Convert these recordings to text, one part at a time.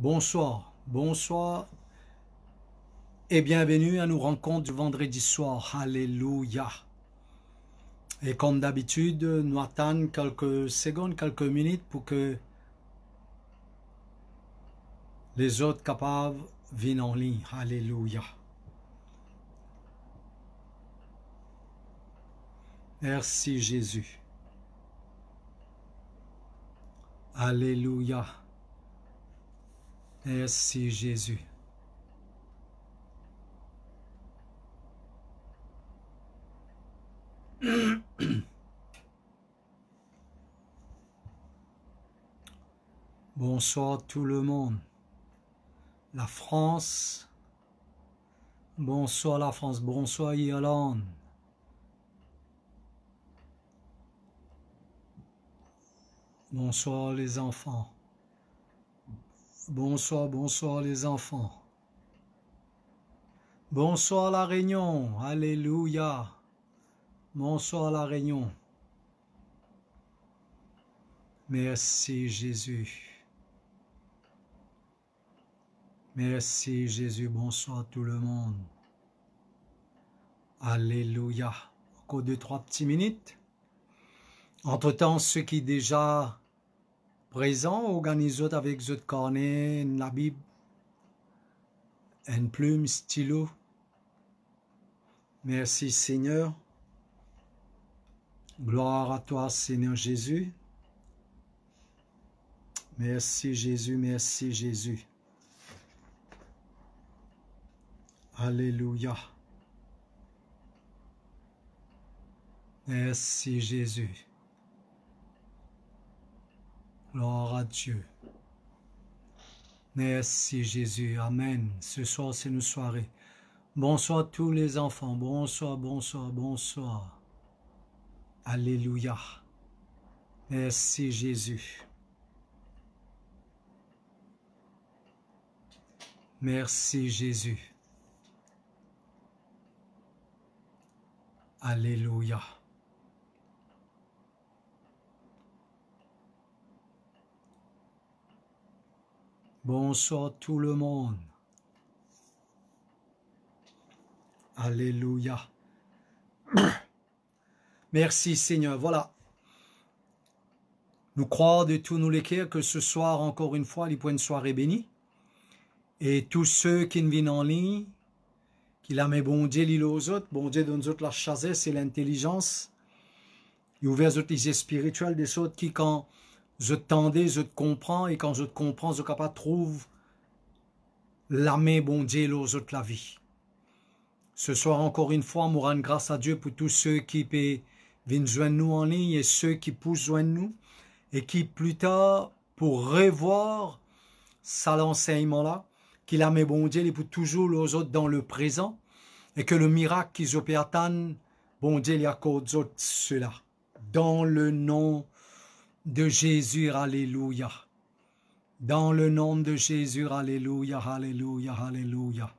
Bonsoir, bonsoir et bienvenue à nos rencontres du vendredi soir. Alléluia. Et comme d'habitude, nous attendons quelques secondes, quelques minutes pour que les autres capables viennent en ligne. Alléluia. Merci Jésus. Alléluia. Merci Jésus. Bonsoir tout le monde. La France. Bonsoir la France. Bonsoir Irlande. Bonsoir les enfants. Bonsoir, bonsoir les enfants. Bonsoir la Réunion. Alléluia. Bonsoir la Réunion. Merci Jésus. Merci Jésus. Bonsoir tout le monde. Alléluia. Encore 2-3 petites minutes. Entre-temps, ceux qui déjà présents, organisez avec votre carnet, la Bible, une plume, stylo. Merci Seigneur. Gloire à toi Seigneur Jésus. Merci Jésus, merci Jésus. Alléluia. Merci Jésus. Gloire à Dieu. Merci Jésus. Amen. Ce soir, c'est une soirée. Bonsoir tous les enfants. Bonsoir, bonsoir, bonsoir. Alléluia. Merci Jésus. Merci Jésus. Alléluia. Bonsoir tout le monde. Alléluia. Merci Seigneur. Voilà. Nous croyons de tout nous l'écrire que ce soir, encore une fois, il y a une soirée bénie. Et tous ceux qui viennent en ligne, qui la met bon Dieu l'île aux autres, bon Dieu donne aux autres la sagesse et l'intelligence. Il ouvre aux autres les yeux spirituels des autres qui, quand je t'entends, je te comprends, et quand je te comprends, je suis capable de trouver la main bon Dieu aux autres la vie. Ce soir, encore une fois, nous rendons grâce à Dieu pour tous ceux qui viennent joindre nous en ligne et ceux qui poussent joindre nous et qui, plus tard, pour revoir ça l'enseignement-là, qu'il a mis bon Dieu, il pour toujours les autres dans le présent et que le miracle qu'ils opèrent, bon Dieu, il accorde cela. Dans le nom de Jésus, alléluia. Dans le nom de Jésus, alléluia, alléluia, alléluia.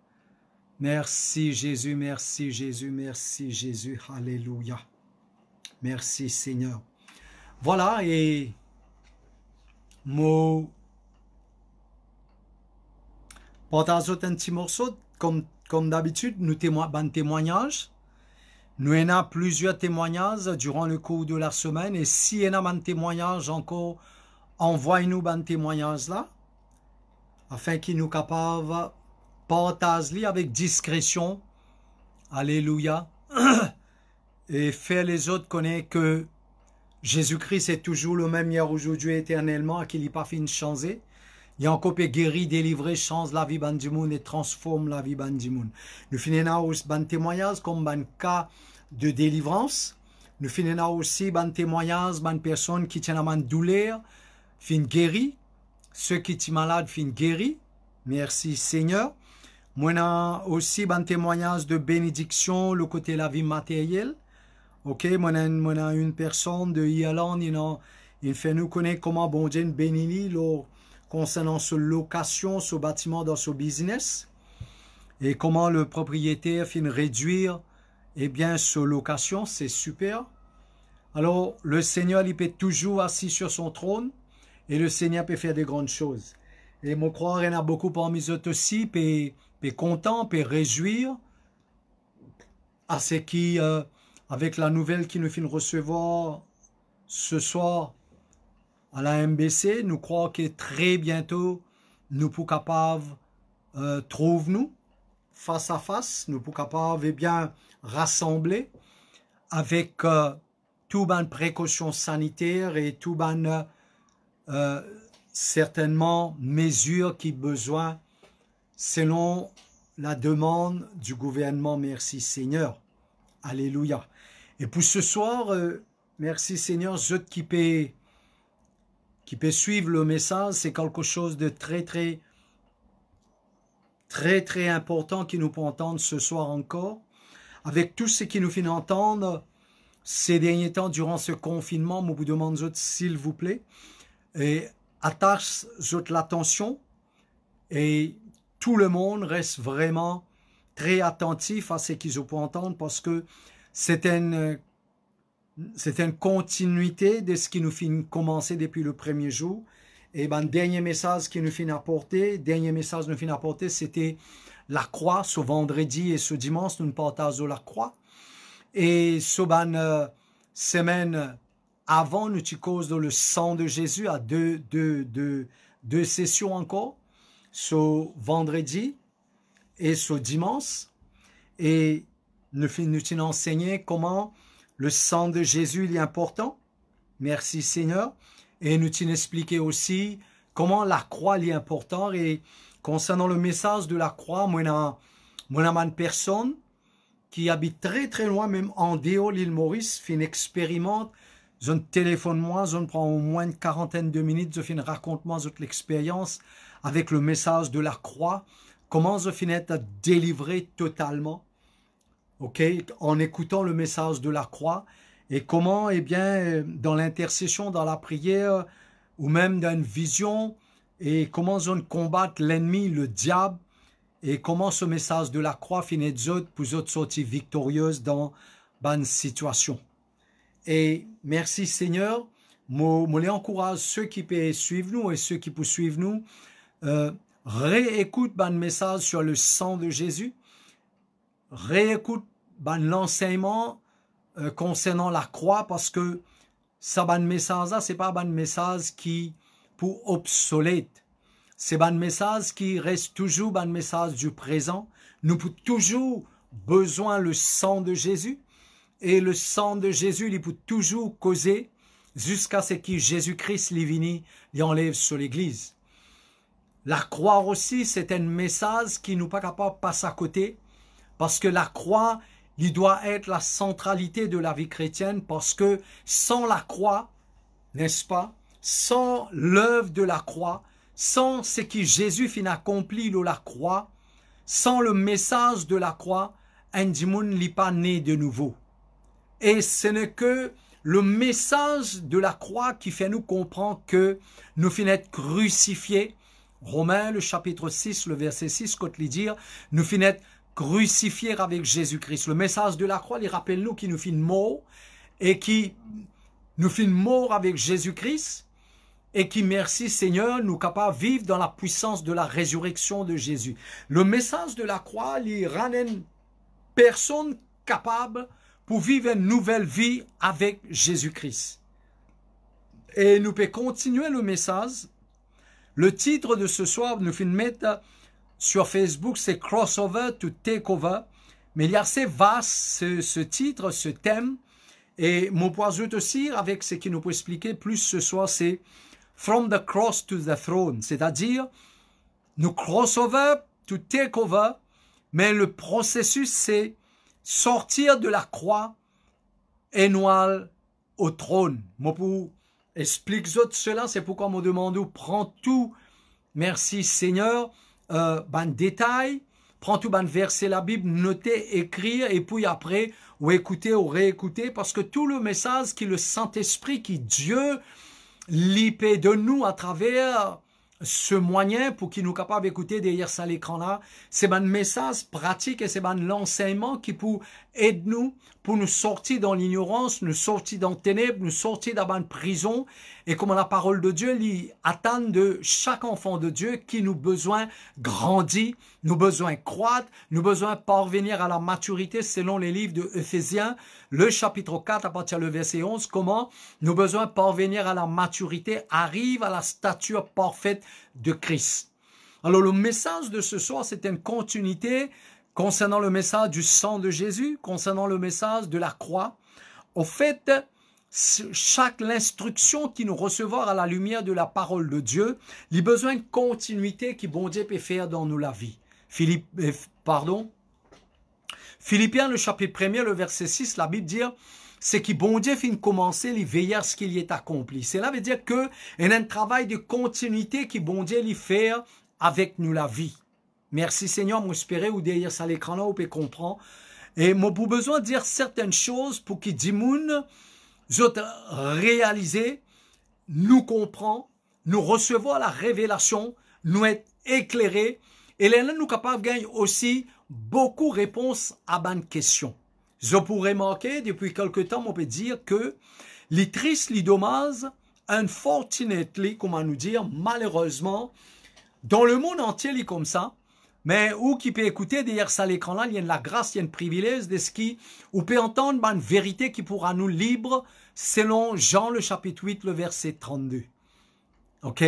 Merci Jésus, merci Jésus, merci Jésus, alléluia. Merci Seigneur. Voilà, et moi, partage un petit morceau, comme d'habitude, nous témoignage. Nous avons plusieurs témoignages durant le cours de la semaine. Et si y a un témoignage encore, envoyez-nous un témoignage là, afin qu'il nous capable de partager avec discrétion. Alléluia. Et faire les autres connaître que Jésus-Christ est toujours le même hier, aujourd'hui, éternellement, et qu'il n'est pas fini de changer. Il a encore guéri, délivré, change la vie du monde et transforme la vie du monde. Nous finissons aussi un témoignage comme un cas de délivrance. Nous finissons aussi un témoignage d'une personne qui tient une douleur, fin guéri. Ceux qui sont malades, fin guéri. Merci Seigneur. Moi, aussi un témoignage de bénédiction, le côté de la vie matérielle. Ok, moi, une personne de Irlande, il fait nous connaître comment bon Dieu bénit concernant sa location, ce bâtiment dans ce business, et comment le propriétaire finit réduire, eh bien, sa location, c'est super. Alors, le Seigneur, il peut toujours assis sur son trône, et le Seigneur peut faire des grandes choses. Et je crois qu'il y en a beaucoup parmi eux aussi, puis content, puis réjouir à ce qui, avec la nouvelle qui nous fait recevoir ce soir à la MBC, nous croyons que très bientôt, nous sommes capables trouve-nous face à face, nous sommes capables bien rassembler avec tout ban précautions sanitaires et tout ban certainement mesures qui besoin selon la demande du gouvernement. Merci Seigneur. Alléluia. Et pour ce soir, merci Seigneur, ceux qui peut suivre le message, c'est quelque chose de très important qui nous peut entendre ce soir encore. Avec tout ce qui nous fait entendre ces derniers temps durant ce confinement, je vous demande s'il vous plaît, et attache l'attention et tout le monde reste vraiment très attentif à ce qu'ils peuvent entendre parce que c'est une continuité de ce qui nous fait commencer depuis le premier jour. Et le dernier message qui nous fait apporter, c'était la croix. Ce vendredi et ce dimanche, nous partageons la croix. Et ce semaine avant, nous cause dans le sang de Jésus à deux sessions encore, ce vendredi et ce dimanche. Et nous enseigné comment le sang de Jésus est important. Merci Seigneur. Et nous t'en expliqué aussi comment la croix est importante. Et concernant le message de la croix, moi, une personne qui habite très loin, même en dehors de l'île Maurice, fait une expérimente. Je téléphone moi, je prends au moins une quarantaine de minutes, je fais raconte moi l'expérience avec le message de la croix. Comment je finis à délivrer totalement. Ok, en écoutant le message de la croix et comment, eh bien, dans l'intercession, dans la prière ou même dans une vision et comment on combat l'ennemi, le diable et comment ce message de la croix finit pour sortir victorieuse dans une situation. Et merci Seigneur, je les encourage ceux qui peuvent suivre nous et ceux qui peuvent suivre nous, réécoute un message sur le sang de Jésus. Réécoute l'enseignement concernant la croix parce que ça message là c'est pas un message qui pour obsolète, c'est un message qui reste toujours un message du présent. Nous avons toujours besoin le sang de Jésus et le sang de Jésus il peut toujours causer jusqu'à ce que Jésus-Christ il enlève sur l'église. La croix aussi c'est un message qui nous pas capable de passer à côté. Parce que la croix, il doit être la centralité de la vie chrétienne, parce que sans la croix, n'est-ce pas, sans l'œuvre de la croix, sans ce que Jésus fin accompli de la croix, sans le message de la croix, un dimoun n'est pas né de nouveau. Et ce n'est que le message de la croix qui fait nous comprendre que nous finissons être crucifiés. Romains, le chapitre 6, le verset 6, quand il dit, nous finissons être crucifié avec Jésus-Christ. Le message de la croix, il rappelle nous qui nous fait mort et qui nous fait mort avec Jésus-Christ et qui, merci Seigneur, nous capables de vivre dans la puissance de la résurrection de Jésus. Le message de la croix, il rend une personne capable pour vivre une nouvelle vie avec Jésus-Christ. Et nous pouvons continuer le message. Le titre de ce soir, nous fait mettre sur Facebook, c'est Crossover to Takeover. Mais il y a assez vaste ce titre, ce thème. Et mon poison aussi, avec ce qui nous peut expliquer plus ce soir, c'est From the Cross to the Throne. C'est-à-dire, nous crossover to takeover, mais le processus, c'est sortir de la croix et nous au trône. Moi, pour expliquer cela, c'est pourquoi me demande prends tout. Merci Seigneur. Détail, prends tout verset la Bible, noter, écrire et puis après ou écouter ou réécouter parce que tout le message qui le Saint-Esprit, qui Dieu lipé de nous à travers ce moyen pour qu'il nous capable d'écouter derrière ça l'écran là, c'est un message pratique et c'est un l'enseignement qui peut aider nous pour nous sortir dans l'ignorance, nous sortir dans les ténèbres, nous sortir dans une prison et comme la parole de Dieu lui attend de chaque enfant de Dieu qui nous besoin grandir, nous besoin croître, nous besoin parvenir à la maturité selon les livres de Éphésiens, le chapitre 4 à partir du verset 11, comment nous besoin parvenir à la maturité, arrive à la stature parfaite de Christ. Alors le message de ce soir, c'est une continuité concernant le message du sang de Jésus, concernant le message de la croix. Au fait, chaque l'instruction qui nous recevoir à la lumière de la parole de Dieu, il y a besoin de continuité qui bon Dieu peut faire dans nous la vie. Philippiens, le chapitre 1er, le verset 6, la Bible dit, c'est qui bon Dieu fin commencer, il veiller à ce qu'il y est accompli. Cela veut dire que il y a un travail de continuité qui bon Dieu lui fait avec nous la vie. Merci Seigneur, moi espérer ou derrière ça l'écran là, on peut comprendre. Et moi, pour besoin de dire certaines choses pour qu'il dit moun, réaliser, nous comprend, nous recevoir la révélation, nous être éclairés, et là, nous capables de gagner aussi beaucoup de réponses à bonnes questions. Je pourrais marquer, depuis quelque temps, on peut dire que les tristes, les dommages, unfortunately, comment nous dire, malheureusement, dans le monde entier, il est comme ça, mais où qui peut écouter derrière ça l'écran-là, il y a de la grâce, il y a un privilège de ce qui, ou peut entendre une vérité qui pourra nous libre, selon Jean le chapitre 8, le verset 32. Ok?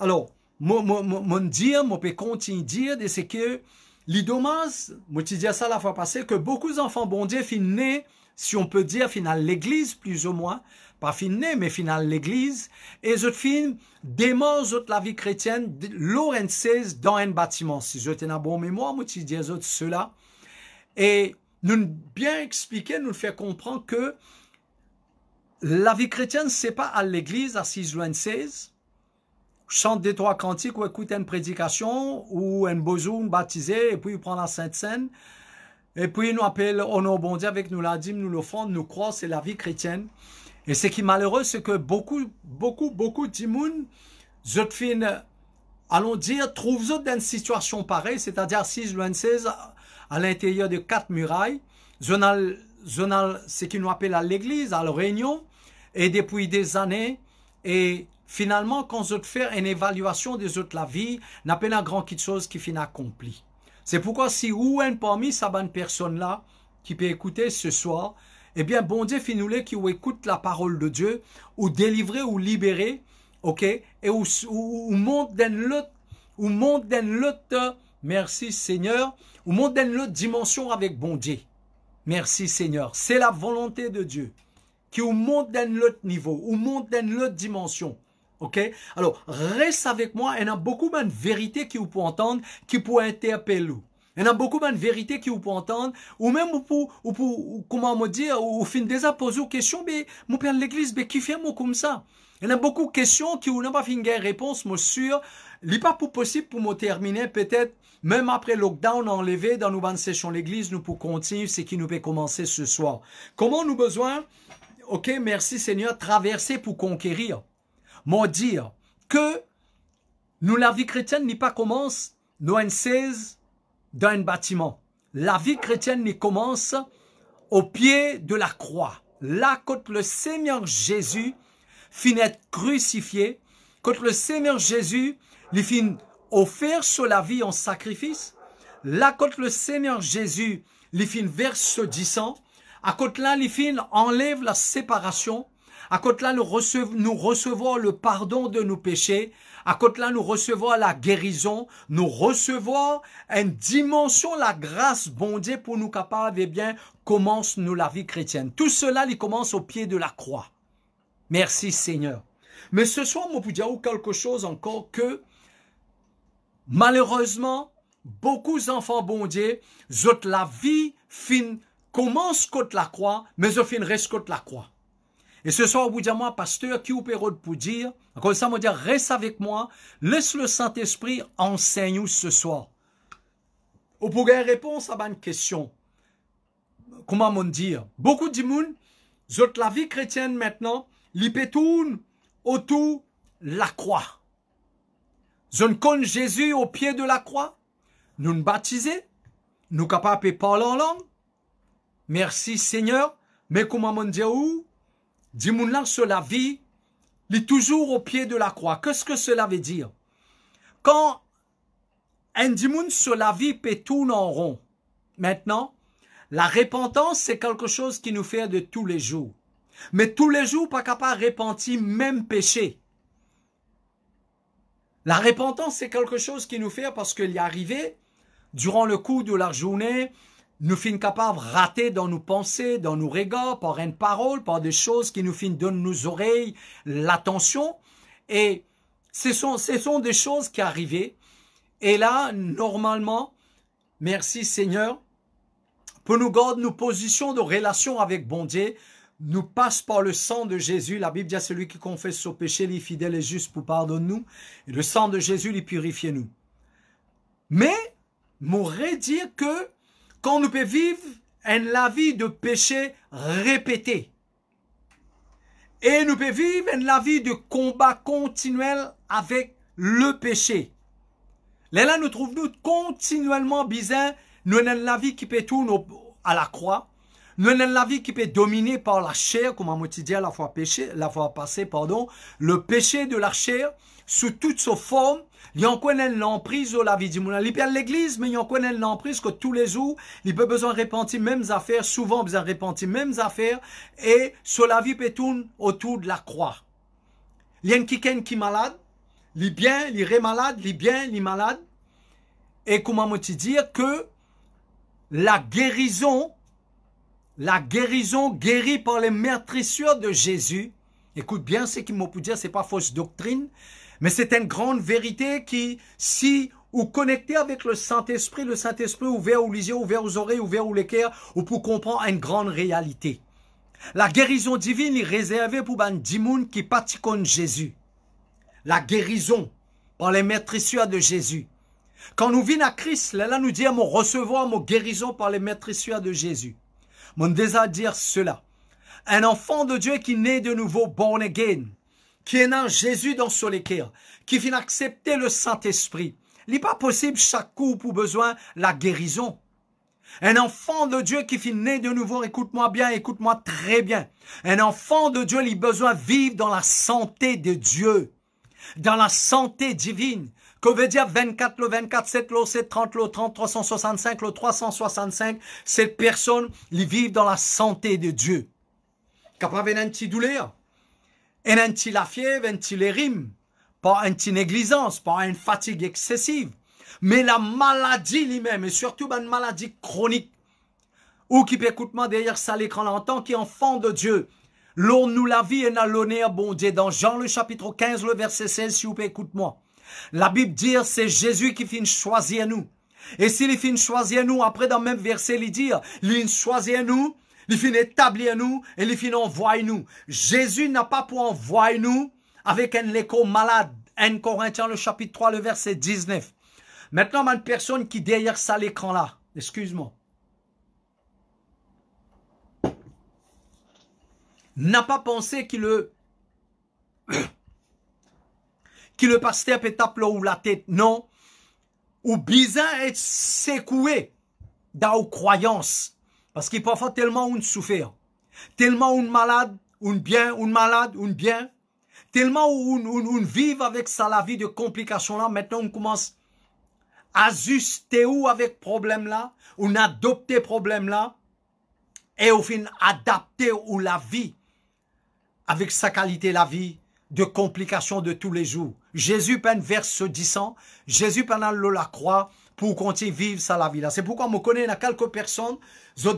Alors, mon dire, mon peut continuer dire, c'est que les dommages, moi tu dis ça la fois passée, que beaucoup d'enfants bon Dieu finissent nés, si on peut dire, final l'église plus ou moins, pas fin nés, mais final l'église, et je fin démarre la vie chrétienne, l'oren 16 dans un bâtiment. Si je tenais un bon mémoire, moi tu dis cela, et nous bien expliquer, nous faire comprendre que la vie chrétienne, c'est pas à l'église, à 6-16, chante des trois cantiques ou écoute une prédication ou un bozoun baptisé et puis il prend la Sainte Seine et puis il nous appelle au nom bon Dieu avec nous la dîme, nous l'offrande, nous croit, c'est la vie chrétienne. Et ce qui est malheureux, c'est que beaucoup d'immunes, allons dire, trouvent-eux dans une situation pareille, c'est-à-dire 6-16 à l'intérieur de 4 murailles, ce qui nous appelle à l'église, à la réunion, et depuis des années, et finalement, quand je fais une évaluation des autres la vie, n'a pas une grande chose qui finit accompli. C'est pourquoi si ou un parmi ces bonnes personnes-là qui peut écouter ce soir, eh bien, bon Dieu finit qui écoute la parole de Dieu, ou délivrer ou libérer, ok, et ou monte d'un l'autre, merci Seigneur, ou monte dans l'autre dimension avec bon Dieu. Merci Seigneur. C'est la volonté de Dieu qui ou monte dans l'autre niveau, ou monte dans l'autre dimension. Ok? Alors, reste avec moi. Il y a beaucoup de vérités qui vous pouvez entendre, qui peuvent interpeller. Il y a beaucoup de vérités qui vous pouvez entendre, ou même comment me dire, ou fin déjà poser une question, mais mon père de l'église, mais qui fait moi comme ça? Il y a beaucoup de questions qui n'ont pas fait une réponse, moi sûr. Il n'est pas possible pour me terminer, peut-être, même après le lockdown enlevé dans nos bonnes sessions l'église, nous pouvons continuer ce qui nous peut commencer ce soir. Comment nous besoin, ok, merci Seigneur, traverser pour conquérir. Moi dire que nous, la vie chrétienne n'est pas commence, nous, en 16, dans un bâtiment. La vie chrétienne n'y commence au pied de la croix. Là, quand le Seigneur Jésus finit être crucifié, quand le Seigneur Jésus lui finit offert sur la vie en sacrifice, là, quand le Seigneur Jésus lui finit verse du sang, à côté là, lui finit enlève la séparation, à côté là, nous recevons le pardon de nos péchés, à côté là, nous recevons la guérison, nous recevons une dimension, la grâce, bon Dieu, pour nous capables, eh bien, commence nous la vie chrétienne. Tout cela, il commence au pied de la croix. Merci Seigneur. Mais ce soir, moi, vous dire quelque chose encore que, malheureusement, beaucoup d'enfants, bon Dieu, la vie commence contre la croix, mais je fin reste contre la croix. Et ce soir, vous dites moi, pasteur, qui vous pérode pour dire, comme ça, me dire, reste avec moi, laisse le Saint-Esprit enseigne ce soir. Ou pour une réponse à une question. Comment me dire? Beaucoup de monde, la vie chrétienne maintenant, l'y tourne autour la croix. Je ne connais Jésus au pied de la croix. Nous nous baptiser. Nous capables de parler en langue. Merci Seigneur. Mais comment on dit où? Dis-moi là sur la vie. Il est toujours au pied de la croix. Qu'est-ce que cela veut dire? Quand un dimoun sur la vie peut tourner en rond. Maintenant, la repentance, c'est quelque chose qui nous fait de tous les jours. Mais tous les jours, pas capable de repentir même péché. La repentance, c'est quelque chose qui nous fait parce qu'il y est arrivé, durant le cours de la journée, nous finissons capables de rater dans nos pensées, dans nos regards, par une parole, par des choses qui nous finissent donnent nos oreilles l'attention. Et ce sont des choses qui arrivaient. Et là, normalement, merci Seigneur, pour nous garder nos positions de relation avec bon Dieu, nous passe par le sang de Jésus. La Bible dit à celui qui confesse son péché, il est fidèle et juste pour pardonner nous. Et le sang de Jésus, il purifie nous. Mais, m'aurait dire que quand nous pouvons vivre la vie de péché répété, et nous pouvons vivre la vie de combat continuel avec le péché. Là, nous trouvons continuellement bizarre, nous avons la vie qui peut tourner à la croix, nous avons la vie qui peut dominer par la chair, comme on dit la fois passée, le péché de la chair, sous toutes ses formes. Il y a encore l'emprise de la vie du monde. Il y a l'église, mais il y a encore l'emprise que tous les jours, il peut besoin de repentir mêmes affaires, souvent besoin de repentir mêmes affaires, et sur la vie peut tourner autour de la croix. Il y a quelqu'un qui est malade, il est bien, il est malade, il est bien, il est malade, et comment me dire que la guérison guérie par les meurtrissures de Jésus, écoute bien ce qu'il m'a pu dire, c'est pas fausse doctrine, mais c'est une grande vérité qui, si vous connectez avec le Saint-Esprit ouvert aux yeux, ouvert aux oreilles, ouvert aux cœurs, vous pouvez comprendre une grande réalité. La guérison divine est réservée pour les gens qui pratiquent Jésus. La guérison par les meurtrissures de Jésus. Quand nous venons à Christ, là nous disons recevoir mon guérison par les meurtrissures de Jésus. Mon désir dire cela. Un enfant de Dieu qui naît de nouveau, born again, qui est né Jésus dans son cœur, qui vient accepter le Saint-Esprit. Il n'est pas possible chaque coup pour besoin la guérison. Un enfant de Dieu qui vient né de nouveau, écoute-moi bien, écoute-moi très bien. Un enfant de Dieu, il a besoin de vivre dans la santé de Dieu, dans la santé divine. Que veut dire 24, le 24, 7, le 7, 30, le 30, 365, le 365, cette personne, ils vivent dans la santé de Dieu. Capable d'un petit douleur, un petit la fièvre, un petit les rimes, pas une petite négligence, pas une fatigue excessive, mais la maladie lui-même, et surtout une maladie chronique, ou qui peut écouter derrière ça l'écran en tant qu'enfant de Dieu, l'on nous la vie et n'a l'honneur, bon Dieu, dans Jean le chapitre 15, le verset 16, si vous pouvez écouter-moi. La Bible dit, c'est Jésus qui finit choisir nous. Et s'il finit choisir nous, après dans le même verset, il dit, il choisir nous, il finit établir nous, et il finit envoyer nous. Jésus n'a pas pour envoyer nous avec un écho malade. 1 Corinthiens, le chapitre 3, le verset 19. Maintenant, une personne qui derrière ça l'écran là, excuse-moi, n'a pas pensé que le pasteur peut taper ou la tête, non. Ou bizarre être secoué dans aux croyances. Parce qu'il parfois tellement on souffre, tellement on malade, on bien, on malade, on bien, tellement on vive avec ça la vie de complications là. Maintenant on commence à ajuster ou avec problème là, on adopter problème là, et au fin adapter ou la vie avec sa qualité la vie de complications de tous les jours. Jésus peine vers ce disant, Jésus pendant la croix pour continuer à vivre ça la vie là. C'est pourquoi je connais quelques personnes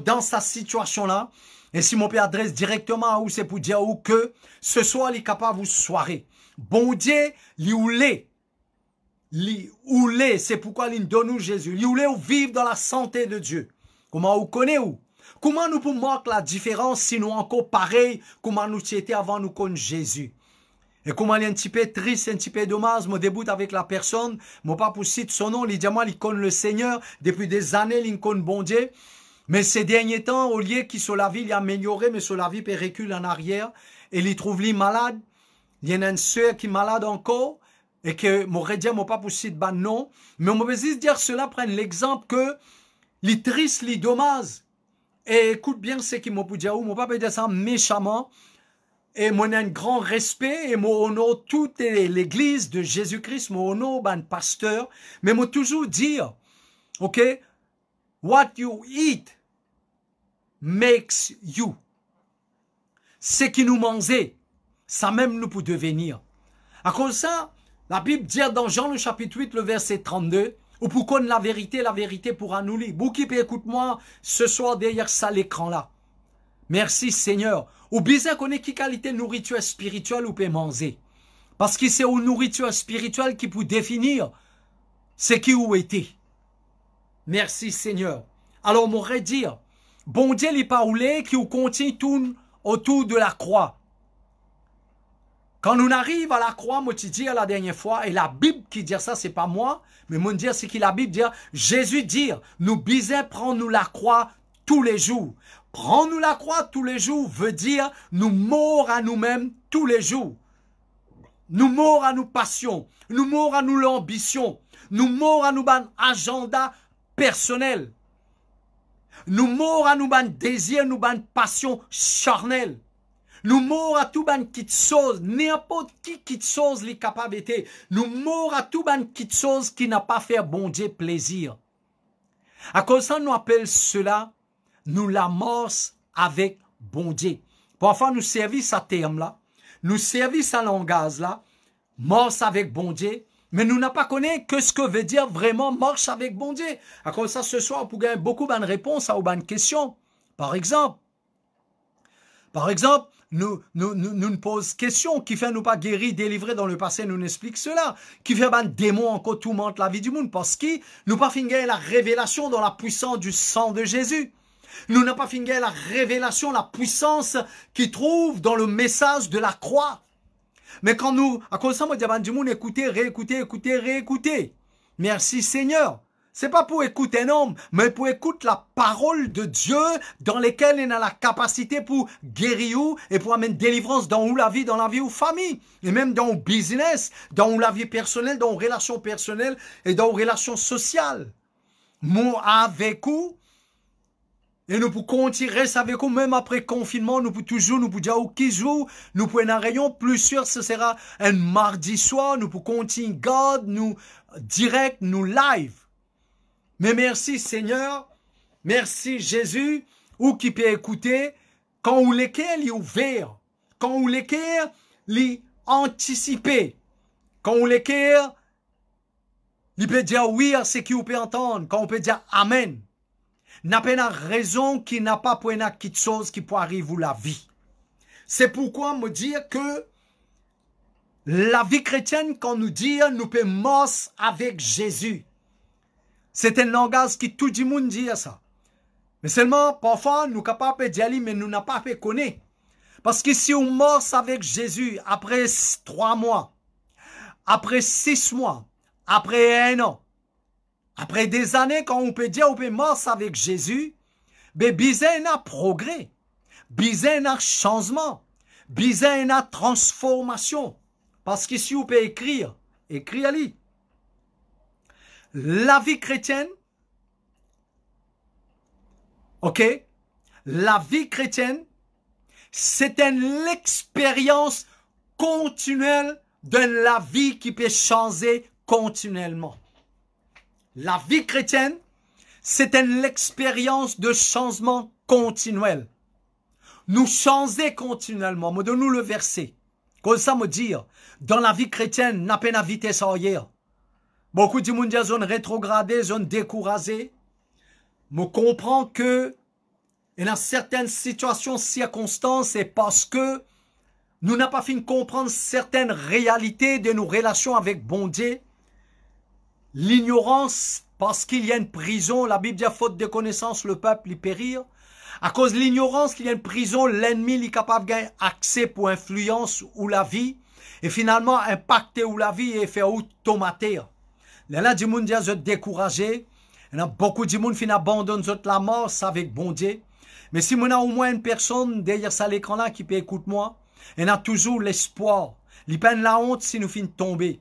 dans cette situation là. Et si mon père adresse directement à où c'est pour dire où que ce soir il est capable de vous soirée. Bon Dieu, c'est pourquoi il donne nous Jésus. Il voulait vivre dans la santé de Dieu. Comment vous connaissez où? Comment nous pouvons marquer la différence si nous encore pareil comment nous étions avant nous connaître Jésus? Et comment il est un petit peu triste, un petit peu dommage, me débute avec la personne, mon pas pour citer son nom, il dit moi, il connaît le Seigneur, depuis des années, il connaît bon Dieu. Mais ces derniers temps, au lieu qu'il sur la vie, il a amélioré, mais sur la vie, il recule en arrière, et il trouve lui malade. Il y en a une soeur qui est malade encore, et que m'aurait dit moi pas possible ban non, mais on me dit dire cela prenne l'exemple que les tristes, les dommages. Et écoute bien ce qui m'a dit, mon papa dit ça méchamment. Et moi, j'ai un grand respect, et moi, honore toute l'église de Jésus-Christ, moi, honore un pasteur, mais moi, toujours dire, ok, what you eat makes you. Ce qui nous mangeait, ça même nous peut devenir. À cause de ça, la Bible dit dans Jean le chapitre 8, le verset 32, ou pour connaître la vérité pourra nous lire. Vous qui écoute-moi ce soir derrière ça l'écran-là. Merci Seigneur. Ou bien connaît qui qualité de nourriture spirituelle ou peut manger. Parce que c'est une nourriture spirituelle qui peut définir ce qui ou était. Merci Seigneur. Alors, on m'aurait dire, bon Dieu, les paroles qui ou continue tourne autour de la croix. Quand on arrive à la croix, moi tu dis la dernière fois, et la Bible qui dit ça, c'est pas moi, mais mon dire c'est que la Bible dit, Jésus dit, nous bisons prendre nous la croix tous les jours. Prends-nous la croix tous les jours veut dire nous morts à nous-mêmes tous les jours. Nous morts à nos passions, nous morts à nos ambitions, nous morts à nos agenda personnel. Nous morts à nos désirs, nos passions charnelles. Nous morts à tout ban qui chose, n'importe qui chose les capacités. Nous morts à tout ban qui chose qui n'a pas fait bon Dieu plaisir. À cause de ça, nous appelle cela nous l'amorce avec bon Dieu. Parfois, nous servissons à terme-là, nous servissons à langage-là, morse avec bon Dieu, mais nous n'avons pas connu que ce que veut dire vraiment marche avec bon Dieu. À cause de ça, ce soir, pour gagner beaucoup de réponses à une question. Par exemple, nous pose question qui fait nous pas guérir, délivrer dans le passé, nous explique cela. Qui fait un démon encore tourmente la vie du monde parce que nous pas fini la révélation dans la puissance du sang de Jésus. Nous n'avons pas fini la révélation, la puissance qui trouve dans le message de la croix. Mais quand nous, à cause de ça, moi, dis du monde, écoutez, réécoutez. Merci Seigneur. C'est pas pour écouter un homme, mais pour écouter la parole de Dieu dans laquelle il a la capacité pour guérir et pour amener délivrance dans la vie ou famille. Et même dans le business, dans la vie personnelle, dans les relations personnelles et dans les relations sociales. Moi, avec vous, et nous pouvons continuer avec vous, même après le confinement, nous pouvons toujours, nous pouvons dire qui joue, nous pouvons un rayon, plus sûr, ce sera un mardi soir, nous pouvons continuer, God, nous direct, nous live. Mais merci Seigneur, merci Jésus, ou qui peut écouter, quand ou lesquels il est ouvert, quand ou lesquels il est anticipé, quand ou lesquels il peut dire oui à ce qu'il peut entendre, quand on peut dire Amen. N'a pas une raison qui n'a pas pour une quelque chose qui peut arriver à la vie. C'est pourquoi me dire que la vie chrétienne, quand nous dit, nous peut morse avec Jésus. C'est un langage qui tout le monde dit ça. Mais seulement, parfois, nous sommes capables d'y aller, mais nous n'avons pas fait connaître. Parce que si on morse avec Jésus après 3 mois, après 6 mois, après 1 an, après des années, quand on peut dire on peut morse avec Jésus, ben bizarre un progrès, bizarre un changement, bizarre une transformation. Parce que si on peut écrire allez. La vie chrétienne, ok, la vie chrétienne, c'est l'expérience continuelle de la vie qui peut changer continuellement. La vie chrétienne, c'est l'expérience de changement continuel. Nous changer continuellement. Me donne-nous le verset. Comme ça me dire, dans la vie chrétienne, n'a pas de vitesse arrière. Beaucoup de monde sont rétrogradés, sont découragés. Me comprend que, dans certaines situations, circonstances, c'est parce que nous n'avons pas fini de comprendre certaines réalités de nos relations avec bon Dieu. L'ignorance, parce qu'il y a une prison, la Bible dit, faute de connaissance, le peuple y périr. À cause de l'ignorance qu'il y a une prison, l'ennemi est capable de gagner accès pour influence ou la vie, et finalement impacter ou la vie et faire automater. Là, du monde est découragé, il y a beaucoup de monde qui abandonnent la mort, ça avec bon Dieu. Mais si on a au moins une personne derrière ça l'écran-là qui peut écouter moi, il y a toujours l'espoir. Il n'y a pas la honte si nous finissons tomber.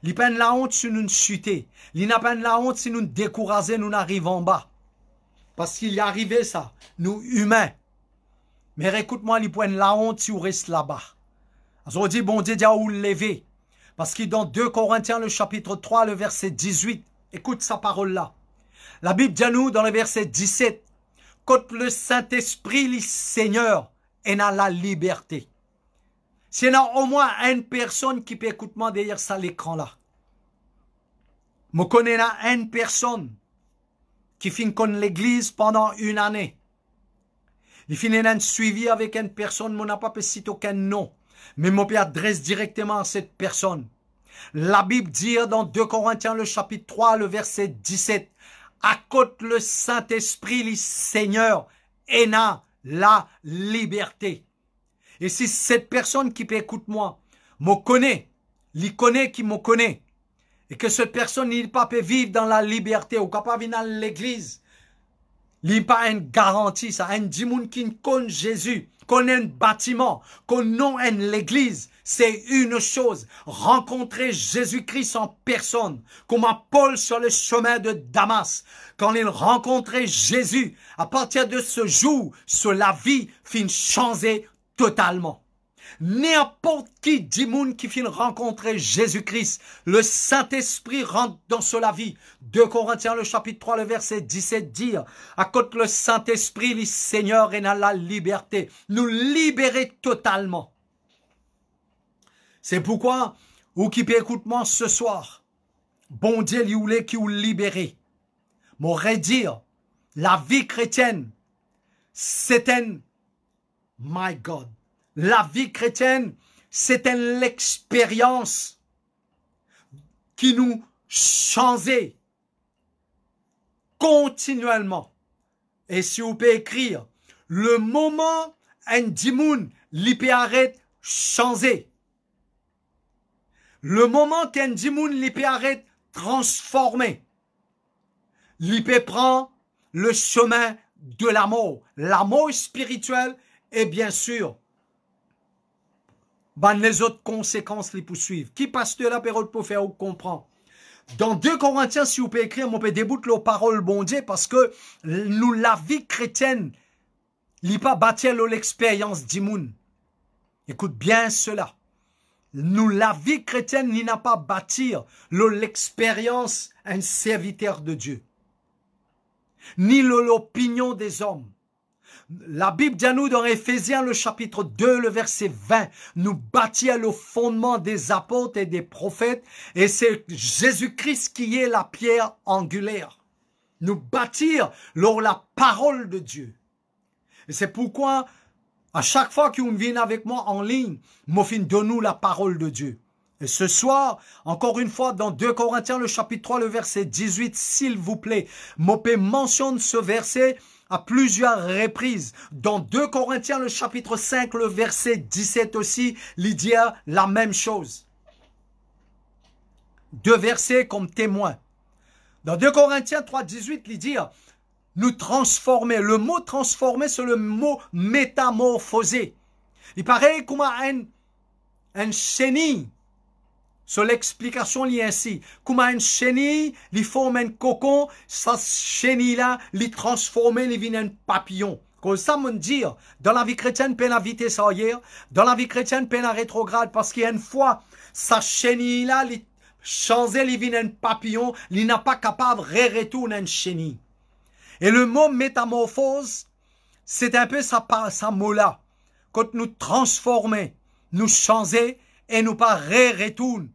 Il pas la honte si nous chuter. Il n'a pas la honte si nous décourager, nous n'arrivons en bas. Parce qu'il y est arrivé ça, nous humains. Mais écoute-moi, il prend la honte si on reste là-bas. On dit, bon Dieu, où lever. Parce que dans 2 Corinthiens, le chapitre 3, le verset 18, écoute sa parole-là. La Bible dit à nous, dans le verset 17, quand le Saint-Esprit, le Seigneur, est dans la liberté. S'il y a au moins une personne qui peut écouter moi derrière ça, l'écran-là. Je connais une personne qui finit comme l'église pendant 1 année. Il finit un suivi avec une personne, je n'ai pas cité aucun nom, mais je peux adresser directement à cette personne. La Bible dit dans 2 Corinthiens, le chapitre 3, le verset 17, à côté le Saint-Esprit, le Seigneur, est dans la liberté. Et si cette personne qui peut écouter moi, me connaît, il connaît qui me connaît, et que cette personne n'est pas peut vivre dans la liberté, ou capable de venir dans l'église, il n'y a pas une garantie, ça. Un dimoun qui connaît Jésus, connaît un bâtiment, connaît l'église, c'est une chose. Rencontrer Jésus-Christ en personne, comme Paul sur le chemin de Damas. Quand il rencontrait Jésus, à partir de ce jour, la vie finit changer totalement. N'importe qui dimoun qui finit rencontrer Jésus-Christ, le Saint-Esprit rentre dans la vie. 2 Corinthiens, le chapitre 3, le verset 17 dit, à cause le Saint-Esprit, le Seigneur est dans la liberté. Nous libérer totalement. C'est pourquoi, ou qui peut écouter moi ce soir, bon Dieu lui voulait qui vous libérer. M'aurait dire, la vie chrétienne, c'est un, my God, la vie chrétienne, c'est l'expérience qui nous change continuellement. Et si vous pouvez écrire, le moment un dimoun li peut arrêter changer. Le moment qu'un dimoun li peut arrêter transformer. Li peut prendre le chemin de l'amour spirituel et bien sûr les autres conséquences les poursuivent. Qui pasteur la parole pour faire ou comprendre? Dans 2 Corinthiens, si vous pouvez écrire, on peut débouter les paroles bon Dieu parce que nous, la vie chrétienne, n'est pas bâtir l'expérience d'Imoun. Écoute bien cela. Nous, la vie chrétienne, n'a pas bâtir l'expérience un serviteur de Dieu. Ni l'opinion des hommes. La Bible dit à nous dans Éphésiens, le chapitre 2, le verset 20, nous bâtir le fondement des apôtres et des prophètes, et c'est Jésus-Christ qui est la pierre angulaire. Nous bâtir la parole de Dieu. Et c'est pourquoi, à chaque fois qu'on vient avec moi en ligne, donne-nous la parole de Dieu. Et ce soir, encore une fois, dans 2 Corinthiens, le chapitre 3, le verset 18, s'il vous plaît, Mopé mentionne ce verset à plusieurs reprises. Dans 2 Corinthiens, le chapitre 5, le verset 17 aussi, il dit la même chose. 2 versets comme témoins. Dans 2 Corinthiens 3, 18, il dit nous transformer. Le mot transformer, c'est le mot métamorphoser. Il paraît comme un chenille. Sur l'explication, il est ainsi. Comme une chenille, il forme un cocon, cette chenille-là, il transforme, il devient un papillon. Comme ça, me dire, dans la vie chrétienne, peine à vitesse arrière, dans la vie chrétienne, peine à rétrograde, parce qu'il y a une fois, sa chenille-là, il change, il devient un papillon, il n'est pas capable de retourner une chenille. Et le mot métamorphose, c'est un peu ça mot-là. Quand nous transformer, nous changer, et nous pas retourner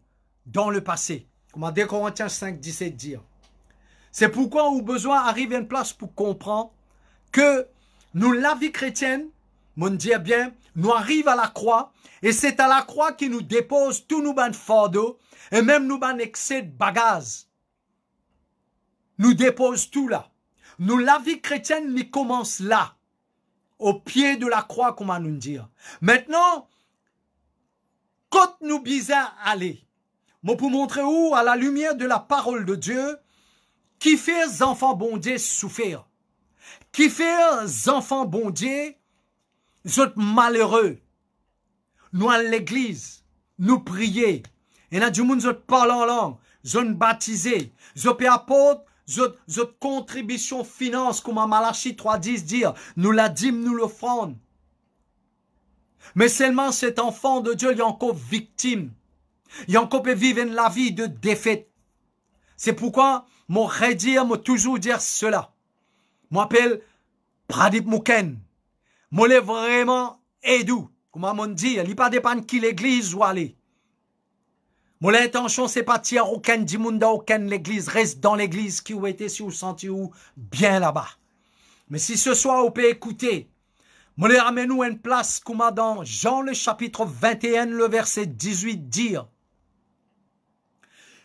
dans le passé. Comme 2 Corinthiens 5, 17 dire. C'est pourquoi on a besoin d'arriver à une place pour comprendre que nous, la vie chrétienne, mon Dieu bien, nous arrivons à la croix, et c'est à la croix qui nous dépose tous nos fardeaux, et même nos excès de bagages. Nous dépose tout là. Nous, la vie chrétienne, nous commence là, au pied de la croix, comment nous dire. Maintenant, quand nous bisons aller, moi pour montrer où, à la lumière de la parole de Dieu, qui fait les enfants bon Dieu souffrir, qui fait les enfants bon Dieu, ils sont malheureux. Nous à l'église, nous prier, Il y a du monde qui parle en langue, qui sont baptisés, qui apportent votre contribution finance, comme Malachie 3.10 dit, nous la dîme, nous l'offrande. Mais seulement cet enfant de Dieu, il est encore victime. Il est encore peut vivre la vie de défaite. C'est pourquoi, moi, redire, moi, toujours dire cela. Moi, m'appelle Pradip Mouken. Moi, l'ai vraiment aidé. Comme on dit, il n'y a pas dépend qui l'église ou aller. Mon intention, c'est pas tirer aucun dimunda, aucune l'église. Reste dans l'église qui ou était si ou senti ou bien là-bas. Mais si ce soir, vous pouvez écouter, moi, les ramène-nous une place, comme dans Jean le chapitre 21, le verset 18, dire.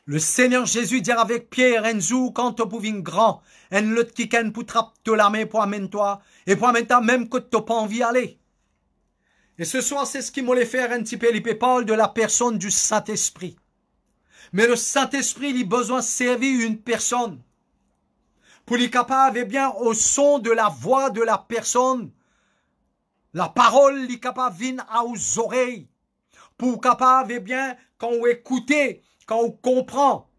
Le Seigneur Jésus dit avec Pierre, Enzu, quand tu pouvais grand, en l'autre qui ken pour trappe te la main pour amener toi, et pour amener même que tu n'as pas envie d'aller. Et ce soir, c'est ce qui m'a faire un petit peu, il parle de la personne du Saint-Esprit. Mais le Saint-Esprit, il a besoin de servir une personne. Pour lui capable, eh bien, au son de la voix de la personne, la parole, il est capable de venir aux oreilles. Pour capable, eh bien, quand vous écoutez, quand on comprend,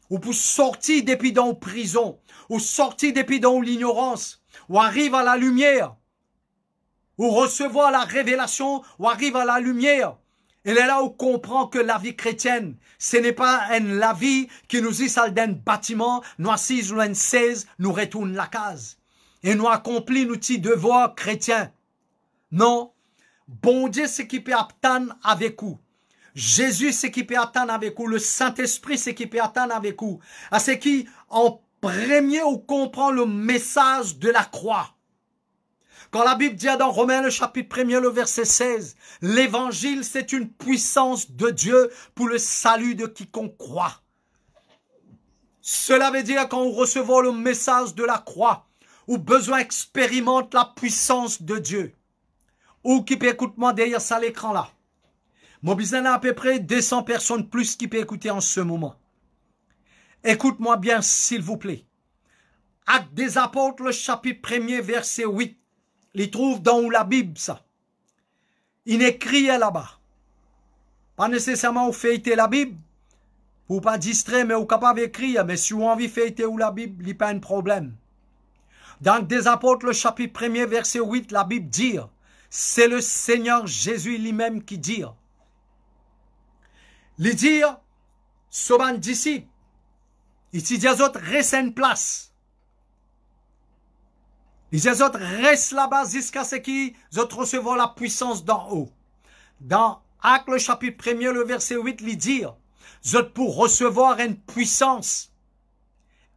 ou pour sortir depuis dans la prison, ou sortir depuis dans l'ignorance, ou arrive à la lumière, ou recevoir la révélation, ou arrive à la lumière. Et là où on comprend que la vie chrétienne, ce n'est pas la vie qui nous installe dans un bâtiment, nous assise ou une 16, nous retourne la case. Et nous accomplit nos petits devoirs chrétiens. Non, bon Dieu, c'est qui peut attendre avec vous. Jésus, c'est qui peut attendre avec vous. Le Saint-Esprit, c'est qui peut attendre avec vous. À ce qui, en premier, on comprend le message de la croix. Quand la Bible dit dans Romains, le chapitre 1er, le verset 16, l'évangile, c'est une puissance de Dieu pour le salut de quiconque croit. Cela veut dire quand on recevons le message de la croix, ou besoin expérimente la puissance de Dieu. Ou qui peut écouter moi derrière ça l'écran là. Mon besoin a à peu près 200 personnes plus qui peut écouter en ce moment. Écoute-moi bien, s'il vous plaît. Actes des apôtres, le chapitre 1er, verset 8. Il trouve dans la Bible ça. Il écrit là-bas. Pas nécessairement vous feuilleter la Bible. Pour pas distraire, mais vous capable d'écrire. Mais si vous avez envie de feuilleter ou la Bible, il n'y a pas un problème. Dans des apôtres, le chapitre 1er, verset 8, la Bible dit, c'est le Seigneur Jésus lui-même qui dit. Il dit, ce disciple, il dit aux autres, reste en place. Les autres restent là-bas jusqu'à ce qu'ils reçoivent la puissance d'en haut. Dans Actes, le chapitre 1er, le verset 8, il dit, pour recevoir une puissance,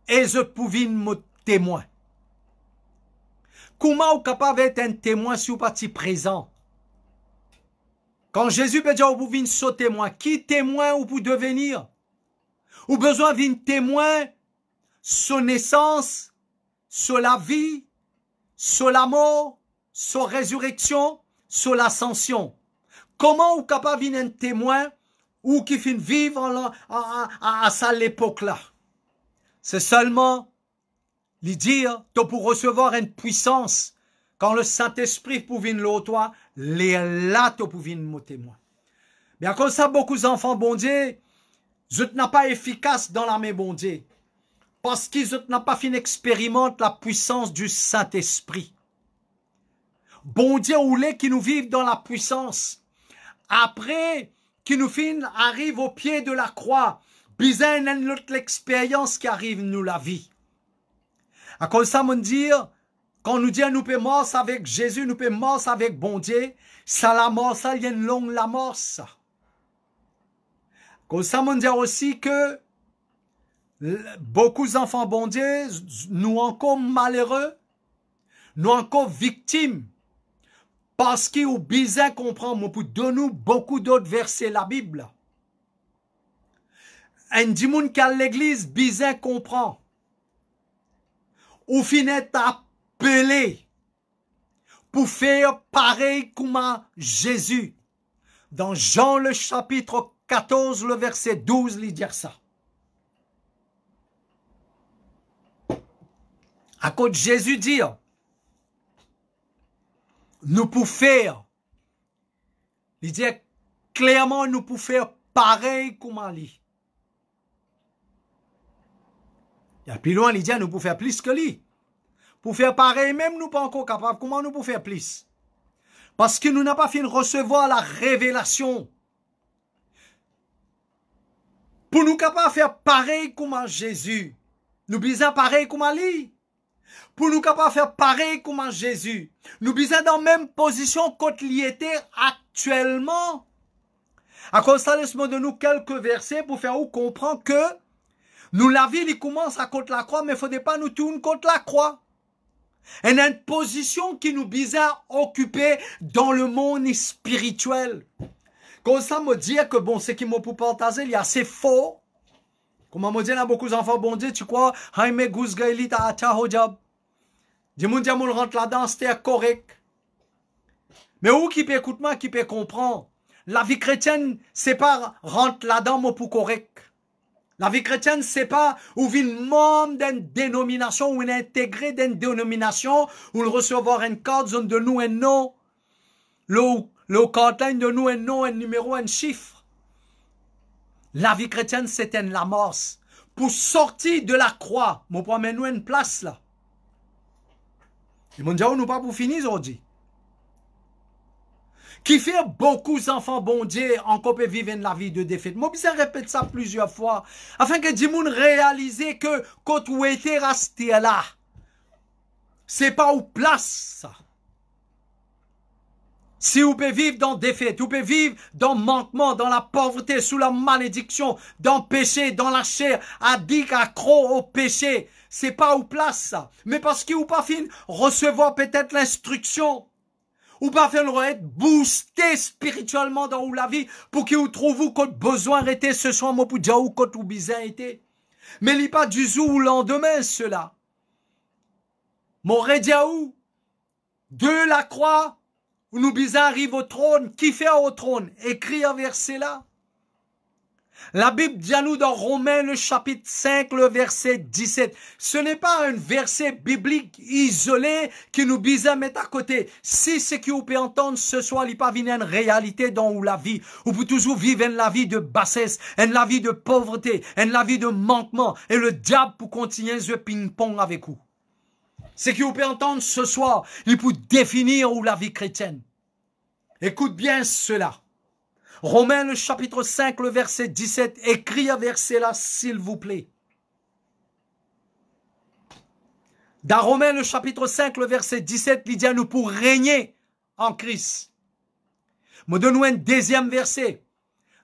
et je pouvais me témoin. Comment vous capable d'être un témoin si vous n'êtes pas présent? Quand Jésus peut dire, vous pouvez être témoin, qui témoin vous pouvez devenir? Vous avez besoin d'un témoin sur naissance, sur la vie, sur la mort, sur la résurrection, sur l'ascension. Comment vous capable d'être un témoin ou qui finit vivre à cette époque-là? C'est seulement lui dire, pour recevoir une puissance, quand le Saint-Esprit pouvait le toi, les là, tu pouvais me témoin. Bien comme ça, beaucoup d'enfants, bon Dieu, je n'ai pas efficace dans l'armée, bon Dieu. Parce qu'ils n'ont pas fait expérimente la puissance du Saint-Esprit. Bon Dieu, ou les qui nous vivent dans la puissance. Après, qui nous arrive au pied de la croix. Bizarre, l'expérience qui arrive nous la vie. À cause de ça, on dit, quand nous dit nous peut mort avec Jésus, nous peut mort avec bon Dieu, ça la mort, ça, il y a une longue la mort, ça. À cause de ça, on dit aussi que beaucoup d'enfants bon Dieu, nous encore malheureux, nous encore victimes, parce qu'ils ont besoin de comprendre, pour donner beaucoup d'autres versets la Bible. Un dimoun qui a l'église, besoin de comprendre. Ou finit appelé pour faire pareil comme Jésus. Dans Jean le chapitre 14, le verset 12, il dit ça. À cause de Jésus dire, nous pouvons faire, il dit clairement, nous pouvons faire pareil comme lui. Et puis loin, il dit, nous pouvons faire plus que lui. Pour faire pareil, même nous pas encore capables. Comment nous pouvons faire plus? Parce que nous n'avons pas fini de recevoir la révélation. Pour nous capables de faire pareil comme Jésus. Nous besoin pareil comme lui. Pour nous capables de faire pareil comme Jésus. Nous besoin dans la même position qu'il y était actuellement. À cause de ça, de nous quelques versets pour faire ou comprendre que nous, la vie, il commence à contre la croix, mais il ne faudrait pas nous tourner contre la croix. Il y a une position qui nous besoin occuper dans le monde spirituel. Comme ça, me dire que bon, ce qui m'a pour partager, il y a assez faux. Comme on me dit, il y a beaucoup d'enfants, bon Dieu, tu crois, Jaime Gouzgaili ta atta hojab. Dis-moi, rentre là-dedans, c'était correct. Mais où qui peut écouter moi, qui peut comprendre? La vie chrétienne, c'est pas rentre là-dedans, moi, pour correct. La vie chrétienne, c'est pas ou vin membre d'une dénomination ou intégré d'une dénomination ou le recevoir une carte zone de nous un nom. Le cartel de nous un nom, un numéro, un chiffre. La vie chrétienne, c'est une l'amorce. Pour sortir de la croix, mon point nous une place là. Et mon Dieu, nous pas pour finir aujourd'hui. Qui fait beaucoup d'enfants bon Dieu encore peut vivre la vie de défaite. Moi, je répète ça plusieurs fois, afin que les gens réalisent que quand vous êtes resté là, c'est pas où place ça. Si vous pouvez vivre dans défaite, vous pouvez vivre dans manquement, dans la pauvreté, sous la malédiction, dans le péché, dans la chair, addict, accro au péché, c'est pas où place ça. Mais parce que vous pas fini recevoir peut-être l'instruction, ou pas faire le être boosté spirituellement dans la vie pour que vous trouvez que besoin était ce soir moi pour dire où que vous besoin était. Mais il n'est pas du jour au lendemain cela. Mon rediaou de la croix où nous besoin arrive au trône, qui fait au trône, écrit un verset là. La Bible dit à nous dans Romains le chapitre 5, le verset 17. Ce n'est pas un verset biblique isolé qui nous bise à mettre à côté. Si ce que vous pouvez entendre ce soir, il n'est pas une réalité dans la vie. Vous pouvez toujours vivre une vie de bassesse, une vie de pauvreté, une vie de manquement. Et le diable pour continuer ce ping-pong avec vous. Ce que vous pouvez entendre ce soir, il peut définir la vie chrétienne. Écoute bien cela. Romains le chapitre 5, le verset 17, écris un verset là, s'il vous plaît. Dans Romains le chapitre 5, le verset 17, il dit à nous pour régner en Christ. Me donne un deuxième verset.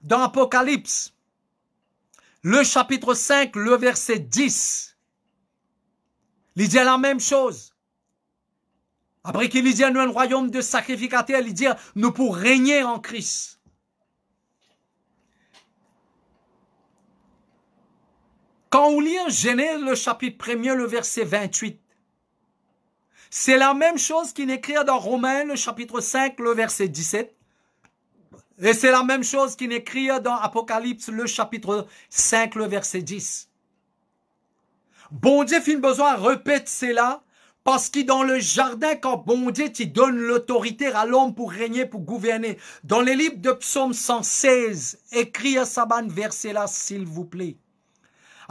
Dans Apocalypse, le chapitre 5, le verset 10. Il dit la même chose. Après qu'il dit à nous un royaume de sacrificateurs, il dit nous pour régner en Christ. Quand on lit en Genèse le chapitre 1er, le verset 28, c'est la même chose qu'il écrit dans Romains le chapitre 5, le verset 17. Et c'est la même chose qu'il écrit dans Apocalypse le chapitre 5, le verset 10. Bon Dieu fin besoin répète cela parce que dans le jardin, quand bon Dieu tu donne l'autorité à l'homme pour régner, pour gouverner, dans les livres de Psaume 116, écrit à Saban verset là, s'il vous plaît.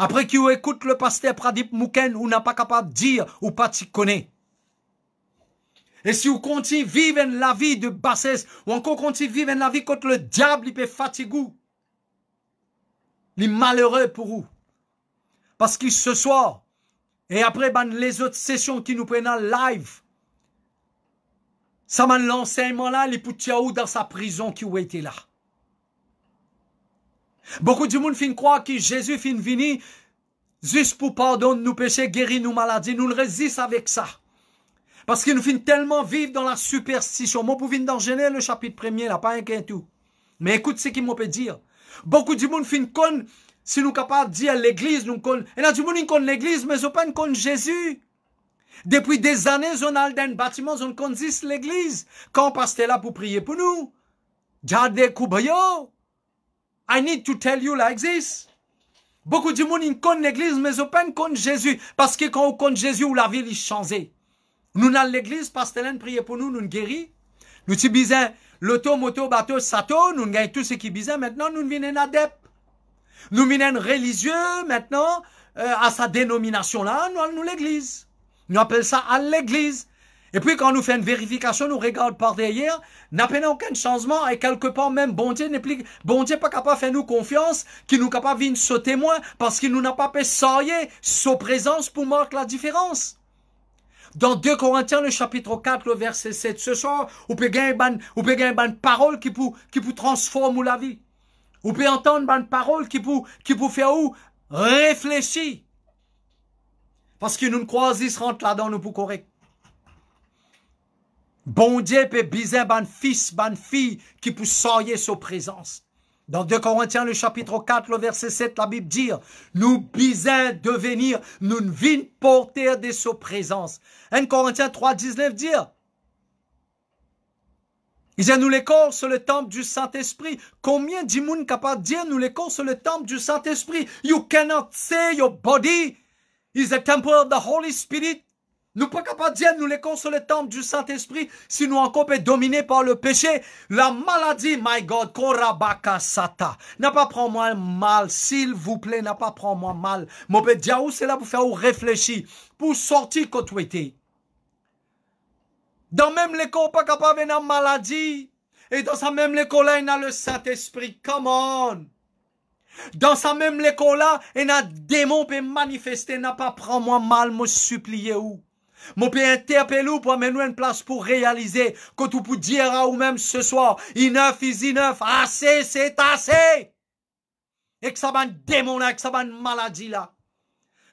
Après qu'il écoute le pasteur Pradip Mouken, ou n'a pas capable de dire, ou pas tu connais. Et si vous continuez à vivre la vie de bassesse, ou encore continuez à vivre la vie contre le diable, il peut fatiguer. Il est malheureux pour vous. Parce que ce soir, et après les autres sessions qui nous prennent en live, ça m'a l'enseignement là, il peut dans sa prison qui était là. Beaucoup de monde fin croire que Jésus fin venu juste pour pardonner nos péchés, guérir nos maladies. Nous le résistons avec ça. Parce que nous fin tellement vivre dans la superstition. Moi, pour venir dans Genèse, le chapitre 1er, là, pas un qu'un tout. Mais écoute ce qu'il m'a peut dire. Beaucoup de monde fin con, si nous sommes capables de dire l'église, nous con. Et là, du monde con l'église, mais on pas con Jésus. Depuis des années, on a dans un bâtiment, on connaît l'église. Quand pasteur là pour prier pour nous. Jade Kubayo. I need to tell you like this. Beaucoup de monde connaissent l'église, mais on ne connaît Jésus. Parce que quand on connaît Jésus, la vie est changée. Nous, dans l'église, pasteur prie pour nous, nous guérit. Nous, l'auto, moto, bateau, sato, nous gagnons tout ce qui bizarre, maintenant nous devenons adeptes. Nous devenons religieux, maintenant, à sa dénomination-là, nous l'église. Nous appelons ça à l'église. Et puis quand nous faisons une vérification, nous regardons par derrière, n'a pas aucun changement, et quelque part même, bon Dieu n'est pas capable de faire nous confiance, qu'il nous capable de venir ce témoin, parce qu'il nous n'a pas fait sailler sa présence pour marquer la différence. Dans 2 Corinthiens, le chapitre 4, le verset 7, ce soir, vous pouvez gagner une parole qui peut transformer la vie. Vous pouvez entendre une parole qui peut faire réfléchir. Parce que nous ne croisons se rentre là-dedans, nous pour correct. Bon Dieu peut biser ban fils, ban fille qui peut sailler sa présence. Dans 2 Corinthiens, le chapitre 4, le verset 7, la Bible dit, nous bisons devenir, nous ne vînes porter de sa présence. 1 Corinthiens 3, 19 dit, il dit, nous les corps sur le temple du Saint-Esprit. Combien de monde capable de dire, nous les corps sur le temple du Saint-Esprit? You cannot say your body is a temple of the Holy Spirit. Nous ne pouvons pas dire, nous les corps sur le temple du Saint-Esprit, si nous encore peut dominés par le péché. La maladie, my God, korabaka sata. N'a pas prendre moi mal, s'il vous plaît, n'a pas prendre moi mal. Mon père Diaou, c'est là pour faire réfléchir, pour sortir côté. Dans même l'école, pas capable de maladie. Et dans sa même l'école-là, il y a le Saint-Esprit. Come on. Dans sa même l'école-là, il y a démon peut manifester. N'a pas prendre moi mal, me supplier où. Mon peut interpeller ou pour amener une place pour réaliser que tu peux dire à ou même ce soir, enough is enough, assez, c'est assez. Et que ça va un démon là, que ça va une maladie là.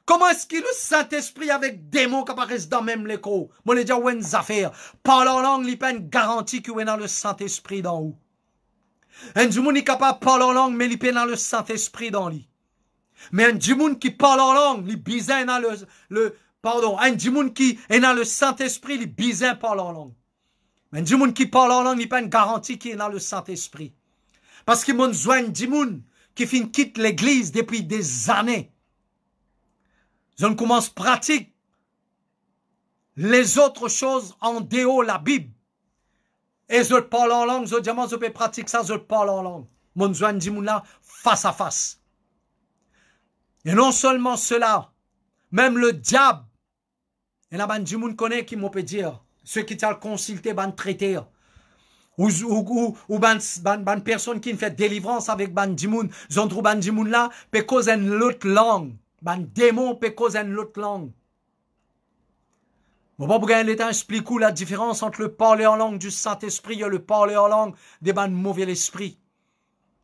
Comment est-ce que le Saint-Esprit avec démon qui apparaissent dans même l'écho? Moi, je dis, ouais, une affaire. Parler en langue, il pas une garantie qu'il y a dans le Saint-Esprit dans où. Un du monde est capable de parler en langue, mais il pas dans le Saint-Esprit dans lui. Mais un du monde qui parle en langue, il bizarre dans un du monde qui est dans le Saint-Esprit, il bizarre parle en langue. Mais un du monde qui parle en langue, il pas une garantie qu'il est dans le Saint-Esprit. Parce qu'il m'a besoin du monde qui quitte l'église depuis des années. Je commence pratique les autres choses en dehors la Bible. Et je parle en langue, je dis, je peux pratiquer ça, je parle en langue. Mon besoin dit là, face à face. Et non seulement cela, même le diable, et là, du monde connaît qui m'ont peut dire, ceux qui t'ont consulté, traité, ou ban personne qui fait délivrance avec ban du monde, j'en trouve ban du monde là, peut causer une autre langue. Ban démon peut causer une autre langue. Bon, pas pour gagner le temps, explique la différence entre le parler en langue du Saint-Esprit et le parler en langue des ban mauvais esprit.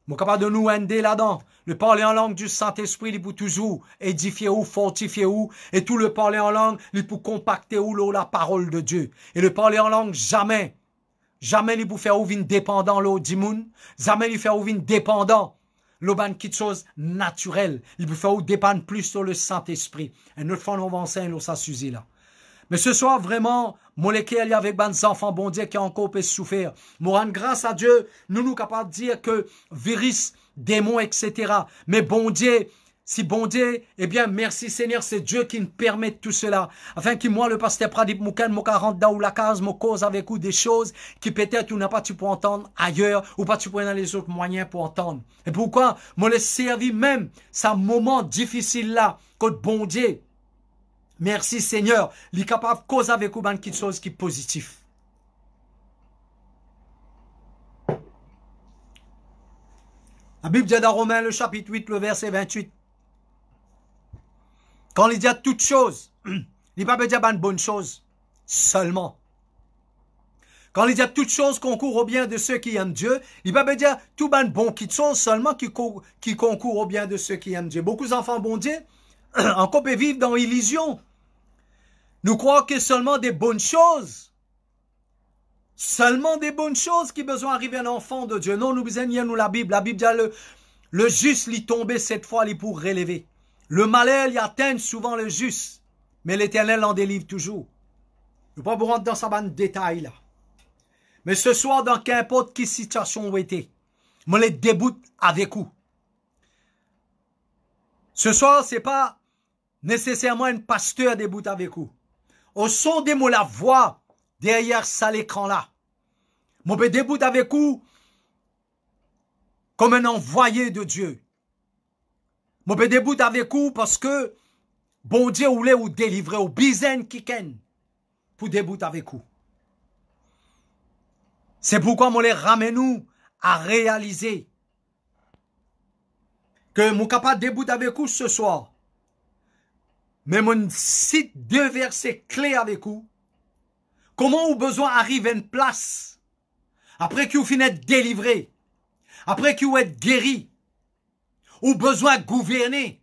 Bon, capable de nous aider là-dedans. Le parler en langue du Saint-Esprit, il peut toujours édifier ou fortifier ou, et tout le parler en langue, il peut compacter ou la parole de Dieu. Et le parler en langue, jamais il peut faire ouvrir dépendant l'eau du monde, jamais il fait ouvrir dépendant. L'auban quelque chose naturel. Il peut faire dépendre plus sur le Saint-Esprit. Et notre fois, on va enseigner ça sujet là. Mais ce soir, vraiment, mon lequel avec des enfants, bon Dieu, qui encore peut souffrir. Nous rendre grâce à Dieu, nous capables de dire que virus, démons, etc. Mais bon Dieu, si bon Dieu, eh bien, merci Seigneur, c'est Dieu qui nous permet tout cela. Afin que moi, le pasteur Pradip Moukan, moi, rentre dans la case, moi, cause avec vous des choses qui peut-être tu n'as pas tu peux entendre ailleurs, ou pas tu peux dans les autres moyens pour entendre. Et pourquoi? Moi, le servi même, c'est un moment difficile là, que bon Dieu, merci Seigneur, il est capable de causer avec vous quelque chose qui est positif. La Bible dit dans Romains, le chapitre 8, le verset 28. Quand il dit à toute chose, il ne peut pas dire une bonne chose seulement. Quand il dit à toute chose concourt au bien de ceux qui aiment Dieu, il ne peut pas dire tout une bonne chose seulement qui concourt au bien de ceux qui aiment Dieu. Beaucoup d'enfants bon Dieu, encore peuvent vivre dans l'illusion. Nous croyons que seulement des bonnes choses. Seulement des bonnes choses qui besoin d'arriver un enfant de Dieu. Non, nous besoin nous la Bible. La Bible dit le juste l'y tomber cette fois, il pour relever. Le malheur y atteint souvent le juste, mais l'Éternel en délivre toujours. Je ne vais pas vous rentrer dans ça dans détail là. Mais ce soir, dans qu'importe quelle situation vous été, je les déboute avec vous. Ce soir, ce n'est pas nécessairement un pasteur déboute avec vous. Au son des mots, la voix derrière ça l'écran là. Mon peux debout avec vous comme un envoyé de Dieu. Mon peux debout avec vous parce que bon Dieu voulait vous délivrer au bizen kiken pour debout avec vous. C'est pourquoi moi les ramène nous à réaliser que mon capable debout avec vous ce soir. Mais mon cite 2 versets clés avec vous. Comment vous besoin arriver à une place après que vous finissez délivré, après que vous êtes guéri, ou besoin de gouverner.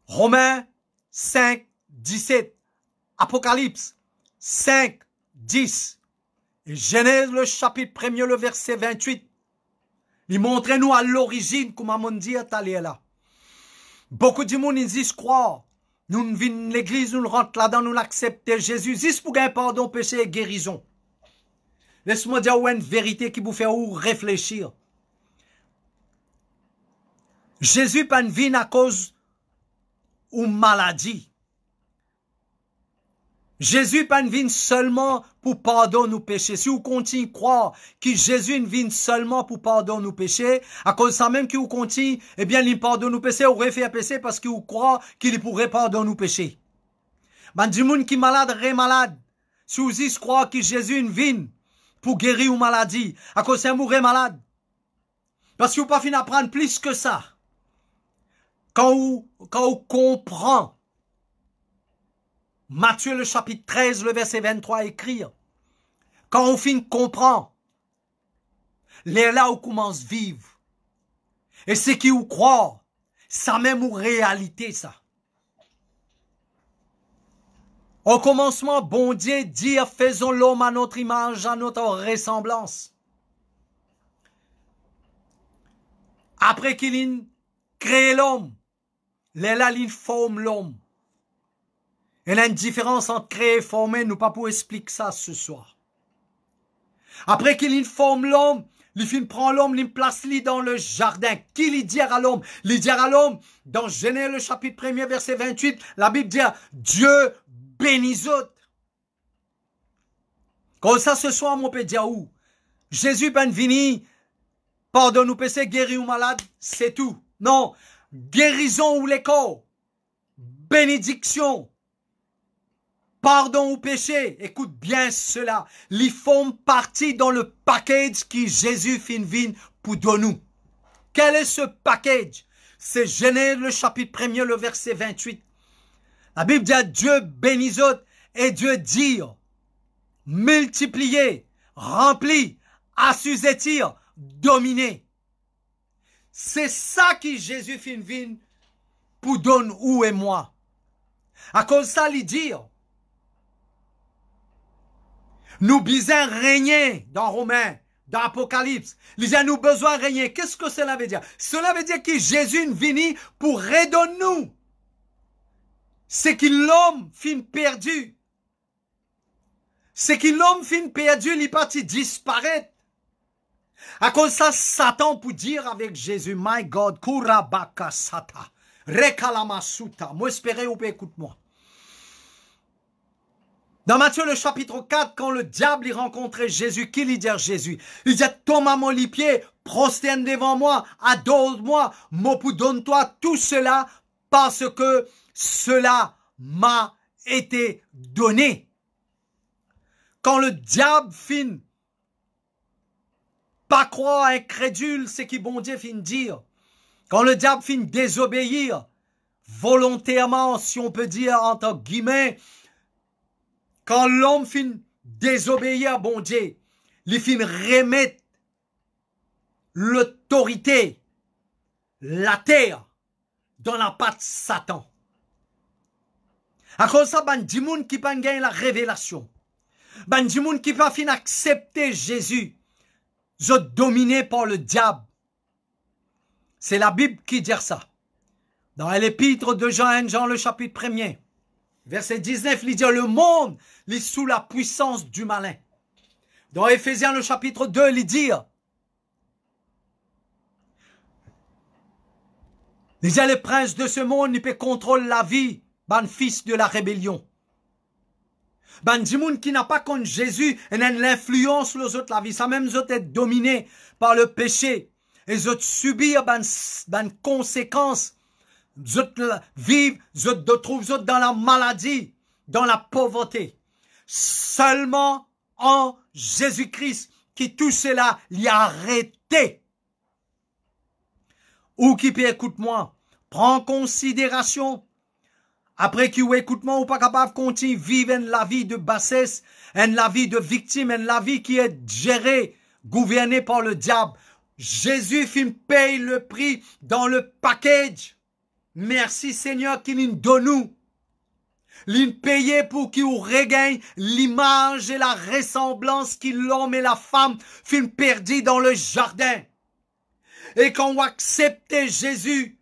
Romains 5, 17, Apocalypse 5, 10, et Genèse le chapitre 1er, le verset 28. Il montre nous à l'origine, comme on dit, à là. Beaucoup de monde, ils disent croire. Nous venons l'église, nous rentrons là-dedans, nous l'acceptons Jésus, juste pour gagner pardon, péché et guérison. Laisse-moi dire une vérité qui vous fait réfléchir. Jésus pas venu à cause ou maladie. Jésus pas venu seulement pour pardonner nos péchés. Si vous continuez à croire que Jésus vient seulement pour pardonner nos péchés, à cause de ça même que vous continuez, eh bien, il pardonne nos péchés, ou refait péché parce que vous croyez qu'il pourrait pardonner nos péchés. Ben, du monde qui est malade, malade. Si vous y croyez que Jésus vient pour guérir une maladie, à cause de ça, vous malade. Parce que vous pas fini d'apprendre plus que ça. Quand vous comprenez Matthieu le chapitre 13, le verset 23 écrire. Quand on finit de comprendre, les là où commence à vivre. Et ce qui vous croit, ça même ou réalité ça. Au commencement, bon Dieu dit, faisons l'homme à notre image, à notre ressemblance. Après qu'il ait créé l'homme, les là, il forme l'homme. Il y a une différence entre créer et former, nous pas pour expliquer ça ce soir. Après qu'il forme l'homme, il prend l'homme, il place lui dans le jardin. Qui lui dit à l'homme? Il dit à l'homme, dans Genèse le chapitre 1er, verset 28, la Bible dit, Dieu bénit autres. Comme ça ce soir, mon père dit où? Jésus ben vini, pardonne nous péché, guérir ou malade, c'est tout. Non, guérison ou les corps, bénédiction, pardon ou péché, écoute bien cela. Ils font partie dans le package qui Jésus fin pour donner. Quel est ce package? C'est Genèse le chapitre 1er, le verset 28. La Bible dit à Dieu bénit autres et Dieu dit multiplier, remplir, assujettir, dominer. C'est ça qui Jésus fin pour donner où et moi. À cause de ça, il dit nous besoin régner dans Romains, dans Apocalypse. Il dit nous besoin régner. Qu'est-ce que cela veut dire? Cela veut dire que Jésus est venu pour redonner nous. C'est que l'homme fin perdu. C'est que l'homme fin perdu, il est parti disparaître. À cause de ça, Satan pour dire avec Jésus, my God, kurabaka sata, rekalamasuta. Moi, espérez ou pas, écoute-moi. Dans Matthieu le chapitre 4, quand le diable y rencontrait Jésus, qui lui dit à Jésus? Il dit, Thomas mon pied, prosterne devant moi, adore-moi, donne-toi tout cela parce que cela m'a été donné. Quand le diable fin pas croire incrédule, c'est qui bon Dieu fin dire. Quand le diable fin désobéir, volontairement, si on peut dire entre guillemets, quand l'homme fin désobéir à bon Dieu, il fin remettre l'autorité, la terre, dans la patte Satan. À cause de ça, ben, du monde qui pas gagner la révélation. Ben, du monde qui pas fin accepter Jésus. Vous êtes dominé par le diable. C'est la Bible qui dit ça. Dans l'épître de Jean, Jean le chapitre 1er, verset 19, il dit le monde est sous la puissance du malin. Dans Éphésiens le chapitre 2, il dit les princes de ce monde, ils peuvent contrôler la vie, ban fils de la rébellion. Ben, du monde qui n'a pas contre Jésus, et n'a l'influence les autres la vie. Ça même, autres être dominés par le péché. Et ils autres subir ben conséquences. Ils autres vivent, ils autres trouvent dans la maladie, dans la pauvreté. Seulement en Jésus-Christ, qui tout cela l'y a arrêté. Ou qui peut écoute-moi, prends en considération. Après qui ou écoute-moi ou pas capable de continuer vivre la vie de bassesse, la vie de victime, la vie qui est gérée, gouvernée par le diable. Jésus paye le prix dans le package. Merci Seigneur qui nous donne nous. L'in payé pour qu'il regagne l'image et la ressemblance qu'il l'homme et la femme fin perdu dans le jardin. Et quand on accepte Jésus,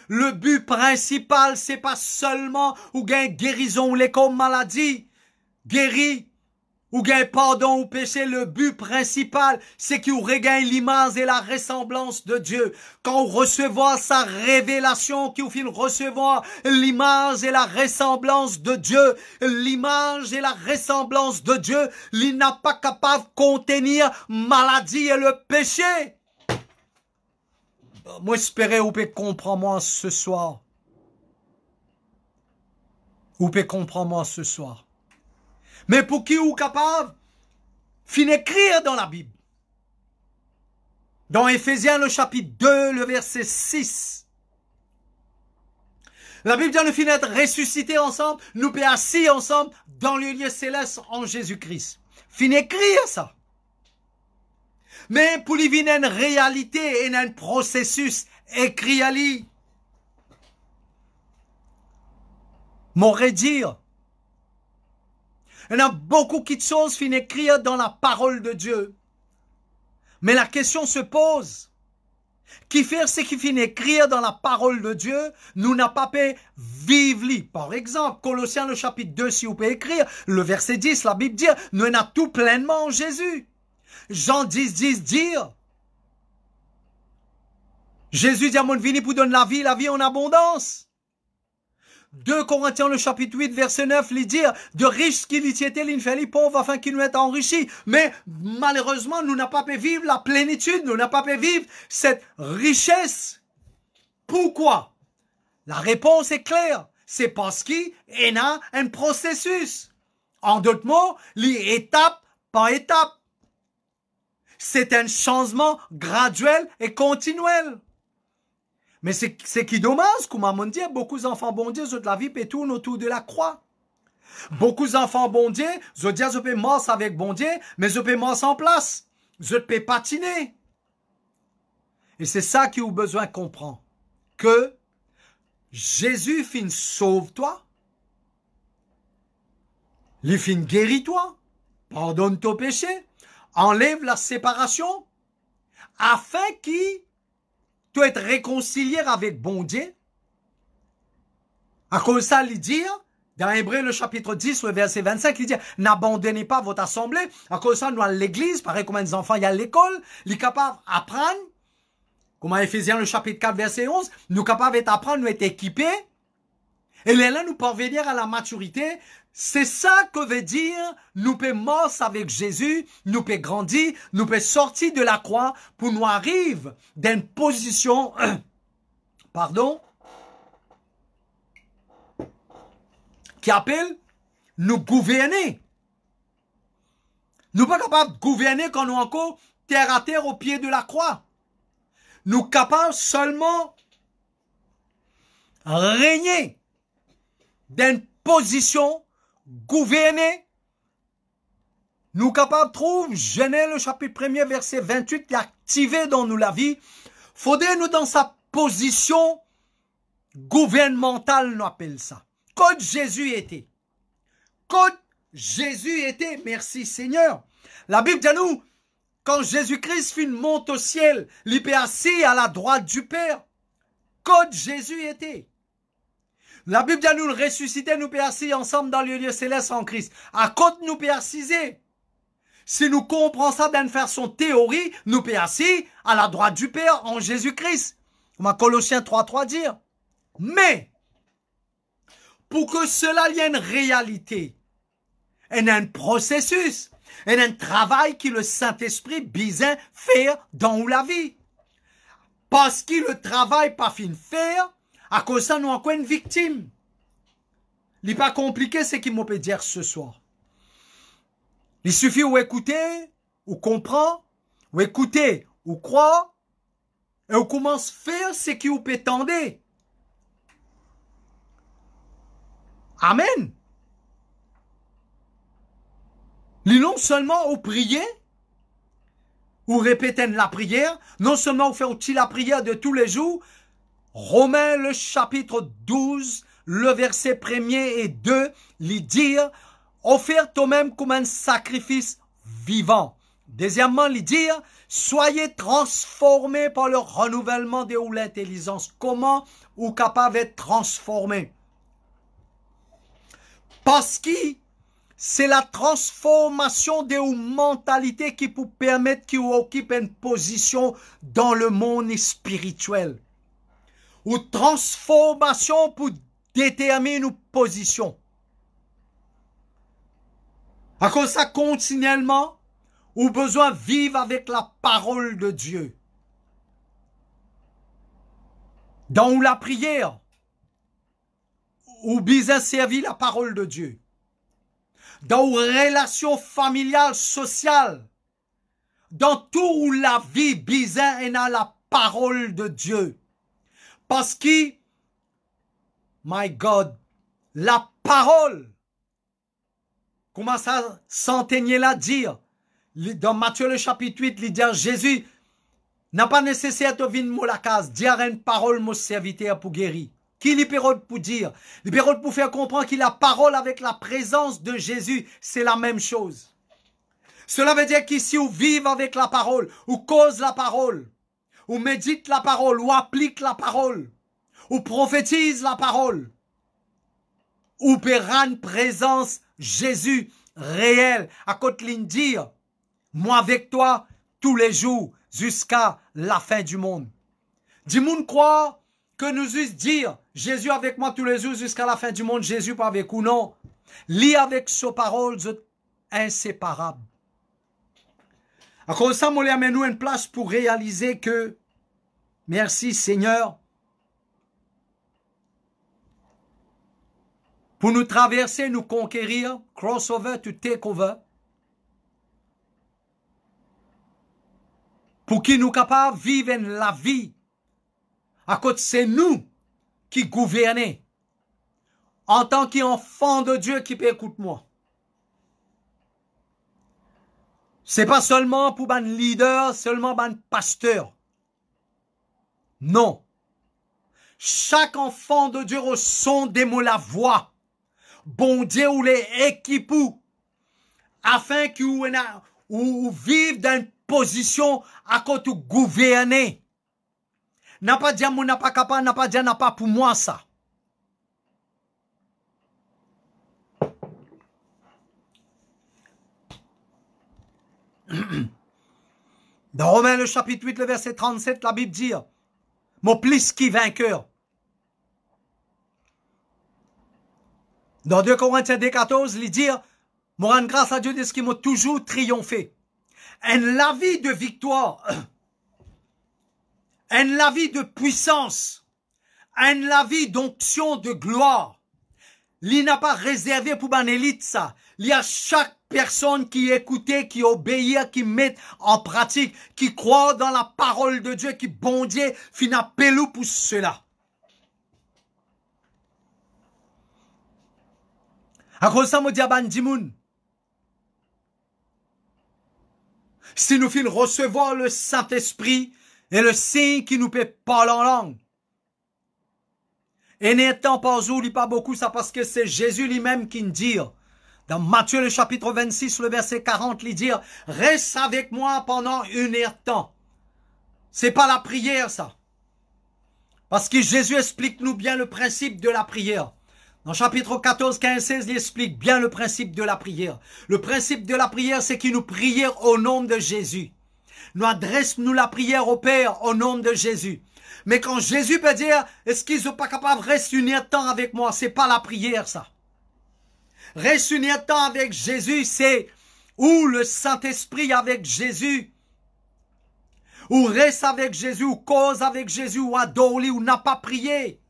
le but principal, c'est pas seulement ou gain guérison ou les comme maladie, guéri, ou gain pardon ou péché. Le but principal, c'est qu'il regagne l'image et la ressemblance de Dieu. Quand on recevra sa révélation, qu'il finit recevoir l'image et la ressemblance de Dieu, l'image et la ressemblance de Dieu, il n'a pas capable de contenir maladie et le péché. Moi, j'espère vous pouvez comprendre moi ce soir. Vous pouvez comprendre moi ce soir. Mais pour qui vous capable, fin écrire dans la Bible. Dans Éphésiens, le chapitre 2, le verset 6. La Bible dit nous finit être ressuscités ensemble, nous pouvons assis ensemble dans le lieu céleste en Jésus-Christ. Fin écrire ça. Mais pour lui venir une réalité et un processus écrit à lui. M'aurait dire. Il y a beaucoup de choses qui sont écrites dans la parole de Dieu. Mais la question se pose. Qui fait ce qui finit écrire dans la parole de Dieu, nous n'a pas pu vivre. Par exemple, Colossiens le chapitre 2, si vous pouvez écrire, le verset 10, la Bible dit, nous avons tout pleinement en Jésus. Jean 10, 10 dire. Jésus dit à mon vini pour donner la vie en abondance. 2 Corinthiens le chapitre 8 verset 9 il dit de riches qu'il y était l'infini pauvre afin qu'il nous ait enrichi. Mais malheureusement nous n'avons pas pu vivre la plénitude, nous n'avons pas pu vivre cette richesse. Pourquoi? La réponse est claire. C'est parce qu'il y a un processus. En d'autres mots, étape par étape. C'est un changement graduel et continuel. Mais c'est qui dommage, comme on dit, beaucoup d'enfants bon Dieu, de la vie peut tourner autour de la croix. Beaucoup d'enfants bon Dieu, je dis, je peux mort avec bon Dieu, mais je peux mort en place. Je peux patiner. Et c'est ça qui a besoin de comprendre. Que Jésus fin sauve-toi. Il fin guérit-toi. Pardonne ton péché. Enlève la séparation. Afin qu'il tu être réconcilié avec bon Dieu. À cause de ça, il dit, dans Hébreux, le chapitre 10, le verset 25, il dit, n'abandonnez pas votre assemblée. À cause de ça, nous, à l'église, pareil comme les enfants, il y a à l'école, il est capable d'apprendre. Comme à Éphésiens, le chapitre 4, verset 11, nous capables d'apprendre, nous être équipés. Et là, nous parvenir à la maturité. C'est ça que veut dire, nous peut mort avec Jésus, nous peut grandir, nous peut sortir de la croix pour nous arriver d'une position, qui appelle nous gouverner. Nous pas capables de gouverner quand nous encore terre à terre au pied de la croix. Nous capables seulement régner d'une position gouverner. Nous capables de trouver Genèse le chapitre 1er verset 28 qui est activé dans nous la vie. Faudrait nous dans sa position gouvernementale, nous appelle ça. Quand Jésus était. Quand Jésus était, merci Seigneur. La Bible dit à nous, quand Jésus-Christ monte au ciel, il est assis à la droite du Père. Quand Jésus était. La Bible dit à nous le ressusciter, nous peut assis ensemble dans le lieu céleste en Christ. À côté, nous peut assiser. Si nous comprenons ça d'une façon théorie, nous peut assis à la droite du Père en Jésus-Christ. Comme Colossiens 3:3 dire. Mais, pour que cela y ait une réalité, Il y a un processus. Il y a un travail que le Saint-Esprit besoin faire dans la vie. Parce que le travail pas fin faire, à cause de ça, nous avons encore une victime. Ce n'est pas compliqué ce qu'il peut dire ce soir. Il suffit ou écouter, ou comprendre, ou écouter, ou croire, et on commence à faire ce qui vous peut tendre. Amen. Non seulement au prier, ou répéter la prière, non seulement au faire la prière de tous les jours, Romains le chapitre 12, le verset 1er et 2, lui dire, offre toi-même comme un sacrifice vivant. Deuxièmement, lui dire, soyez transformés par le renouvellement de l'intelligence. Comment vous capable d'être transformé? Parce que c'est la transformation de vos mentalités qui vous permet que vous occupiez une position dans le monde spirituel. Ou transformation pour déterminer une position. À cause de ça, continuellement, ou besoin de vivre avec la parole de Dieu. Dans la prière, ou besoin servir la parole de Dieu. Dans une relation familiale, sociale, dans toute la vie, besoin et dans la parole de Dieu. Parce que, my God, la parole, comment ça s'enteigner là dire, dans Matthieu le chapitre 8, il dit Jésus n'a pas nécessaire de venir à la case, dire une parole mon serviteur pour guérir. Qui libérode pour dire? Libérode pour faire comprendre que la parole avec la présence de Jésus, c'est la même chose. Cela veut dire qu'ici, on vive avec la parole, on cause la parole, on médite la parole, on applique la parole, on prophétise la parole, on peut rendre présence Jésus réel, à côté de dire, moi avec toi tous les jours jusqu'à la fin du monde. Du monde croit que nous us dire Jésus avec moi tous les jours jusqu'à la fin du monde, Jésus pas avec ou non. Lis avec sa parole, inséparable. À cause de ça, moi, amène nous une place pour réaliser que, merci Seigneur, pour nous traverser, nous conquérir, crossover to take over, pour qu'il nous capable de vivre la vie. À cause c'est nous qui gouvernons. En tant qu'enfant de Dieu qui peut écouter moi. C'est pas seulement pour un leader, seulement pour un pasteur. Non. Chaque enfant de Dieu au son des mots la voix. Bon Dieu ou les équipes afin que vous vivez dans une position à côté de gouverner. N'a pas dit mon n'a pas capable, n'a pas dit n'a pas pour moi ça. Dans Romains le chapitre 8, le verset 37, la Bible dit, mon plus qui vainqueur. Dans 2 Corinthiens 14, il dit, mon rendre grâce à Dieu de ce qui m'a toujours triomphé. En la vie de victoire, en la vie de puissance, en la vie d'onction de gloire, il n'a pas réservé pour une élite ça. Il y a chaque personne qui écoutait, qui obéit, qui met en pratique, qui croit dans la parole de Dieu, qui bon Dieu, fin appelou pour cela. À cause de ça, moi, diaban dimoun. Si nous fin recevoir le Saint-Esprit et le signe qui nous peut parler en langue. Et n'étant pas où, il pas beaucoup ça parce que c'est Jésus lui-même qui nous dit. Dans Matthieu le chapitre 26, le verset 40, il dit, reste avec moi pendant 1 heure de temps. C'est pas la prière, ça. Parce que Jésus explique nous bien le principe de la prière. Dans chapitre 14, 15, 16, il explique bien le principe de la prière. Le principe de la prière, c'est que nous prions au nom de Jésus. Nous adressons la prière au Père au nom de Jésus. Mais quand Jésus peut dire, est-ce qu'ils sont pas capables de rester 1 heure de temps avec moi? C'est pas la prière, ça. Reste un temps avec Jésus, c'est ou le Saint-Esprit avec Jésus, ou reste avec Jésus, ou cause avec Jésus, ou adore, ou n'a pas prié.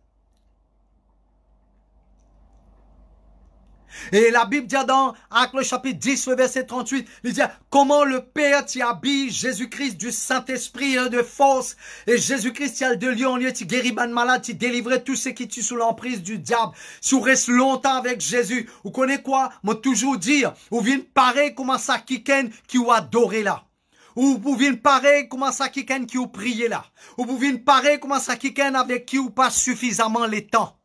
Et la Bible dit dans Actes le chapitre 10, le verset 38, il dit comment le Père t'y habille, Jésus-Christ du Saint-Esprit et de force. Et Jésus-Christ t'y a de lieu en lieu, t'y guérit ban malade, t'y délivrer tous ceux qui tuent sous l'emprise du diable. Si vous restez longtemps avec Jésus, vous connaissez quoi? Moi toujours dire, vous venez pareil comment ça quelqu'un qui vous adore là. Ou vous venez pareil comment ça quelqu'un qui vous prie là. Ou vous venez pareil comment ça quelqu'un avec qui vous passe suffisamment le temps.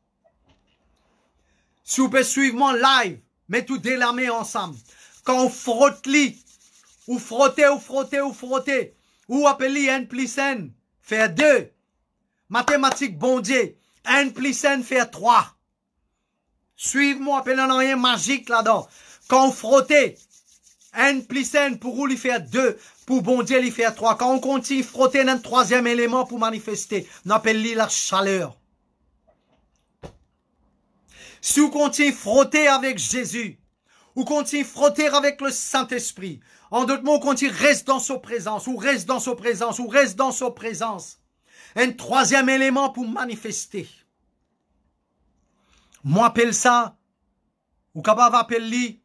Si vous pouvez suivre mon live, mettez tout délarmé ensemble. Quand on frotte li, ou frotter, ou frotter, ou frotter, ou appelez N plus N, faire 2. Mathématiques, bon Dieu, N plus N, faire 3. Suivez-moi, appelez un rien magique là-dedans. Quand on frotter, N plus N, pour vous, il fait 2. Pour bon Dieu, il fait 3. Quand on continue frotter un troisième élément pour manifester, on appelle la chaleur. Si vous continuez à frotter avec Jésus, ou continuez à frotter avec le Saint-Esprit, en d'autres mots, continuez reste dans sa présence, ou reste dans sa présence, ou reste dans sa présence. Un troisième élément pour manifester. Moi, appelle ça, ou capable d'appeler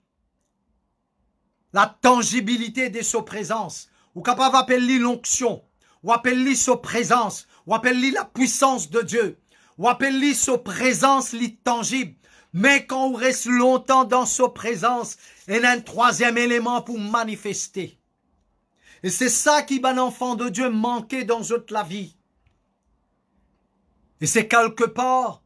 la tangibilité de sa présence, ou capable d'appeler l'onction, ou appeler sa présence, ou appeler la puissance de Dieu, ou appeler sa présence tangible. Mais quand on reste longtemps dans sa présence, il y a un troisième élément pour manifester. Et c'est ça qui, ben enfant de Dieu, manquait dans toute la vie. Et c'est quelque part,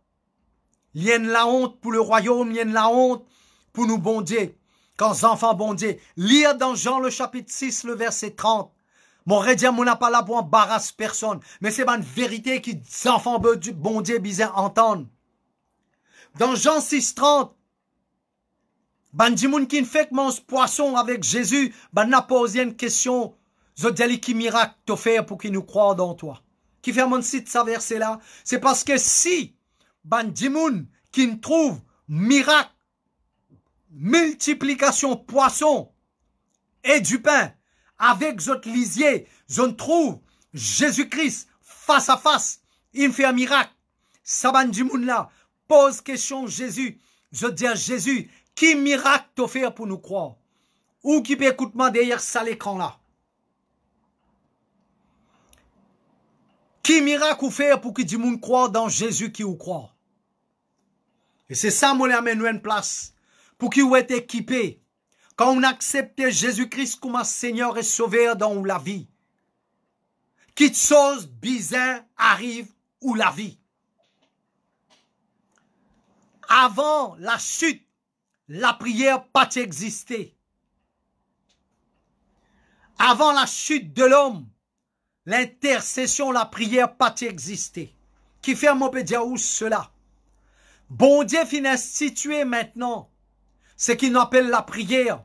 il y a la honte pour le royaume, il y a la honte pour nous bon Dieu. Quand enfants bon Dieu, lire dans Jean le chapitre 6, le verset 30. Mon redien, mon n'a pas là pour embarrasser personne. Mais c'est une vérité qui, enfants bon Dieu, bien entendre. Dans Jean 6, 30, ben di moun qui fait que mange poisson avec Jésus, ben n'a posé une question. Je dis qui miracle te faire pour qu'il nous croit dans toi. Qui fait mon site ça verset là? C'est parce que si, ben di moun qui trouve miracle, multiplication poisson et du pain, avec votre lisier, je trouve Jésus-Christ face à face, il me fait un miracle. Ça ben di moun là. Pose question Jésus. Je dis à Jésus, qui miracle t'as fait pour nous croire? Ou qui peut écouter moi derrière ça l'écran là? Qui miracle ou faire pour que du monde croit dans Jésus qui ou croit? Et c'est ça, moi, l'amène une place. Pour qu'il ou être équipé. Quand on accepte Jésus-Christ comme un Seigneur et Sauveur dans la vie. Quelque chose bizarre arrive ou la vie. Avant la chute, la prière pas existé. Avant la chute de l'homme, l'intercession, la prière pas existé. Qui fait mon pédia ou cela? Bon Dieu finit institué maintenant ce qu'il appelle la prière.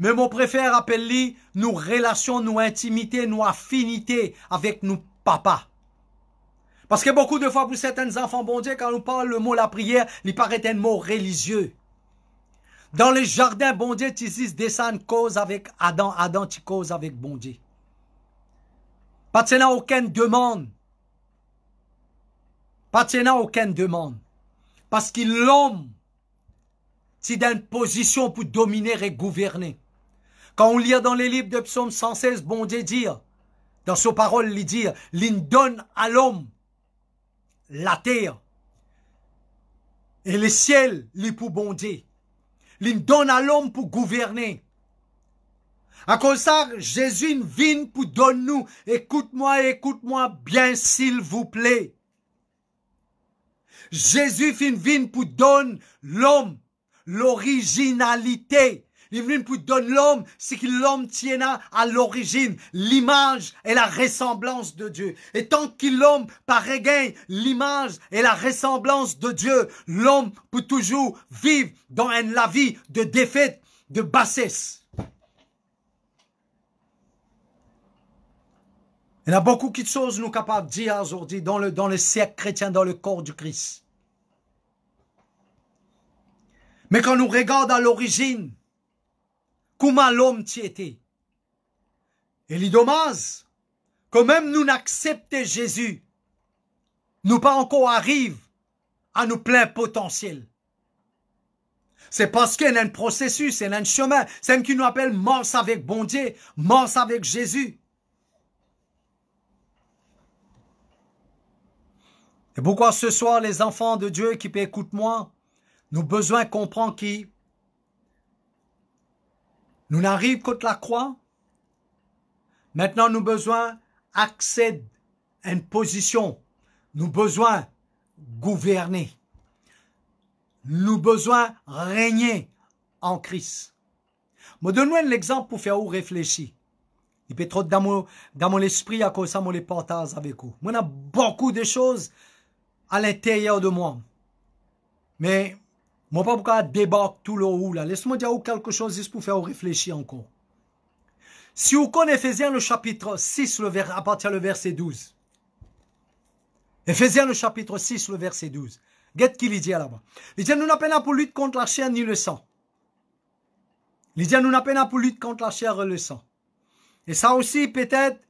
Mais mon préfère appeler nos relations, nos intimités, nos affinités avec nos papas. Parce que beaucoup de fois, pour certains enfants, bon Dieu, quand on parle le mot la prière, il paraît un mot religieux. Dans les jardins, bon Dieu, tu descends cause avec Adam, Adam, tu causes avec bon Dieu. Pas de aucune demande. Pas de aucune demande. Parce que l'homme, c'est dans une position pour dominer et gouverner. Quand on lit dans les livres de Psaume 116, bon Dieu dit, dans sa parole, il dit, il donne à l'homme la terre et le ciel, il pour bon Dieu. Il donne à l'homme pour gouverner. À cause de ça, Jésus vient pour donner nous. Écoute-moi bien s'il vous plaît. Jésus vient pour donner l'homme l'originalité. Il vient pour donner l'homme ce que l'homme tient à l'origine, l'image et la ressemblance de Dieu. Et tant que l'homme regagne l'image et la ressemblance de Dieu, l'homme peut toujours vivre dans la vie de défaite, de bassesse. Il y a beaucoup de choses nous capables de dire aujourd'hui dans le cercle chrétien, dans le corps du Christ. Mais quand nous regardons à l'origine, comment l'homme y était, il est dommage que même nous n'acceptons Jésus, nous pas encore arrivent à nous plein potentiel. C'est parce qu'il y a un processus, il y a un chemin. C'est ce qui nous appelle marche avec bon Dieu, marche avec Jésus. Et pourquoi ce soir, les enfants de Dieu qui écoutent moi, nous avons besoin de comprendre qui nous n'arrivons qu'à la croix. Maintenant, nous avons besoin d'accéder à une position. Nous avons besoin de gouverner. Nous avons besoin de régner en Christ. Je vais donner un exemple pour faire vous réfléchir. Il peut trop dans mon esprit à cause de ça, je les partage avec vous. Moi, on a beaucoup de choses à l'intérieur de moi. Mais, je ne vais pas débarquer tout le haut là. Laisse-moi dire quelque chose juste pour faire vous réfléchir encore. Si vous connaissez Éphésiens le chapitre 6, à partir du verset 12. Éphésiens le chapitre 6, le verset 12. Qu'est-ce qu'il dit là-bas? Il dit, nous n'avons pas pour lutte contre la chair ni le sang. Il dit, nous n'avons pas pour lutte contre la chair et le sang. Et ça aussi, peut-être,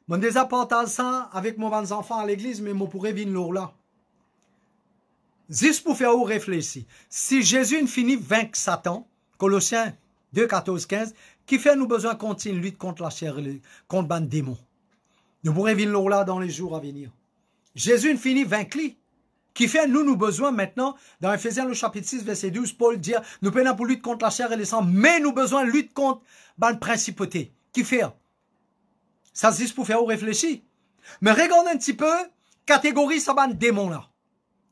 je déjà partagé ça avec mes enfants à l'église, mais je pourrais venir là. Juste pour faire vous réfléchir. Si Jésus finit vaincre Satan, Colossiens 2, 14, 15, qui fait nous besoin de continuer lutte contre la chair et contre les démons. Nous pourrons venir là dans les jours à venir. Jésus finit vaincre. Qui fait nous besoin maintenant, dans Éphésiens le chapitre 6, verset 12, Paul dit, nous peinons pour lutte contre la chair et le sang, mais nous besoin de lutte contre la principauté. Qui fait? Ça c'est juste pour faire vous réfléchir. Mais regardez un petit peu, catégorie ça ban démon là.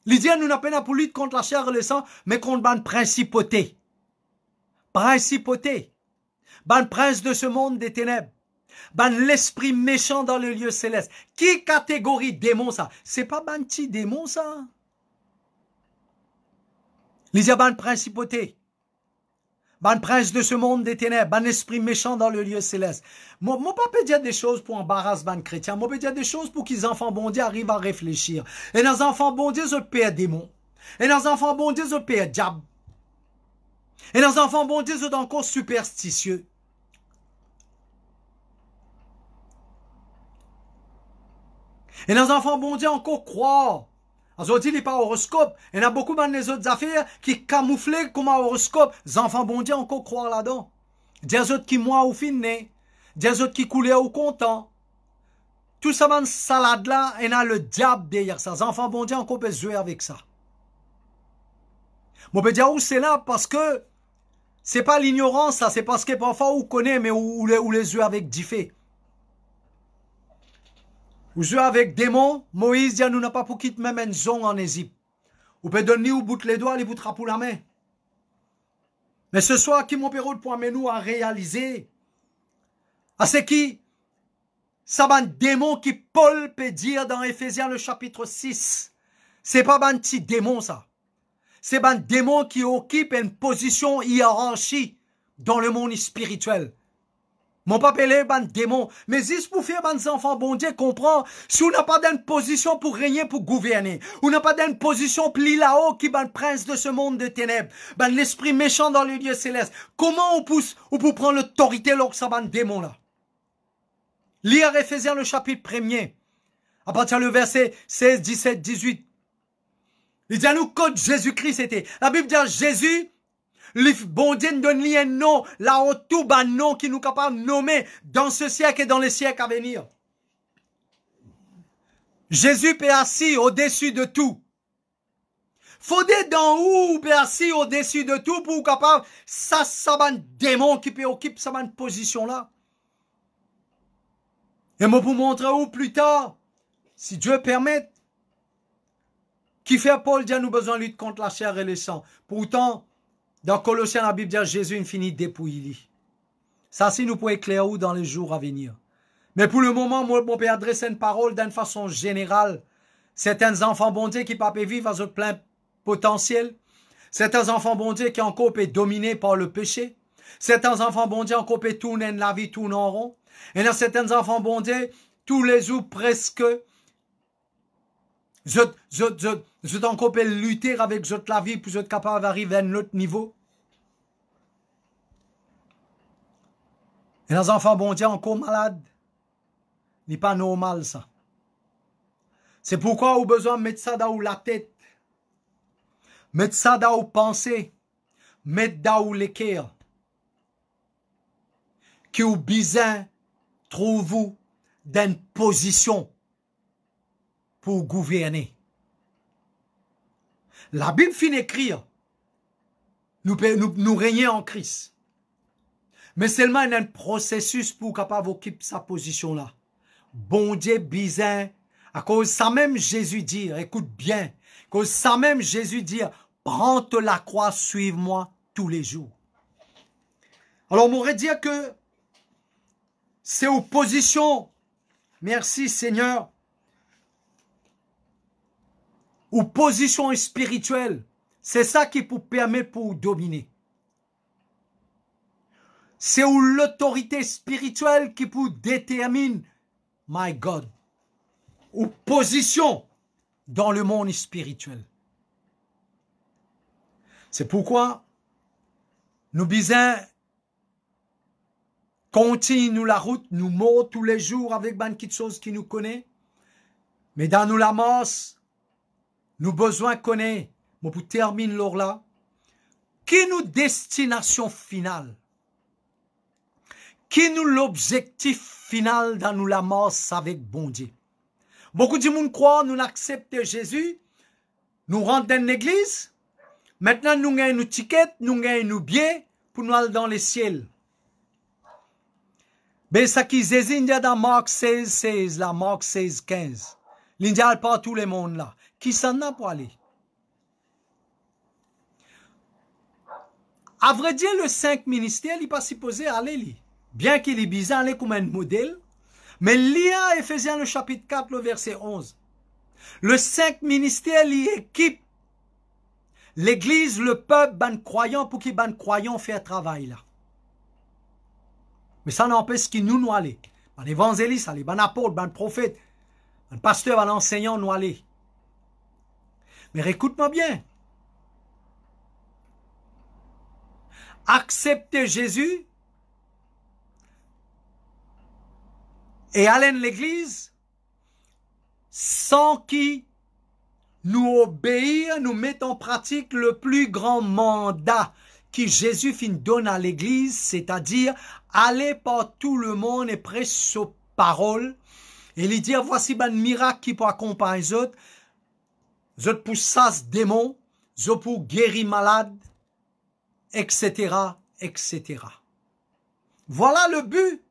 Il dit, nous n'avons pas pour lutte contre la chair et le sang, mais contre la principauté. Principauté. Ban prince de ce monde des ténèbres. Ban l'esprit méchant dans le lieu céleste. Qui catégorie démon ça? C'est pas ban petit démon ça? Il y a ban principauté. Ban prince de ce monde des ténèbres. Ban esprit méchant dans le lieu céleste. Moi pas peut dire des choses pour embarrasser ban chrétien. Moi peut dire des choses pour qu'ils enfants bon Dieu arrivent à réfléchir. Et dans les enfants bon Dieu, ils perdent démon. Et dans les enfants bon Dieu, ils perdent diable. Et dans les enfants bon Dieu, ils sont encore superstitieux. Et dans les enfants bon Dieu, encore croire. On dit, il n'est pas horoscope. Il y en a beaucoup dans les autres affaires qui camouflent comme un horoscope. Les enfants bon Dieu, encore croire là-dedans. Des autres qui moient au fin de nez. Des autres qui coulaient au content. Tout ça, dans salade là, il y a le diable derrière ça. Les enfants bon Dieu, encore peut jouer avec ça. Moi, je peux dire où c'est là parce que c'est pas l'ignorance, ça. C'est parce que parfois, on connaît, mais on les joue avec du fait. Vous jouez avec démons, Moïse dit, nous n'a pas pour quitter même une zone en Égypte. Vous pouvez donner au bout les doigts, les bout pour la main. Mais ce soir, qui mon période pour amener nous à réaliser, à ce qui, ça va un démon qui Paul peut dire dans Éphésiens le chapitre 6. C'est pas un petit démon ça. C'est un démon qui occupe une position hiérarchie dans le monde spirituel. Mon papa est un démon. Mais juste pour faire des enfants, bon Dieu comprend. Si on n'a pas d'une position pour régner, pour gouverner. On n'a pas d'une position plus là-haut qui est un prince de ce monde de ténèbres. Ben l'esprit méchant dans les lieux célestes. Comment on peut prendre l'autorité lorsque ça va un démon là? Lire Éphésiens le chapitre 1er. À partir du verset 16, 17, 18. Il dit à nous que Jésus-Christ était. La Bible dit à Jésus, le bon Dieu donne lui un nom, là-haut tout un nom qui nous est capable de nommer dans ce siècle et dans les siècles à venir. Jésus est assis au-dessus de tout. Faut dire dans où est assis au-dessus de tout pour capable, ça va un démon qui peut occuper sa position là. Et moi pour montrer où plus tard, si Dieu permet, qui fait Paul dit nous besoin de lutte contre la chair et le sang. Pourtant, dans Colossiens, la Bible dit Jésus finit dépouillé. Ça, si nous pouvons éclairer dans les jours à venir. Mais pour le moment, moi, je peux adresser une parole d'une façon générale. Certains enfants bon Dieu qui ne peuvent pas vivre à ce plein potentiel. Certains enfants bon Dieu qui encore peuvent dominés par le péché. Certains enfants bon Dieu encore peuvent tourner la vie tourner en rond. Et dans certains enfants bon Dieu, tous les jours presque, je encore peux lutter avec la vie pour être capable d'arriver à un autre niveau. Et les enfants, bon Dieu, encore malades. Ce n'est pas normal, ça. C'est pourquoi vous avez besoin de mettre ça dans la tête. Mettre ça dans vos pensées. Mettre dans les cœurs. Que vous besoin trouvez-vous dans une position pour gouverner. La Bible finit d'écrire. Nous régnons en Christ. Mais seulement il y a un processus pour capable occuper sa position là. Bon Dieu, bizarre. À cause de ça même Jésus dit, écoute bien, à cause de ça même Jésus dit, prends la croix, suive-moi tous les jours. Alors on pourrait dire que c'est aux positions, merci Seigneur, aux positions spirituelles. C'est ça qui vous permet pour dominer. C'est où l'autorité spirituelle qui vous détermine, my God, ou position dans le monde spirituel. C'est pourquoi nous besoin continuer la route, nous morts tous les jours avec une petite chose qui nous connaît. Mais dans nous la masse, nous besoin connaître, mais pour terminer l'or là, qui nous destination finale? Qui nous l'objectif final dans nous la masse avec bon Dieu? Beaucoup de monde croient, nous acceptons Jésus, nous rentrons dans l'église, maintenant nous gagnons nos tickets, nous gagnons nos billets pour nous aller dans les ciels. Mais ça qui désigne dans Marc 16, 16, là, Marc 16, 15. L'India pas tout le monde là. Qui s'en a pour aller? À vrai dire, le 5 ministères, il n'est pas supposé aller. Bien qu'il est bizarre, aller comme un modèle. Mais l'IA, Éphésiens le chapitre 4, le verset 11. Le 5 ministères, il équipe l'église, le peuple, ban croyants, pour qu'ils ban croyants fassent un travail là. Mais ça n'empêche qu'ils nous aller. Ban évangéliste, aller, ban apôtre, ban prophète, ban pasteur, ban enseignant, nous aller. Mais écoute-moi bien. Accepter Jésus et aller à l'église sans qui nous obéir, nous mettre en pratique le plus grand mandat que Jésus donne à l'église, c'est-à-dire aller par tout le monde et prêcher sa parole et lui dire voici un miracle qui peut accompagner les autres pour chasser démons, pour guérir malades, etc., etc. Voilà le but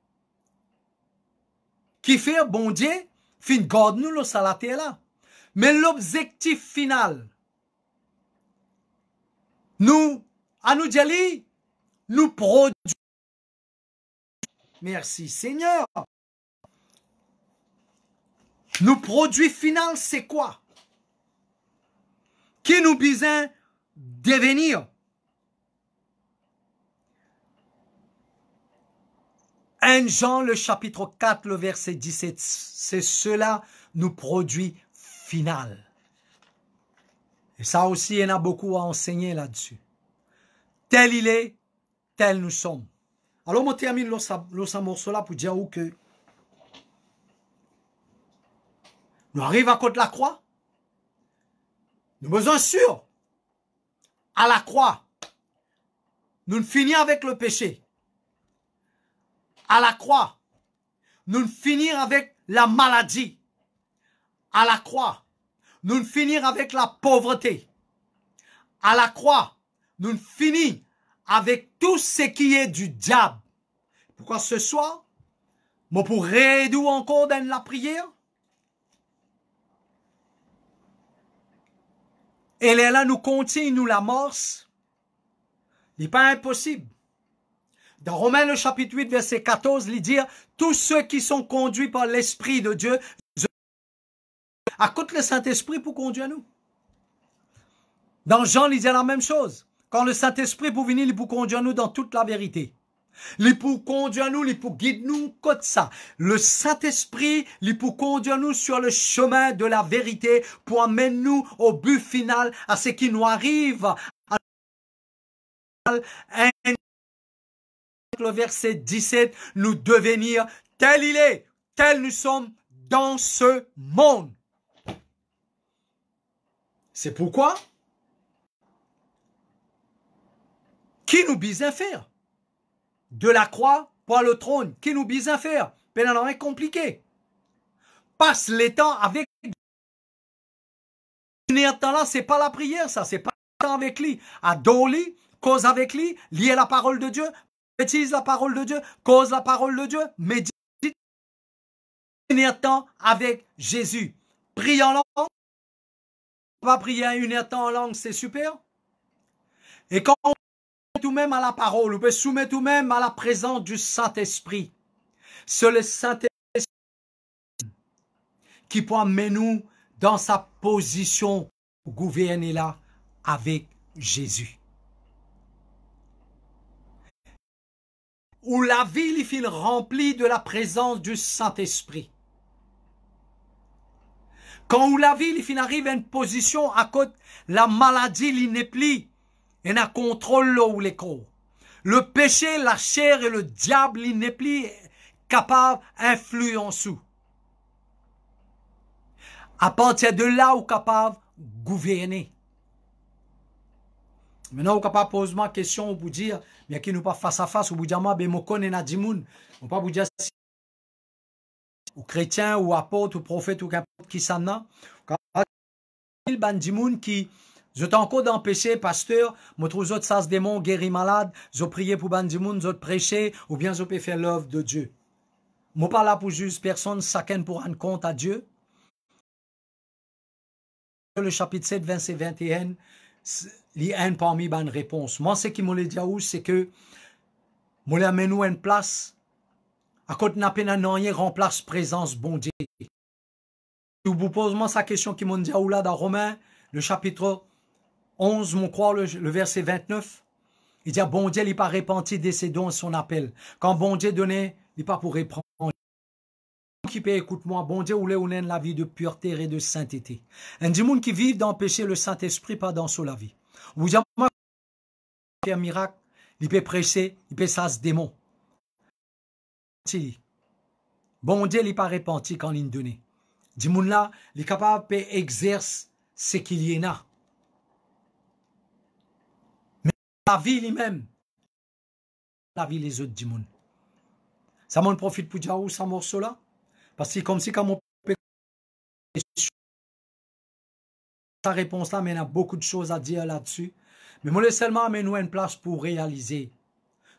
qui fait bon Dieu fin garde nous le salaté là. Mais l'objectif final, nous, à nous dire, nous produisons. Merci Seigneur. Nous produit final, c'est quoi? Qui nous besoin devenir? 1 Jean, le chapitre 4, le verset 17, c'est cela nous produit final. Et ça aussi, il y en a beaucoup à enseigner là-dessus. Tel il est, tel nous sommes. Alors, on termine le morceau là pour dire que nous arrivons à côté de la croix. Nous besoin sûr. À la croix, nous finissons avec le péché. À la croix, nous finir avec la maladie. À la croix, nous finir avec la pauvreté. À la croix, nous finir avec tout ce qui est du diable. Pourquoi ce soir, moi pour aider encore dans la prière? Et là, nous continuons, nous l'amorce. Il n'est pas impossible. Dans Romains, le chapitre 8, verset 14, il dit « Tous ceux qui sont conduits par l'Esprit de Dieu, à côté le Saint-Esprit pour conduire nous. » Dans Jean, il dit la même chose. Quand le Saint-Esprit pour venir, il pour conduire nous dans toute la vérité. Il pour conduire nous, il pour guider nous comme ça. Le Saint-Esprit, il pour conduire nous sur le chemin de la vérité, pour amener nous au but final, à ce qui nous arrive. le verset 17, nous devenir tel il est, tel nous sommes dans ce monde. C'est pourquoi qui nous bise à faire? De la croix pour le trône, qui nous bise à faire? Pénal est compliqué. Passe les temps avec. Ce temps-là, c'est pas la prière, ça, c'est pas le temps avec lui. Adore lui, cause avec lui, lier la parole de Dieu, utilise la parole de Dieu, cause la parole de Dieu, médite. Une heure de temps avec Jésus. Prie en langue. On va prier une heure de temps en langue, c'est super. Et quand on tout même à la parole, on peut soumettre tout même à la présence du Saint-Esprit. C'est le Saint-Esprit qui peut amener nous dans sa position pour gouverner là avec Jésus. Où la ville est remplie de la présence du Saint-Esprit. Quand la ville arrive à une position à côté, la maladie n'est plus. Et n'a contrôle où les corps. Le péché, la chair et le diable, il n'est plus capable d'influencer. À partir de là, on est capable de gouverner. Maintenant, on est capable de poser ma question, on vous dire, mais qui nous pas face à face, on vous dire, moi, ben, moi, connais na dimoun. On pas vous dire si ou chrétien, ou apôtre, ou prophète, ou qu'importe qui s'en a. Il ban dimoun qui je t'en encore d'empêcher, pasteur, moi trouve autres sas démon, guéri malade, je prie pour bandimoun, je prêcher, ou bien je peux faire l'œuvre de Dieu. Moi pas là pour juger personne, chacun pour rendre compte à Dieu. Le chapitre 7, verset 21, il y a un parmi les réponses. Moi, ce qui me dit à vous, c'est que, moi, l'amène nous une place, à côté n'a pas rien remplace présence bon Dieu. Si vous posez moi sa question qui m'a dit à vous là dans Romains, le chapitre 11, mon croire, le verset 29, il dit, bon Dieu, il n'est pas repenti de ses dons et son appel. Quand bon Dieu donnait, il n'est pas pour reprendre. Qui peut écoute-moi, bon Dieu, où est la vie de pureté et de sainteté. Un monde qui vit dans le péché, le Saint-Esprit, pas dans la vie. Vous dites, moi, il peut faire un miracle, il peut prêcher, il peut ça se démon. Bon Dieu, il n'est pas repenti quand il donne. Dis monde là, il est capable d'exercer ce qu'il y en a. La vie lui-même, la vie les autres du monde. Ça m'en profite pour dire où ça morceau là. Parce que comme si quand mon sa réponse là, mais il y a beaucoup de choses à dire là-dessus. Mais moi, seulement amène-nous une place pour réaliser.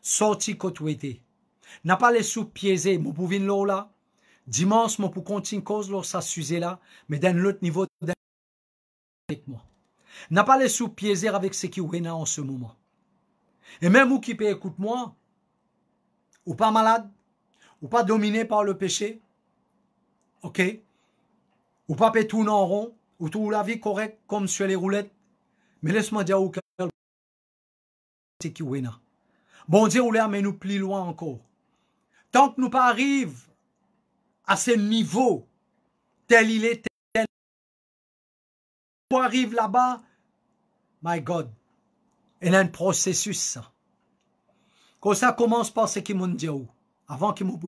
Sorti côté. N'a pas les sous-piésés, mon pouvin l'eau là. Dimanche, mon pour continuer cause là, ça sujet là. Mais d'un autre niveau, avec moi. N'a pas les sous-piésés avec ce qui est en ce moment. Et même vous qui peut écouter moi, ou pas malade, ou pas dominé par le péché, ok, ou pas tourner en rond, ou tout la vie correcte comme sur les roulettes, mais laisse-moi dire où c'est qui est là. Bon Dieu, mais nous plus loin encore. Tant que nous pas arrive à ce niveau, tel il est, tel on arrive là-bas, my God, il y a un processus, ça. Quand ça commence par ce qui m'ont dit, avant qu'ils m'ont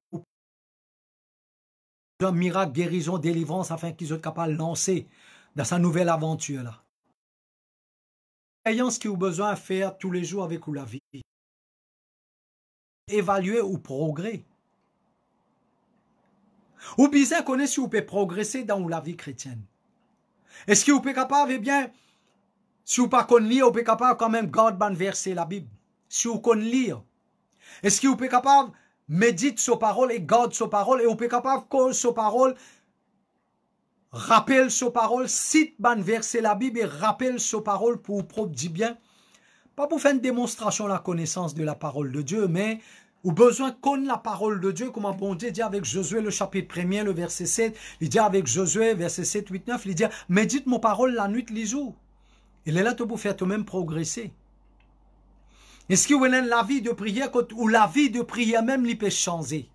un miracle, guérison, délivrance, afin qu'ils soient capables de lancer dans sa nouvelle aventure, là. Ayant ce qu'ils ont besoin de faire tous les jours avec la vie. Évaluer ou progrès. Ou bien connaître si vous pouvez progresser dans la vie chrétienne. Est-ce que vous pouvez capable, eh bien, si vous ne pouvez pas lire, vous pouvez capable quand même garder verser la Bible. Si vous pouvez lire. Est-ce que vous pouvez capable méditer sur parole et garde sur parole et vous pouvez capable cause sur parole, rappelle sur parole, cite verser la Bible et rappelle sur parole pour vous propre dit bien. Pas pour faire une démonstration de la connaissance de la parole de Dieu, mais au besoin de connaître la parole de Dieu, comme un bon Dieu dit avec Josué, le chapitre 1er, le verset 7, il dit avec Josué, verset 7, 8, 9, il dit, médite mon parole la nuit, les jours. Il est là pour faire toi-même progresser. Est-ce que vous avez la vie de prière ou la vie de prière même, il peut changer?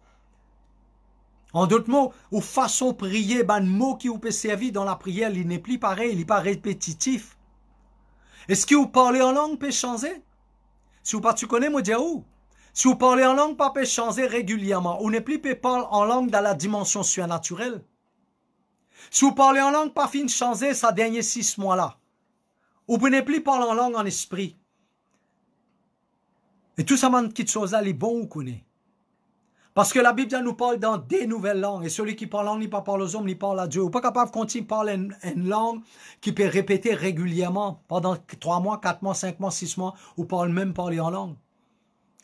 En d'autres mots, ou façon de prier, un mot qui vous peut servir dans la prière, il n'est plus pareil, il n'est pas répétitif. Est-ce que vous parlez en langue peut changer? Si vous ne connaissez pas, moi dis où? Si vous parlez en langue, pas peut changer régulièrement. Ou n'est plus peut parler en langue dans la dimension surnaturelle. Si vous parlez en langue, pas fin de changer ça dernier 6 mois là. Ou vous n'est plus parler en langue en esprit. Et tout ça, qui chose là, les bons ou connaît. Parce que la Bible nous parle dans des nouvelles langues. Et celui qui parle en langue, il pas parle aux hommes, il parle à Dieu. Vous pas capable de continuer à parler une langue qui peut répéter régulièrement pendant 3 mois, 4 mois, 5 mois, 6 mois, ou même parler en langue.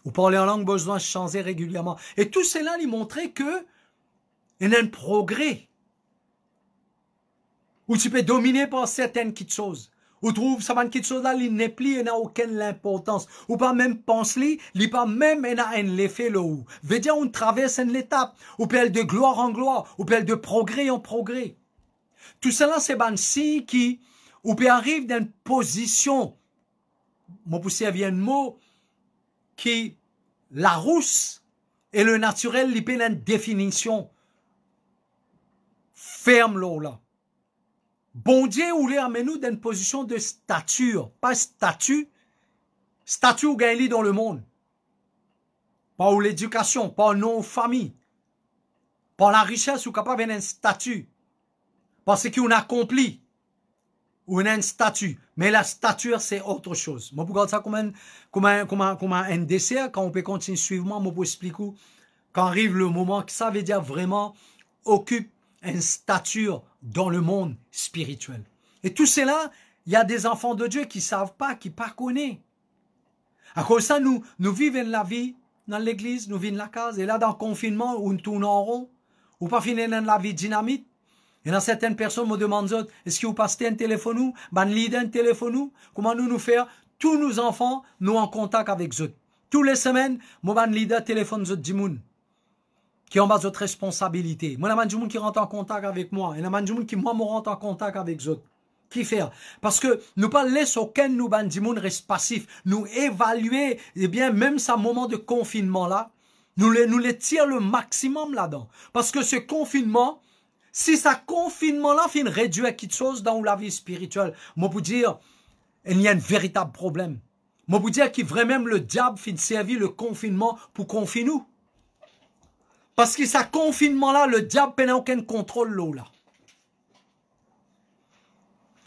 Ou parler en langue, besoin de changer régulièrement. Et tout cela, il montrait que il y a un progrès. Où tu peux dominer par certaines petites choses. Ou trouve ça quelque chose là, il n'est plus, il n'a aucune importance. Ou pas même penser, il pas même un l'effet là où. Veut dire on traverse une étape, ou peut de gloire en gloire, ou peut de progrès en progrès. Tout cela c'est un signe qui, ou peut arrive dans une position, moi pour servir un mot, qui la rousse et le naturel, il peut une définition ferme là. Bon Dieu, ou les amène nous dans une position de stature, pas statut où gagne dans le monde. Pas où l'éducation, pas nos familles, pas la richesse ou capable d'un statut. Parce qu'on accomplit, ou un statut. Mais la stature, c'est autre chose. Moi, pour regarder ça comme un dessert, quand on peut continuer suivre moi pour expliquer quand arrive le moment que ça veut dire vraiment occupe une stature dans le monde spirituel. Et tout cela, il y a des enfants de Dieu qui ne savent pas, qui ne connaissent. À cause de ça, nous vivons la vie dans l'église, nous vivons la case, et là, dans le confinement, où nous tournons en rond, ou pas finir dans la vie dynamite. Et dans certaines personnes me demandent, est-ce que vous passez un téléphone ou, un téléphone ou, comment nous faire, tous nos enfants, nous en contact avec eux. Toutes les semaines, moi, leader téléphone du monde. Qui ont bas d'autres responsabilités. Moi, il y a des gens qui rentrent en contact avec moi. Il y a des gens qui, moi, me rentrent en contact avec eux. Qui faire? Parce que nous pas laisser aucun nous reste passif. Nous évaluer, eh bien, même ce moment de confinement là, nous les tire le maximum là-dedans. Parce que ce confinement, si ce confinement là fait réduire quelque chose dans la vie spirituelle, moi, pour dire, il y a un véritable problème. Moi, pour dire qu'il vraiment le diable fait servir le confinement pour confiner nous. Parce que ce confinement-là, le diable n'a aucun contrôle là.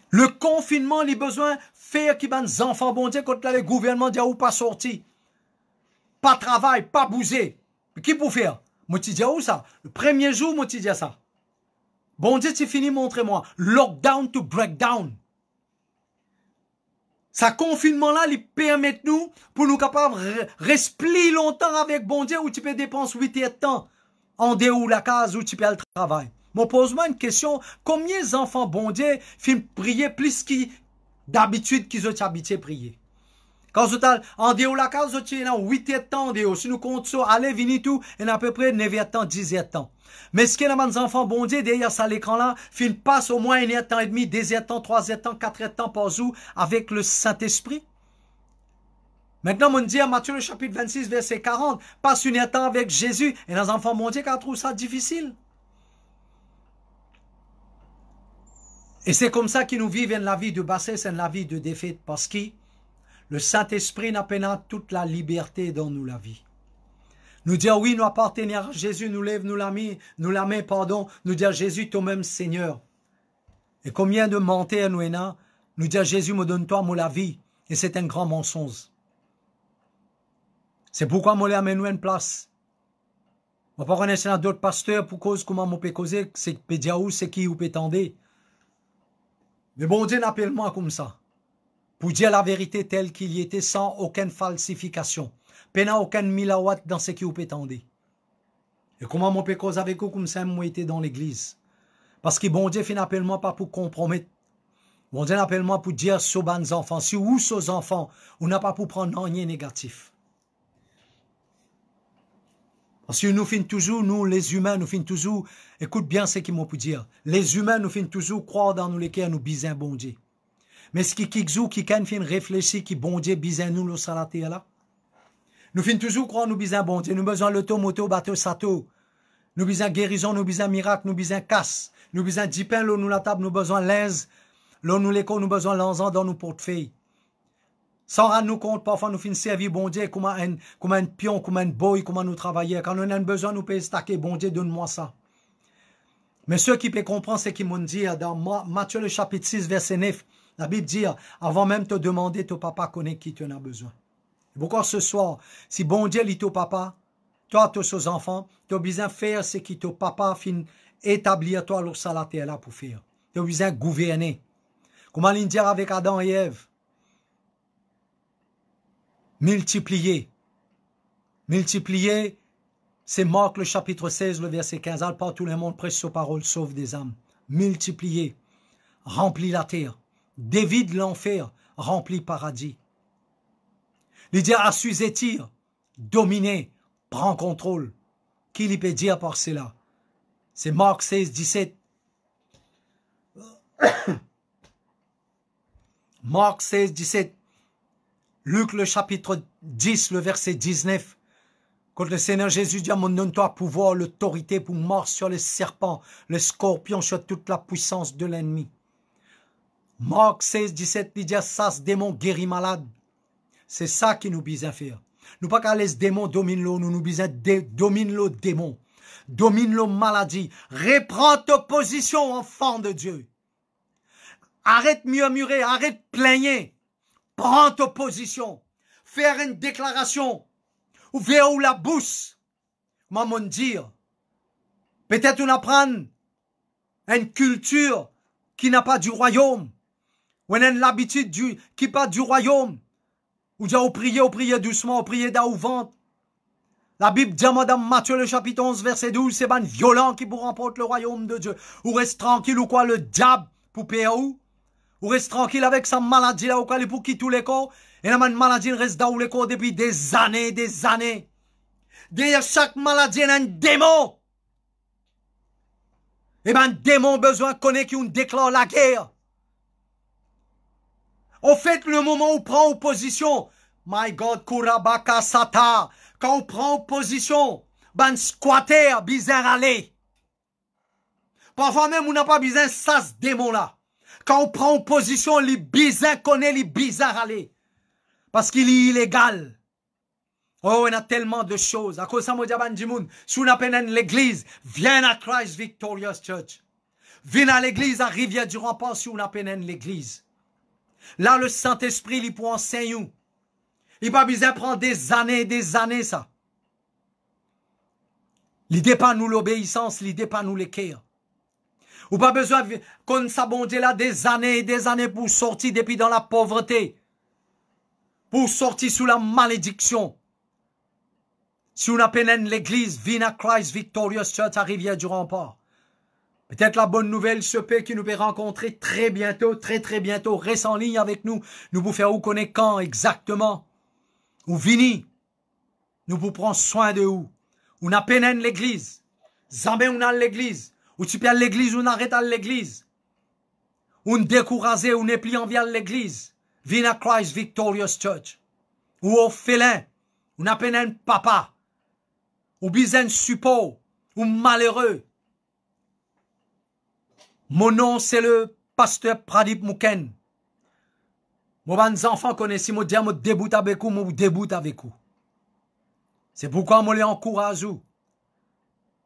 Le confinement, il a besoin de faire qu'il y ait des enfants, bon Dieu, quand le gouvernement dit ou pas sorti. Pas travail, pas bouger. Mais qui pour faire? Moi, tu dis où ça? Le premier jour, moi, tu dis ça. Bon Dieu, tu finis, montrez-moi. Lockdown to breakdown. Ce confinement-là, il permet nous, pour nous capables de rester longtemps avec bon Dieu, où tu peux dépenser 8 heures de temps. En dehors de la case où tu peux le travail. Moi, pose-moi une question. Combien d'enfants, bon Dieu, finissent prier plus d'habitude qu'ils ont habitué à prier? Quand total, en dehors de la case, tu as 8 heures de temps en dehors. Si nous comptons ça, allez, venez tout, il y a à peu près 9 heures de temps, 10 heures de temps. Mais ce qu'il y a des enfants, bon Dieu, derrière ça, l'écran-là, finissent passe au moins 1 heure de temps et demi, 2 heures de temps, 3 heures de temps, 4 heures de temps par jour avec le Saint-Esprit. Maintenant, on dit à Matthieu, le chapitre 26, verset 40, passe une temps avec Jésus, et les enfants mondiaux qui trouvent ça difficile. Et c'est comme ça qu'ils nous vivent la vie de bassesse et la vie de défaite, parce que le Saint-Esprit n'a pas toute la liberté dans nous la vie. Nous dire oui, nous appartenir à Jésus, nous lève, nous la main, pardon, nous dire Jésus, toi-même Seigneur. Et combien de mentir nous en nous dire Jésus, me donne-toi, moi la vie. Et c'est un grand mensonge. C'est pourquoi moi, amène nous une place. Je ne pas connaître d'autres pasteurs pour cause comment je peux causer, c'est pédiaou, c'est qui ou peut tendre. Mais bon Dieu n'appelle moi comme ça. Pour dire la vérité telle qu'il y était sans aucune falsification. Pena aucun milawat dans ce qui ou peut tendre. Et comment je peux causer avec vous comme ça, moi était dans l'église. Parce que bon Dieu n'appelle moi pas pour compromettre. Bon Dieu n'appelle moi pour dire aux bonnes enfants, si ou aux enfants, on n'a pas pour prendre rien négatif. Parce que nous finissons toujours, nous les humains, nous finissons toujours, écoute bien ce qu'ils m'ont pu dire, les humains nous finissons toujours croire dans nous lesquels nous bisons bon Dieu. Mais ce qui quand fin réfléchir qui bon Dieu bisons nous le salaté là. Nous finissons toujours croire nous bisons bon Dieu, nous besoin l'auto, bateau, sato. Nous besoin guérison, nous besoin miracle, nous besoin casse, nous besoin dipin, l'eau nous la table, nous besoin l'aise, l'eau nous l'écho, nous besoin l'anzan dans nos portefeuilles. Sans rendre nous compte, parfois nous finissons servir bon Dieu comme un pion, comme un boy, comment nous travailler. Quand on a besoin, nous pouvons stacker, bon Dieu, donne-moi ça. Mais ceux qui peuvent comprendre ce qu'ils m'ont dit dans Matthieu le chapitre 6, verset 9, la Bible dit, avant même de te demander, ton papa connaît qui tu en as besoin. Pourquoi ce soir, si bon Dieu lit ton papa, toi, tes enfants, tu as besoin de faire ce que ton papa fin établir toi, alors ça, tu es là pour faire. Tu as besoin de gouverner. Comment il dit avec Adam et Ève? Multiplier. Multiplier, c'est Marc le chapitre 16, le verset 15. Al par tout le monde, prêche sa parole, sauve des âmes. Multiplier. Remplis la terre. Dévide l'enfer. Remplis paradis. Il dit assujettir, dominer, prends contrôle. Qui lui peut dire par cela? C'est Marc 16, 17. Marc 16, 17. Luc le chapitre 10, le verset 19. Quand le Seigneur Jésus dit, donne-toi pouvoir, l'autorité pour mordre sur les serpents, les scorpions, sur toute la puissance de l'ennemi. Marc 16, 17, il dit, ça, ce démon guérit malade. C'est ça qui nous besoin faire. Nous pas qu'à les démons dominent l'eau, nous besoin domine le démon. Domine le maladie. Reprends ta position, enfant de Dieu. Arrête murmurer, arrête plaigner. Prends ta position. Faire une déclaration. Ouvrir la bouche. Maman dire. Peut-être on apprend une culture qui n'a pas du royaume. Ou on a l'habitude qui pas du royaume. Ou déjà au prier doucement, au prier dans le ventre. La Bible dit dans Matthieu le chapitre 11, verset 12, c'est ban violent qui pour remporter le royaume de Dieu. Ou reste tranquille ou quoi le diable pour payer où? Ou reste tranquille avec sa maladie là ou quoi pour quitter tous les corps. Et la maladie reste dans les corps depuis des années, des années. Derrière chaque maladie, il y a un démon. Et ben, un démon besoin connaît qu'on déclare la guerre. Au fait, le moment où on prend opposition, my God, Kurabaka Sata, quand on prend opposition, ben squatter, bizarre aller. Parfois même, on n'a pas besoin de ça, ce démon-là. Quand on prend opposition, les bizarres connaissent les bizarres aller. Parce qu'il est illégal. Oh, il y a tellement de choses. À cause de ça, moi, si on appelle l'église, viens à Christ Victorious Church. Viens à l'église à Rivière-du-Rempart si on appelle l'église. Là, le Saint-Esprit, il peut enseigner. Il n'a pas besoin de prendre des années, ça. L'idée pas nous l'obéissance, l'idée pas nous l'équerre. Ou pas besoin qu'on s'abonde là des années pour sortir depuis dans la pauvreté. Pour sortir sous la malédiction. Si on appelle l'église, viens à Christ Victorious Church à Rivière-du-Rempart. Peut-être la bonne nouvelle se peut qui nous peut rencontrer très bientôt, très bientôt. Reste en ligne avec nous. Nous vous faire où connaître quand exactement. Ou vini. Nous vous prenons soin de où. On appelle l'église. Zambé on a l'église. Ou tu peux à l'église, on arrête à l'église. On découragé, on est plié envers l'église. Viens à Christ Victorious Church. Ou au félin. On appelle un papa. Ou bien un support. Ou malheureux. Mon nom, c'est le pasteur Pradip Mouken. Mes enfants connaissent, moi, dire, moi, déboute avec vous, moi, déboute avec vous. C'est pourquoi moi, les encourage,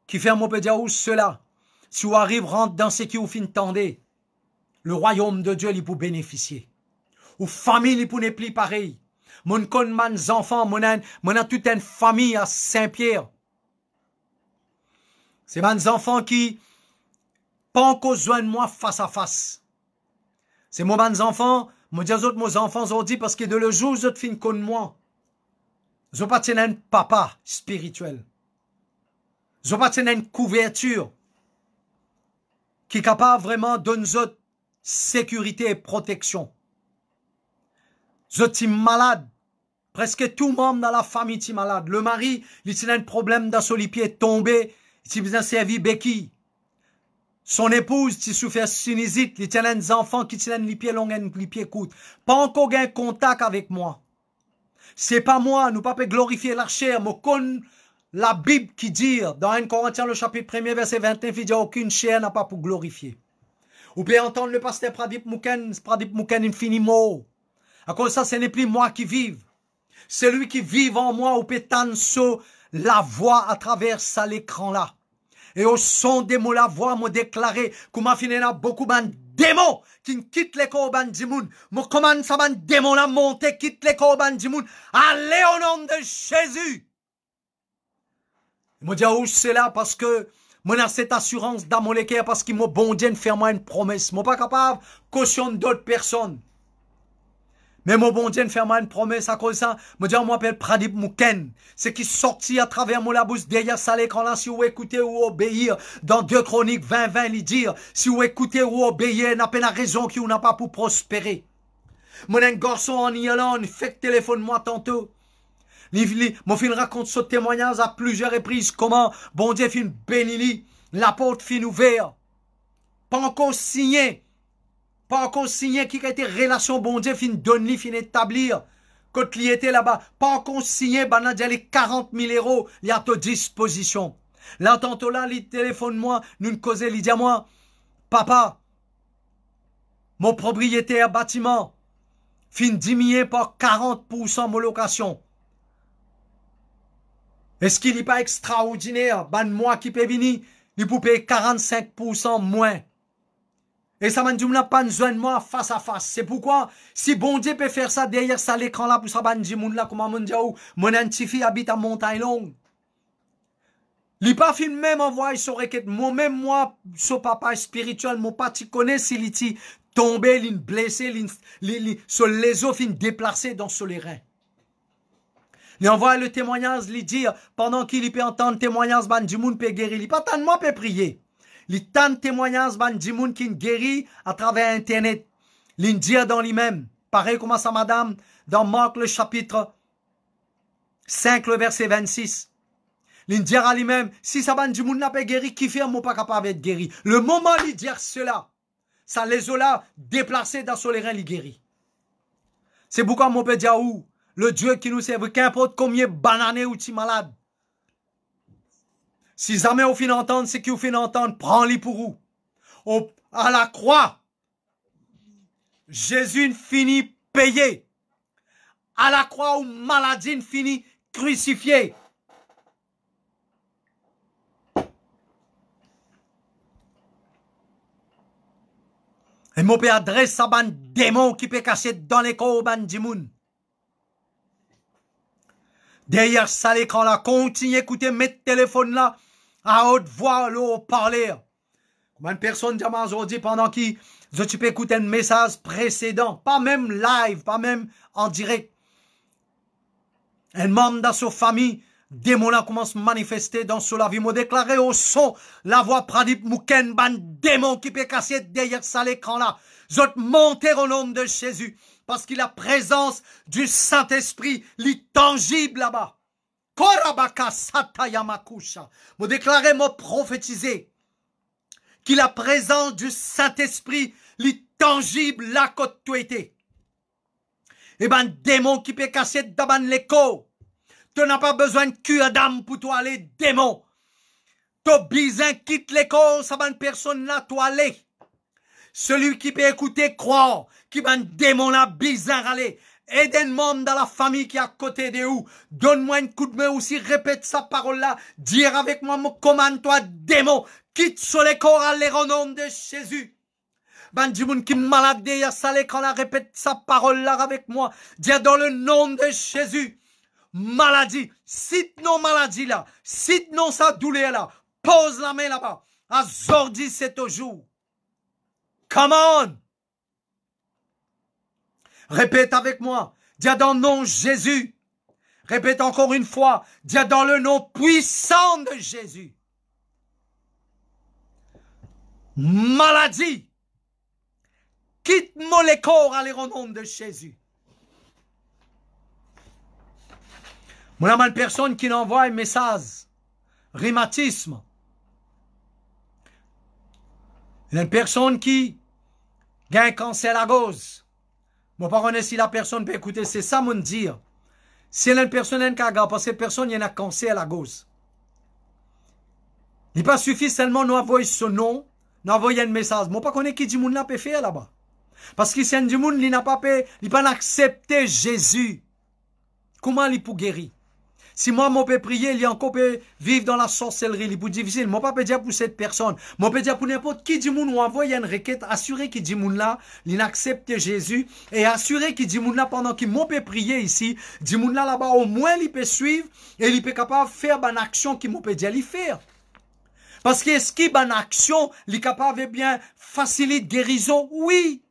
qui fait, moi, peut dire, ou cela. Si vous arrivez, rentre dans ce qui vous fin tendez. Le royaume de Dieu, il peut bénéficier. Ou famille, il peut ne plus pareil. Mon con, mes enfants, mon a toute une famille à Saint-Pierre. C'est mes enfants qui, pas encore besoin de moi face à face. C'est moi, mes enfants, moi, dis aux autres, mes enfants, ont dit, parce que de le jour, vous êtes fin comme moi. Ils n'ont pas tenu un papa spirituel. Ils n'ont pas tenu une couverture qui est capable vraiment de donner sécurité et protection. Ils sont malades. Presque tout membre dans la famille est malade. Le mari, il a un problème dans son pied tombé, il a besoin de servir béquille. Son épouse, qui souffre sinusite, il a des enfants qui tiennent les pieds longs et les pieds courts. Pas encore un contact avec moi. C'est pas moi, nous pas glorifier la chair, mais comme la Bible qui dit, dans 1 Corinthiens, le chapitre 1er, verset 21, il dit aucune chair n'a pas pour glorifier. Ou bien entendre le pasteur Pradip Mouken infiniment. À cause de ça, ce n'est plus moi qui vive. Celui qui vit en moi au pétane sur la voix à travers ça l'écran là. Et au son des mots la voix m'a déclaré qu'on m'a fini là beaucoup de démons qui quittent les corps bandimoun. Moi commence à démon la monter quitte les corps bandimoun. Allez au nom de Jésus. Il m'a dit où c'est là parce que moi j'ai cette assurance dans mon équerre parce qu'il m'a bon Dieu de faire moi une promesse. Moi pas capable de cautionner d'autres personnes. Mais mon bon Dieu de faire moi une promesse à cause de ça. Je dis, on m'appelle Pradip Mouken. C'est qui sortit à travers mon la bouche derrière ça l'écran là. Si vous écoutez ou obéir, dans 2 Chroniques 20, il dit, si vous écoutez ou obéir, n'a pas la raison qui vous n'a pas pour prospérer. Mon un garçon en Irlande, il fait téléphone moi tantôt. Mon fils raconte ce témoignage à plusieurs reprises. Comment bon Dieu fait une béni, la porte fin ouverte. Pas encore signé. Pas encore signé qui a été relation bon Dieu fin donner, fin établir. Quand il était là-bas, pas encore signé, ben là, les 40 000 euros, il y a à ta disposition. Là, tantôt là, il téléphone moi, nous causons, il dit à moi, papa, mon propriétaire bâtiment, fin diminué par 40% mon location. Est-ce qu'il n'est pas extraordinaire, ben moi qui peux venir, il peut payer 45% moins. Et ça m'a dit, on n'a pas besoin de moi face à face. C'est pourquoi, si bon Dieu peut faire ça derrière ça l'écran là, pour ça, ben dit, là, comment on dit, mon antifi habite à Montagne Longue. Il n'a pas fait même envoyé sur requête. Moi-même, moi, son papa spirituel, mon pati connaît s'il est tombé, il est blessé, sur les os, il est déplacé dans sur les reins. Il envoie le témoignage, il dit, pendant qu'il peut entendre le témoignage, ben dit, peut guérir. Il pas tant de moi peut prier. Les tant de témoignages ban di moun qui guérit à travers internet. L'in dire dans lui-même. Pareil comme ça madame dans Marc le chapitre 5 le verset 26. L'in dire à lui-même si ça ban di moun n'a pas guéri qui fait mon pas capable d'être guéri. Le moment il dire cela ça les a là déplacés dans sur les reins il guérit. C'est pourquoi mon peut dire où le Dieu qui nous sert qu'importe combien banané ou ti malade. Si jamais vous finissez d'entendre, c'est que vous finissez d'entendre, prends-les pour vous. À la croix, Jésus finit payé. À la croix, où maladie finit crucifié. Et mon père adresse à ban démon qui peut cacher dans les corps ban dimoun. Derrière ça, l'écran là, continuez écouter mes téléphones là. À haute voix, l'eau parler. Combien de personnes aujourd'hui pendant qui tu peux écouter un message précédent, pas même live, pas même en direct. Un membre dans sa famille, démon là commence à manifester dans sa vie. M'a déclaré au son, la voix Pradip Mouken, ban démon qui peut casser derrière ça l'écran là. Je monter au nom de Jésus. Parce qu'il a la présence du Saint-Esprit, l'intangible là-bas. Korabaka satayamakusha. M'a déclaré, m'a prophétisé qu'il a la présence du Saint-Esprit, l'intangible là que tu étais. Et ben, démon qui peut casser d'abord l'écho. Tu n'as pas besoin de cure d'âme pour toi aller, démon. Ton bizin quitte l'écho, ça va une personne là, toi aller. Celui qui peut écouter, croire, qui va un démon là, bizarre aller. Aide un membre dans la famille qui est à côté de vous. Donne-moi un coup de main aussi, répète sa parole là. Dire avec moi, commande-toi, démon. Quitte sur les corps à l'air au nom de Jésus. Ben, du monde qui est malade, il y a ça, quand on répète sa parole là avec moi. Dire dans le nom de Jésus. Maladie. Cite nos maladies là. Cite nos sa douleur là. Pose la main là-bas. Azordi, c'est au jour. Come on. Répète avec moi. Dis dans le nom de Jésus. Répète encore une fois. Dis dans le nom puissant de Jésus. Maladie. Quitte-moi les corps à au nom de Jésus. Moi, il y a une personne qui envoie un message. Rhumatisme. Il y a une personne qui a un cancer à la gauche. Moi, pas connais si la personne peut écouter, c'est ça mon dire. Si il y a une personne qui a parce que personne y a un cancer à la gauche. Il n'est pas suffit seulement nous envoyer son nom, nous envoyer un message. Moi, pas connais qui dit mon là peut faire là-bas. Parce que c'est un du monde, il n'a pas payé, il n'a pas accepté Jésus. Comment il peut guérir? Si moi, je peux prier, il y a encore peut vivre dans la sorcellerie, il est difficile. Moi, pas dire pour cette personne. Moi, peux dire pour n'importe qui du monde ou envoyer une requête, assurer qu'il dit monde là, il accepte Jésus, et assurer qu'il dit monde là pendant qu'il peut prier ici, dit monde là là-bas, au moins, il peut suivre, et il peut capable de faire une action qu'il peut dire, il faire. Parce que est-ce qu'il y a une action, il est capable de bien faciliter guérison? Oui.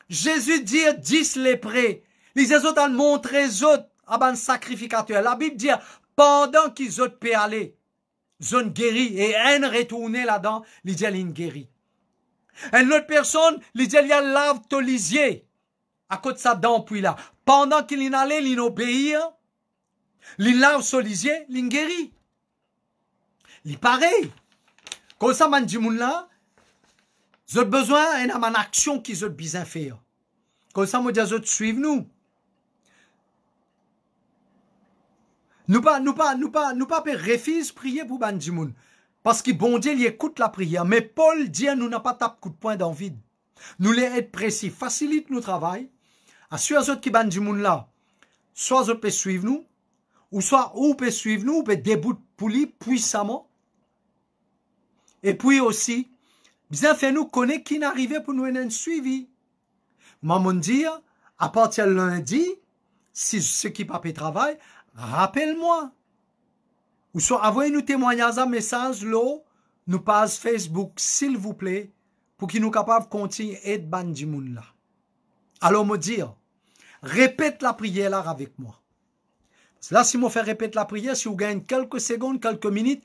Jésus dit 10 lépreux. Les autres ont montré les autres à un sacrificateur. La Bible dit, pendant qu'ils ont pu aller, ils ont guéri. Et un retourné là-dedans, il dit, il guéri. Une autre personne, il dit, il y a lave tolisier. À côté de sa dent, puis là. Pendant qu'il y allait, il obéit. Il lave solisier, il guérit. Il est pareil. Comme ça, man, dit, là, ils ont besoin d'une action qu'ils ont besoin de faire. Comme ça, moi, ils ont suivre nous. Nous pas refuser prier pour Bandimoun. Parce que bon Dieu, il écoute la prière. Mais Paul dit, nous n'a pas tapé coup de poing dans le vide. Nous les être précis, facilite nos travail. Assure aux autres qui Bandimoun là, soit ils peuvent suivre nous, ou soit ou peuvent suivre nous, ou peuvent débouter pour lui puissamment. Et puis aussi, bien fait nous connaître qui n'arrivait pour nous un suivi. Maman dit, à partir de lundi, si ceux qui pas travail, rappelle-moi. Ou soit envoyez-nous témoignages à message là, nous passe Facebook, s'il vous plaît, pour qu'ils nous capables de continuer à être bandimoun là. Alors me dire, répète la prière là avec moi. Parce que là, si moi fais répéter la prière, si vous gagnez quelques secondes, quelques minutes,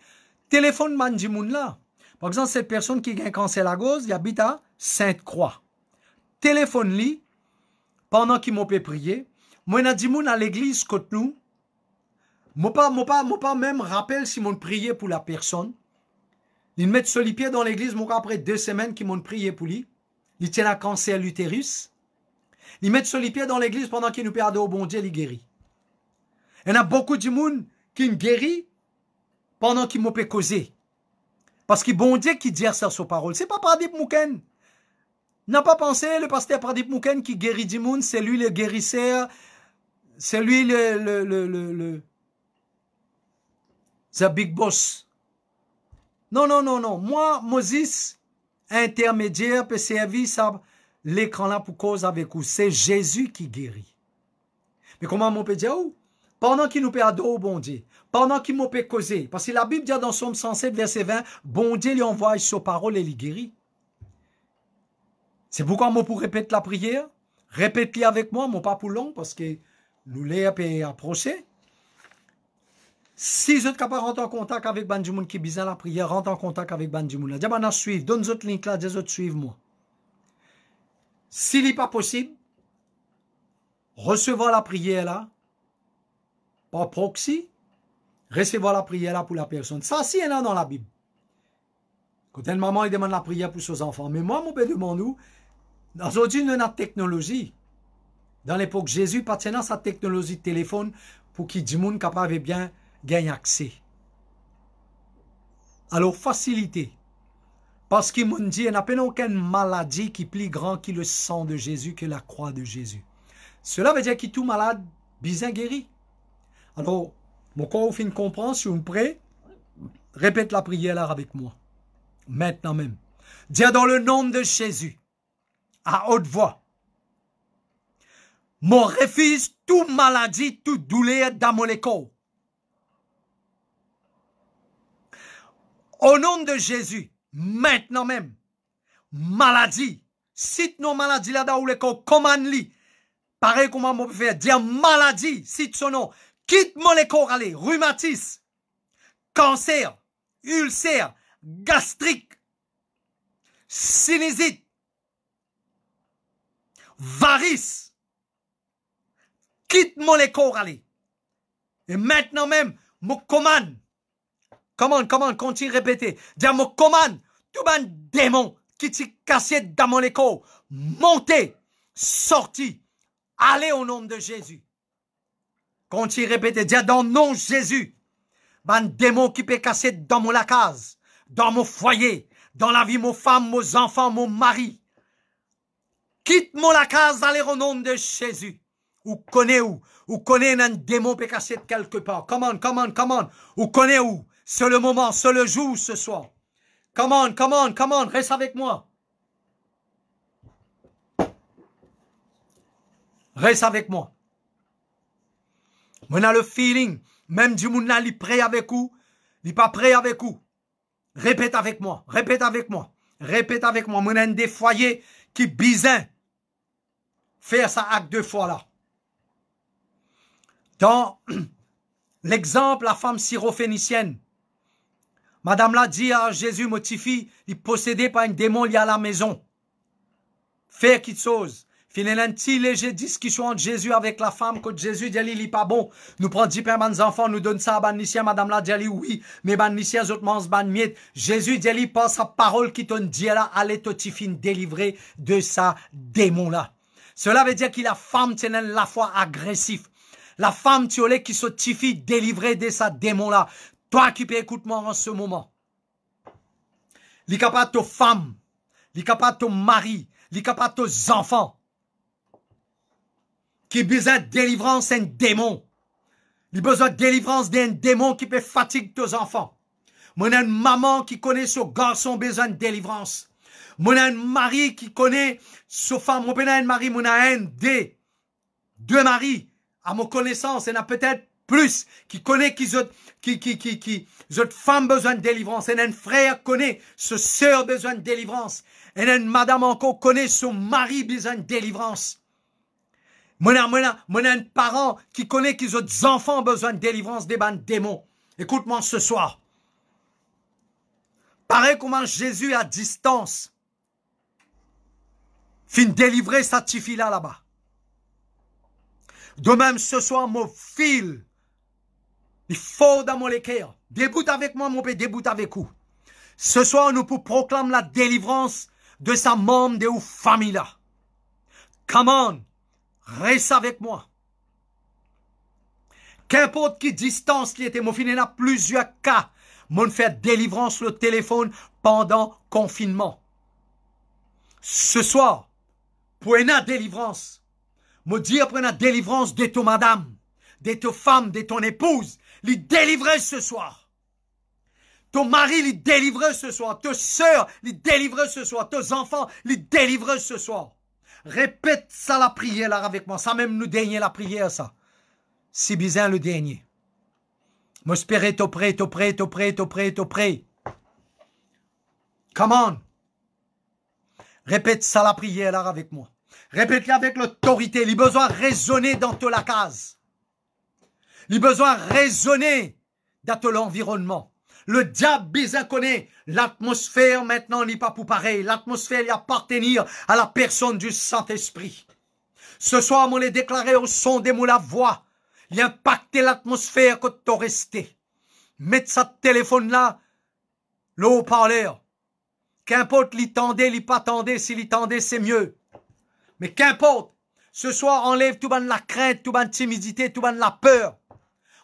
téléphone bandimoun là. Par exemple, cette personne qui a un cancer à gauche, il habite à Sainte-Croix. Téléphone-lui, pendant qu'il m'a prier. Moi, je dis à l'église côté nous. Moi pas même rappel si m'ont prié pour la personne. Ils mettent sur les pieds dans l'église, moi après 2 semaines qu'ils m'ont prié pour lui. Ils tiennent un cancer l'utérus. Ils mettent sur les pieds dans l'église pendant qu'ils nous perdent au bon Dieu, ils guérissent. Il y en a beaucoup de monde qui guérit pendant qu'ils m'ont causé. Parce que bon Dieu qui dit ça sur parole. C'est pas Pradip Mouken. N'a pas pensé le pasteur Pradip Mouken qui guérit du monde, c'est lui le guérisseur, c'est lui the big boss. Non. Moi, Moses, intermédiaire, peut servir ça, l'écran là pour cause avec vous. C'est Jésus qui guérit. Mais comment on peut dire où? Pendant qu'il nous peut adorer au bon Dieu, pendant qu'il nous peut causer, parce que la Bible dit dans Somme 107, verset 20, bon Dieu lui envoie sa parole et lui guérit. C'est pourquoi moi pour répéter la prière, répétez avec moi, mon pas pour long, parce que nous l'avons approché. Si vous êtes capable de rentrer en contact avec Bandimoun qui besoin la prière, rentre en contact avec Bandimoun. Dis, ben, suivre, donne autres link là, des autres suivent moi. S'il n'est pas possible, recevoir la prière là, par proxy, recevoir la prière là pour la personne. Ça, si il y en a dans la Bible. Quand une maman il demande la prière pour ses enfants, mais moi, mon père demande nous, aujourd'hui, nous avons la technologie. Dans l'époque Jésus, pas de sa technologie de téléphone pour qu'il y ait des gens capables de bien gagner accès. Alors, facilité. Parce qu'il m'a dit, il n'y a pas aucune maladie qui est plus grande que le sang de Jésus, que la croix de Jésus. Cela veut dire que tout malade, bien guéri. Alors, mon corps, au fin de comprendre, si vous êtes prêts, répète la prière là avec moi. Maintenant même. Dis dans le nom de Jésus, à haute voix, mon refuse toute maladie, toute douleur dans mon corps. Au nom de Jésus, maintenant même, maladie, cite nos maladies là dans le corps, commande-li. Pareil comment on peut faire, dire maladie, cite son nom, quitte mon corps, allez, rhumatisme, cancer, ulcère, gastrique, sinusite, varice, quitte mon corps, allez. Et maintenant même, me commande, continue à répéter, dis me commande, tout un démon qui t'est cassé dans mon corps, montez, sorti, allez au nom de Jésus. Continue à répéter, dis dans le nom de Jésus, un démon qui peut casser dans mon case, dans mon foyer, dans la vie de mon femme, mes enfants, mon mari. quitte-moi la case, allez au nom de Jésus. Ou connaît où? Ou connaît un démon peut cacher quelque part. Come on, come on, come on. Ou connaît où? C'est le moment, c'est le jour ce soir. Come on, come on, come on, reste avec moi. Reste avec moi. On a le feeling, même du monde là, il est prêt avec vous, il n'est pas prêt avec vous. Répète avec moi, répète avec moi, répète avec moi. On a des foyers qui bisaient faire ça acte 2 fois là. Dans l'exemple, la femme syrophénicienne, madame l'a dit à Jésus, motifi, il est possédé par un démon lié à la maison. Faire quelque chose. Finalement, une petite légère discussion entre Jésus avec la femme, quand Jésus dit, il n'est pas bon. Nous prenons 10 pains, les enfants, nous donne ça à Banicia, madame la dit, oui, mais Banicia, les autres mangent ban miette. Jésus dit, il passe sa parole qui te dit là, allez, totifin, délivrer de sa démon là. Cela veut dire que la femme, c'est la foi agressive. La femme, tu qui se tifie, délivrer de sa démon là. Toi qui peux écouter moi en ce moment. Il est capable de ta femme, il est capable de ton mari, il est capable de tes enfants. Qui a besoin de délivrance, un démon. Il a besoin de délivrance d'un démon qui peut fatiguer tes enfants. Moi, j'ai une maman qui connaît ce garçon besoin de délivrance. Moi, j'ai un mari qui connaît ce femme. Moi, j'ai un mari, moi, j'ai un des deux maris. À mon connaissance, il y en a peut-être plus qui connaît qui femme besoin de délivrance. Il y a un frère qui connaît ce sœur besoin de délivrance. Il y a une madame encore connaît son mari besoin de délivrance. Moi, un parent qui connaît qu'ils ont des enfants besoin de délivrance des bandes démons. Écoute-moi ce soir. Pareil comment Jésus à distance fin délivrer sa fille là-bas. De même ce soir, mon fil, il faut dans mon équerre. Déboute avec moi, mon père, déboute avec vous. Ce soir, nous pour proclamer la délivrance de sa membre de ou famille là. Come on. Reste avec moi. Qu'importe qui distance qui était, mon fils, a plusieurs cas. Mon fait délivrance le téléphone pendant confinement. Ce soir, pour une délivrance, me dire pour une délivrance de ton madame, de ton femme, de ton épouse, les délivrer ce soir. Ton mari, les délivrer ce soir. Tes soeurs, les délivrer ce soir. Tes enfants, les délivrer ce soir. Répète ça la prière là avec moi. Ça même nous dernier la prière ça. Si bizarre le dernier. M'espérer t'au prêt, t'au prêt, t'au prêt, t'au prêt, t'au prêt. Come on. Répète ça la prière là avec moi. Répète-le avec l'autorité. Il a besoin de résonner dans toute la case. Il a besoin de résonner dans tout l'environnement. Le diable bizarre connaît l'atmosphère maintenant n'est pas pour pareil. L'atmosphère y appartenir à la personne du Saint-Esprit. Ce soir, on l'a déclaré au son de la voix. Il a impacté l'atmosphère que tu resté. Mettre sa téléphone là, le haut-parleur. Qu'importe l'y tendait, l'y pas tendait, s'il y tendait, c'est mieux. Mais qu'importe, ce soir, enlève tout ban la crainte, tout ban la timidité, tout ban la peur.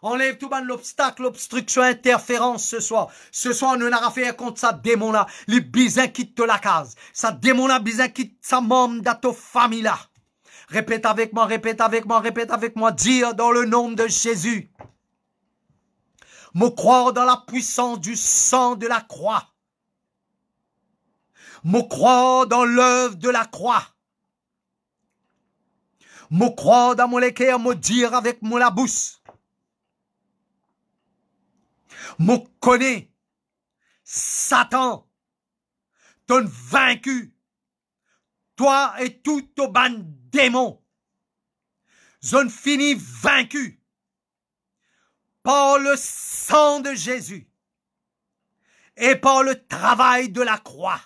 Enlève tout ban l'obstacle, l'obstruction, interférence ce soir. Ce soir, nous n'avons fait contre ça démon-là. Les bisins quittent la case. Ça démon-là, bisins quitte sa membre de ta famille-là. Répète avec moi, répète avec moi, répète avec moi. Dire dans le nom de Jésus. Me croire dans la puissance du sang de la croix. Me croire dans l'œuvre de la croix. Me croire dans mon équerre, me dire avec mon la bouche. Me connaît, Satan, t'as vaincu, toi et tout ton ban démon, j'en finis vaincu par le sang de Jésus et par le travail de la croix,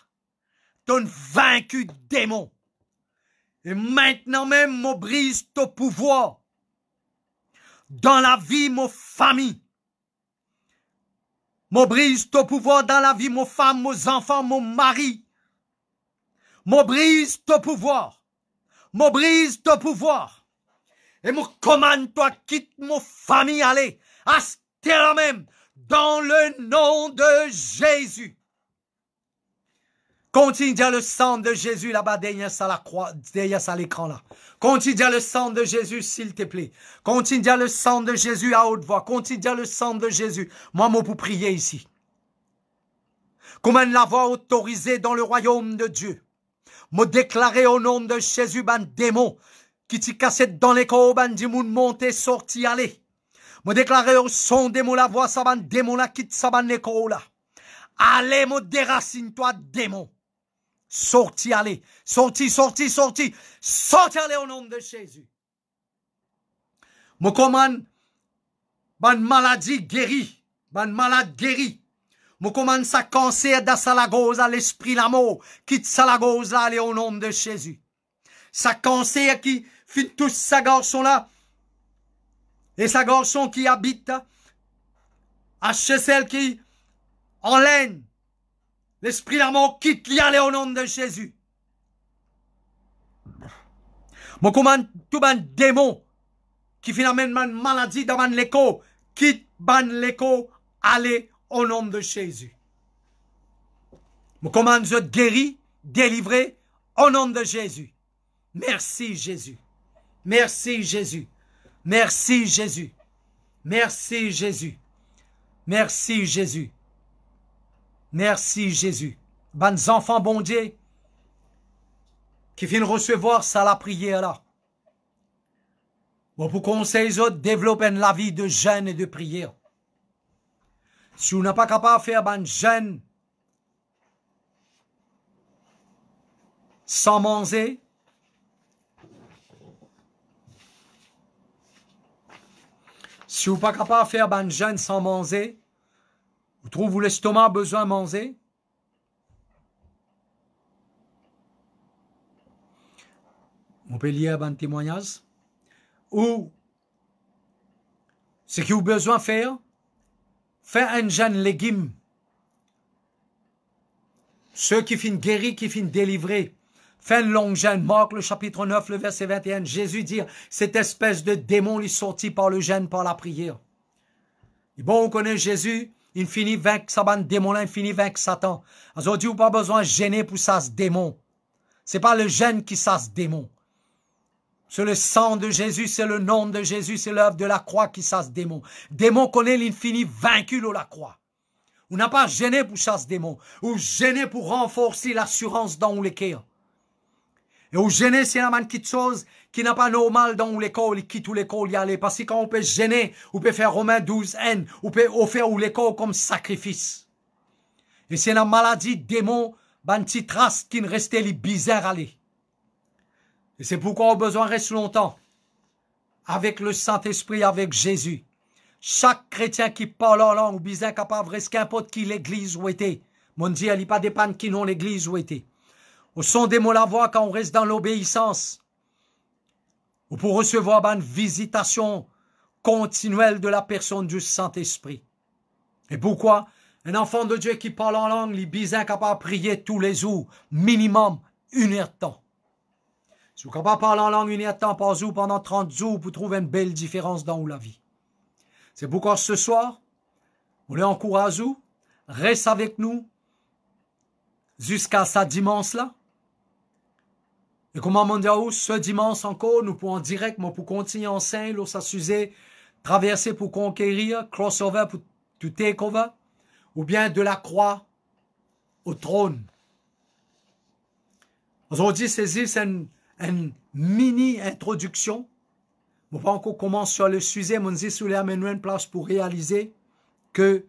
t'as vaincu démon. Et maintenant même, me brise ton pouvoir dans la vie, mon famille. Me brise ton pouvoir dans la vie, mon femme, mes enfants, mon mari. Me brise ton pouvoir. Me brise ton pouvoir. Et me commande, toi, quitte mon famille, allez, à ce terre même, dans le nom de Jésus. Continue de dire le sang de Jésus là-bas derrière ça la croix, derrière ça l'écran là. Continue de dire le sang de Jésus s'il te plaît. Continue de dire le sang de Jésus à haute voix. Continue de dire le sang de Jésus. Moi, pour prier ici. Comment l'avoir autorisé dans le royaume de Dieu. Me déclarer au nom de Jésus, ban démon, qui t'y cassait dans les corps, ban dit moun monter, sorti, aller. Me déclarer au son démon la voix, ça ban démon là, quitte ça ban les corps là. Allez, me déracine-toi, démon. Sorti, allez. Sorti, sorti, sorti. Sorti, allez au nom de Jésus. Me commande, ban maladie guérie, ban malade guérie. Me commande sa cancer dans sa gauze à l'esprit l'amour. Quitte sa gauze là, allez au nom de Jésus. Sa cancer qui fit tout sa garçon là. Et sa garçon qui habite à celle qui en laine. L'esprit l'amour quitte l'y aller au nom de Jésus. Me commande tout ban démon qui finalement une maladie dans l'écho. Quitte ban l'écho, allez au nom de Jésus. Me commande de guérir, délivrer au nom de Jésus. Merci Jésus. Merci Jésus. Merci Jésus. Merci Jésus. Merci Jésus. Merci Jésus. Bonnes enfants bon Dieu qui viennent recevoir ça la prière là. Bon, pour conseiller les autres, développer la vie de jeûne et de prière. Si on n'est pas capable de faire un jeûne sans manger, si vous n'êtes pas capable de faire un jeûne sans manger, vous trouvez l'estomac besoin de manger? On peut lire un témoignage. Ou ce que vous avez besoin de faire, faire un jeûne légume. Ceux qui finissent guéris, qui finissent délivrés. Fait un long jeûne. Marc le chapitre 9, le verset 21. Jésus dit, cette espèce de démon est sorti par le jeûne, par la prière. Et bon, on connaît Jésus, il finit vaincre sa bande démon-là, il finit vaincre Satan. Aujourd'hui, vous n'avez pas besoin de gêner pour ça ce démon. C'est pas le jeûne qui ça ce démon. C'est le sang de Jésus, c'est le nom de Jésus, c'est l'œuvre de la croix qui chasse démon. Démon connaît l'infini vaincu à la croix. On n'a pas gêné pour chasser démon, ou gêné pour renforcer l'assurance dans les cœurs. Et ou gêné c'est une petite chose qui n'a pas normal dans l'école, il quitte l'école y aller. Parce que quand on peut gêner, on peut faire Romains 12, N, on peut offrir l'école comme sacrifice. Et c'est une maladie démon, une petite race qui ne restait les bizarres aller. Et c'est pourquoi on a besoin de rester longtemps avec le Saint-Esprit, avec Jésus. Chaque chrétien qui parle en langue ou bizarre capable de rester qu'importe qui l'église où était. Mon Dieu, il n'y a pas dépendre qui non l'église où était. Au son des mots la voix quand on reste dans l'obéissance. Ou pour recevoir une visitation continuelle de la personne du Saint-Esprit. Et pourquoi? Un enfant de Dieu qui parle en langue, il est bizarre capable de prier tous les jours, minimum 1 heure de temps. Si vous ne pouvez pas parler en langue 1 heure de temps par jour pendant 30 jours, vous trouvez une belle différence dans la vie. C'est pourquoi ce soir, on les encourage, reste avec nous jusqu'à ce dimanche-là. Et comme on dit, ce dimanche encore, nous pouvons direct, mais pour continuer en sein, ça sujet, traverser pour conquérir, crossover pour tout takeover, ou bien de la croix au trône. Aujourd'hui, c'est une mini-introduction. On va encore commencer sur le sujet, mais on dit sur une place pour réaliser que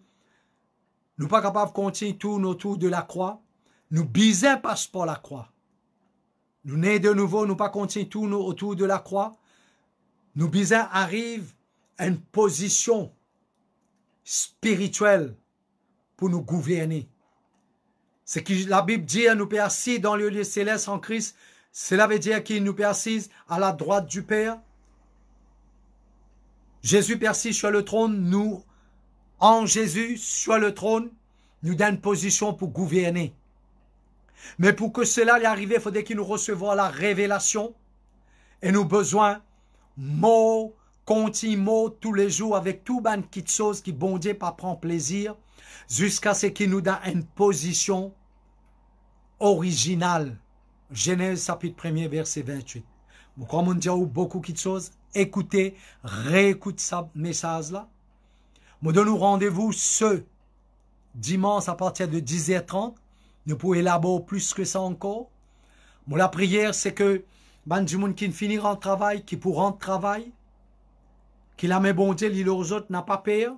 nous ne sommes pas capables de continuer tout autour de la croix. Nous bisons passe par la croix. Nous nés de nouveau, nous ne pas continuer tout autour de la croix. Nous bisons arrive à une position spirituelle pour nous gouverner. Ce que la Bible dit, nous peut assis dans le lieu céleste en Christ. Cela veut dire qu'il nous peut assis à la droite du Père. Jésus persis sur le trône, nous, en Jésus, sur le trône, nous donne une position pour gouverner. Mais pour que cela y arrive, il faudrait qu'il nous recevoir la révélation. Et nous besoin, mots, continue mots tous les jours, avec tout ban petites choses qui bon Dieu pas prend plaisir, jusqu'à ce qu'il nous donne une position original. Genèse chapitre 1er, verset 28. Comme on dit beaucoup de choses, écoutez, réécoute ce message-là. Nous donnons rendez-vous ce dimanche à partir de 10h30. Nous pouvons élaborer plus que ça encore. Moi, la prière, c'est que du monde qui finira en travail, qui pour rentrer travail, qui la met bon Dieu, l'île aux autres n'a pas peur.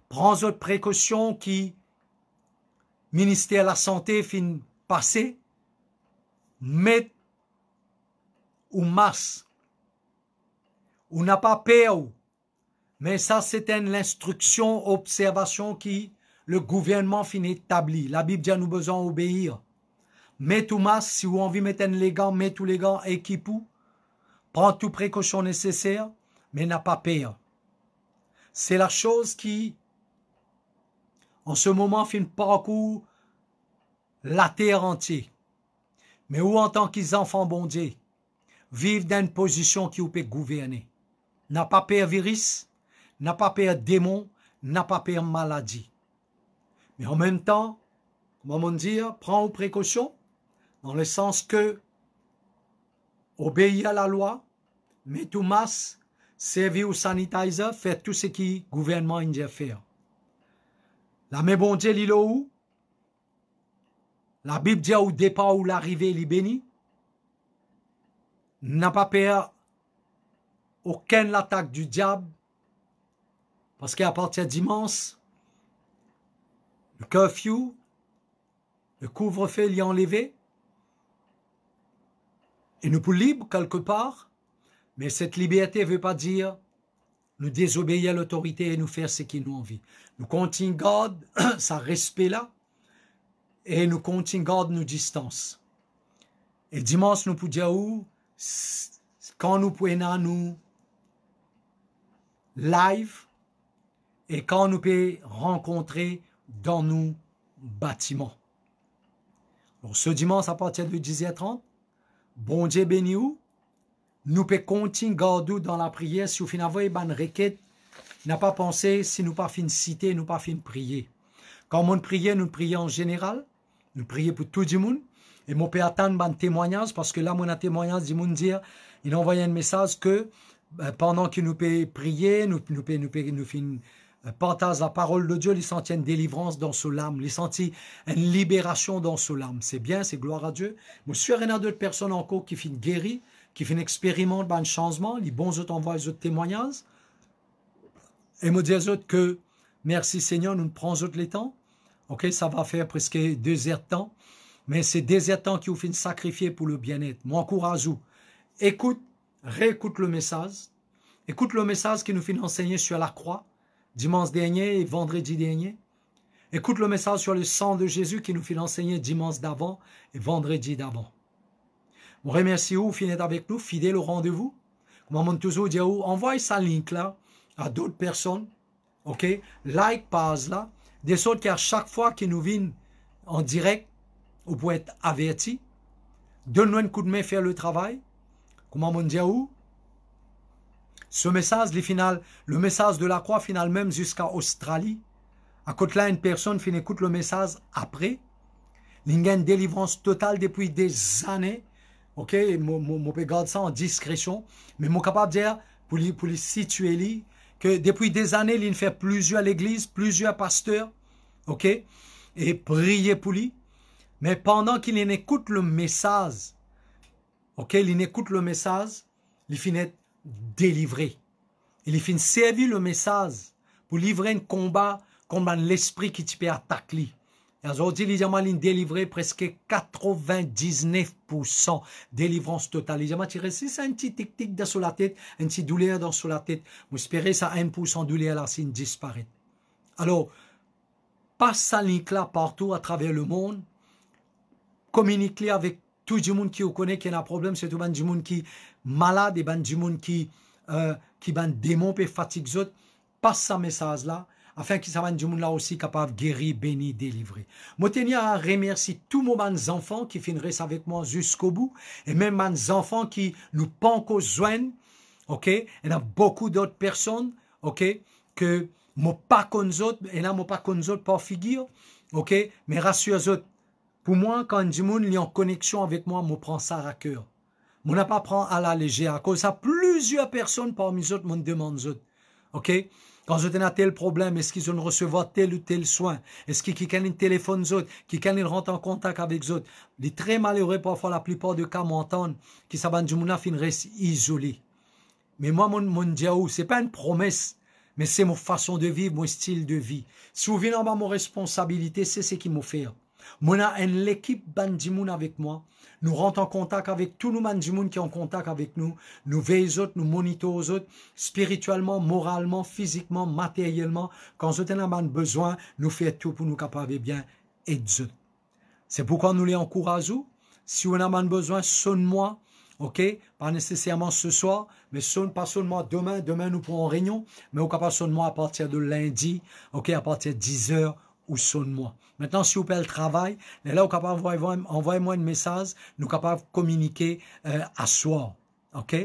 Prends autres précautions qui ministère de la santé fin passé. Met ou masse. Ou n'a pas peur. Mais ça, c'est une instruction, observation qui le gouvernement finit établi. La Bible dit à nous besoin d'obéir. Mets tout masque, si vous avez envie de mettre les gants, mets tous les gants, équipe-vous. Prends toutes précautions nécessaires, mais n'a pas peur. C'est la chose qui, en ce moment, fait un parcours la terre entière. Mais où en tant qu'enfants bon Dieu, vivent dans une position qui vous peut gouverner. N'a pas peur virus, n'a pas peur démon, n'a pas peur maladie. Mais en même temps, comment dire, prends aux précautions, dans le sens que obéis à la loi, mets tout masque, servis au sanitizer, faites tout ce qui le gouvernement indien fait. La mais bon Dieu, l'île où? La Bible dit au départ où l'arrivée, il est béni. N'a pas peur aucune attaque du diable. Parce qu'à partir de dimanche, le curfew, le couvre-feu, il est enlevé. Et nous sommes libres quelque part. Mais cette liberté ne veut pas dire nous désobéir à l'autorité et nous faire ce qui nous envie. Nous continuons à garder ce respect-là. Et nous continuons à garder nos distances. Et dimanche, nous pouvons dire où, quand nous pouvons nous live et quand nous pouvons rencontrer dans nos bâtiments. Donc, ce dimanche, à partir de 10h30, bon Dieu béni où, nous pouvons continuer à garder dans la prière. Si vous finissez une requête, n'a pas pensé si nous pas fin citer, nous pas fin prier. Quand on prie, nous prions en général. Nous prions pour tout le monde. Et mon père attend un témoignage parce que là, mon témoignage du monde dire, il a envoyé un message que pendant que nous pouvons prier, nous partageons la parole de Dieu, il sentit une délivrance dans son âme, il sentit une libération dans son âme. C'est bien, c'est gloire à Dieu. Mais sûr, il y a d'autres personnes encore qui finissent guéries, qui finissent expérimenter un changement, les bons autres envoient les autres témoignages. Et me disent autres que merci Seigneur, nous prenons autres les temps. Ok, ça va faire presque 2 heures de temps. Mais c'est 2 heures de temps qui vous finissent sacrifier pour le bien-être. Moi, encourage-vous. Écoute, réécoute le message. Écoute le message qui nous finit enseigner sur la croix, dimanche dernier et vendredi dernier. Écoute le message sur le sang de Jésus qui nous finit enseigner dimanche d'avant et vendredi d'avant. On remercie vous, finissez avec nous, fidèle au rendez-vous. Comme on toujours dit, envoie sa link là à d'autres personnes. Ok, like, page là. Des sortes qui à chaque fois qu'ils nous viennent en direct, vous pouvez être avertis. Donne-nous un coup de main, faire le travail. Comment on dit où? Ce message, le message de la croix, final même jusqu'à Australie. À côté là, une personne finit écoute le message après. Il y a une délivrance totale depuis des années. Ok, je peux garder ça en discrétion. Mais je suis capable de dire, pour les situer, que depuis des années, il fait plusieurs à l'église, plusieurs pasteurs. Ok, et prier pour lui. Mais pendant qu'il écoute le message, ok, il écoute le message, il finit délivré. Il finit servir le message pour livrer un combat contre l'esprit qui peut attaquer. Et aujourd'hui, il a délivré presque 99% délivrance totale. Il a tiré c'est un petit tic-tic dans la tête, un petit douleur dans la tête. J'espère ça 1% douleur là, s'il disparaît. Alors, passe sa link là partout à travers le monde. Communique avec tout le monde qui vous connaît qui a un problème, c'est tout le monde qui est malade et tout le monde qui est démon et fatigue autres. Passe ce message là afin que ça va du monde là aussi capable de guérir, bénir, délivrer. Moi, je tiens à remercier tous mes enfants qui finissent avec moi jusqu'au bout et même mes enfants qui nous pas encore joignent. Ok, il y a beaucoup d'autres personnes, ok, que moi pas comme autres, et là moi pas comme autres par figure, ok, mais rassure autres. Pour moi, quand du monde est en connexion avec moi, je prends ça à cœur. Je ne pas prendre à la légère. À cause de ça, plusieurs personnes parmi les autres me demandent. OK? Quand je tenais tel problème, est-ce qu'ils ont recevoir tel ou tel soin? Est-ce qu'ils ont un téléphone autres? Qu'ils rentrent en contact avec eux? Les très malheureux, parfois, la plupart des cas, m'entendent qui savent du monde reste isolé. Mais moi, mon diao, c'est pas une promesse, mais c'est mon façon de vivre, mon style de vie. Si vous venez en bas, mon responsabilité, c'est ce qui m'a fait. Moi, a une équipe bandimoun avec moi. Nous rentrons en contact avec tous nos bandimoun qui sont en contact avec nous. Nous veillons aux autres, nous monitorons aux autres, spirituellement, moralement, physiquement, matériellement. Quand nous avons besoin, nous faisons tout pour nous capables de bien aider. C'est pourquoi nous les encourageons. Si vous avez besoin, sonne-moi. OK? Pas nécessairement ce soir, mais pas seulement demain. Demain, nous pourrons en réunion. Mais au capable sonne-moi à partir de lundi. OK? À partir de 10 h ou sonne-moi. Maintenant, si vous faites le travail, là, vous capable envoyez-moi un message. Nous capables de communiquer à soir. OK?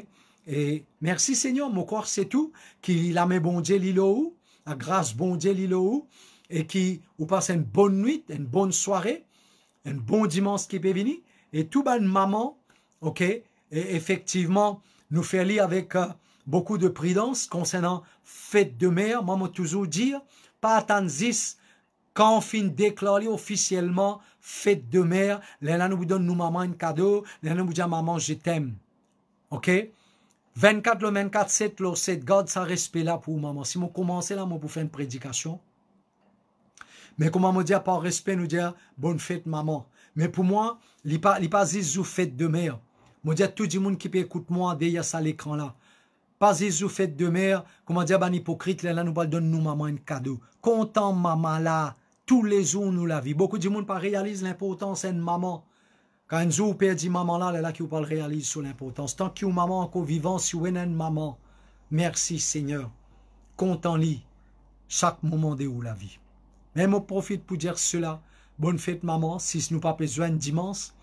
Et merci Seigneur, mon corps c'est tout. Qu'il a mis bon Dieu l'îlot, la grâce bon Dieu l'îlot, et qui vous passe une bonne nuit, une bonne soirée, un bon dimanche qui peut venir. Et tout bonne maman, OK? Et effectivement, nous fait lire avec beaucoup de prudence concernant fête de mère. Moi, je toujours dire, pas attendre quand on finit déclarer officiellement fête de mère, là nous vous donne nous maman un cadeau, là nous vous dit maman je t'aime. OK? 24 le 24 7 le 7 garde ça respect là pour maman. Si moi commencer là moi pour faire une prédication. Mais comment me dire par respect nous dire bonne fête maman. Mais pour moi, il pas zizou fête de mère. Moi dire tout le monde qui peut écouter moi derrière ça l'écran là. Pas zizou fête de mère, comment dire ban hypocrite là nous va donner nous maman un cadeau. Content maman là. Tous les jours, nous la vie. Beaucoup de monde pas réalise l'importance d'une maman. Quand un jour, père dit maman là, là qui vous parle réalise sur l'importance. Tant que maman encore vivant, si vous avez une maman, merci Seigneur. Content-lui chaque moment de la vie. Même on profite pour dire cela. Bonne fête maman, si nous pas besoin dimanche.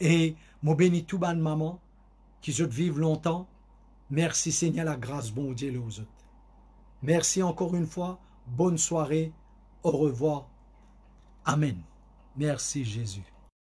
Et moi bénis tout ban maman, qui je vive longtemps. Merci Seigneur, la grâce, bon Dieu, les autres. Merci encore une fois. Bonne soirée. Au revoir. Amen. Merci Jésus.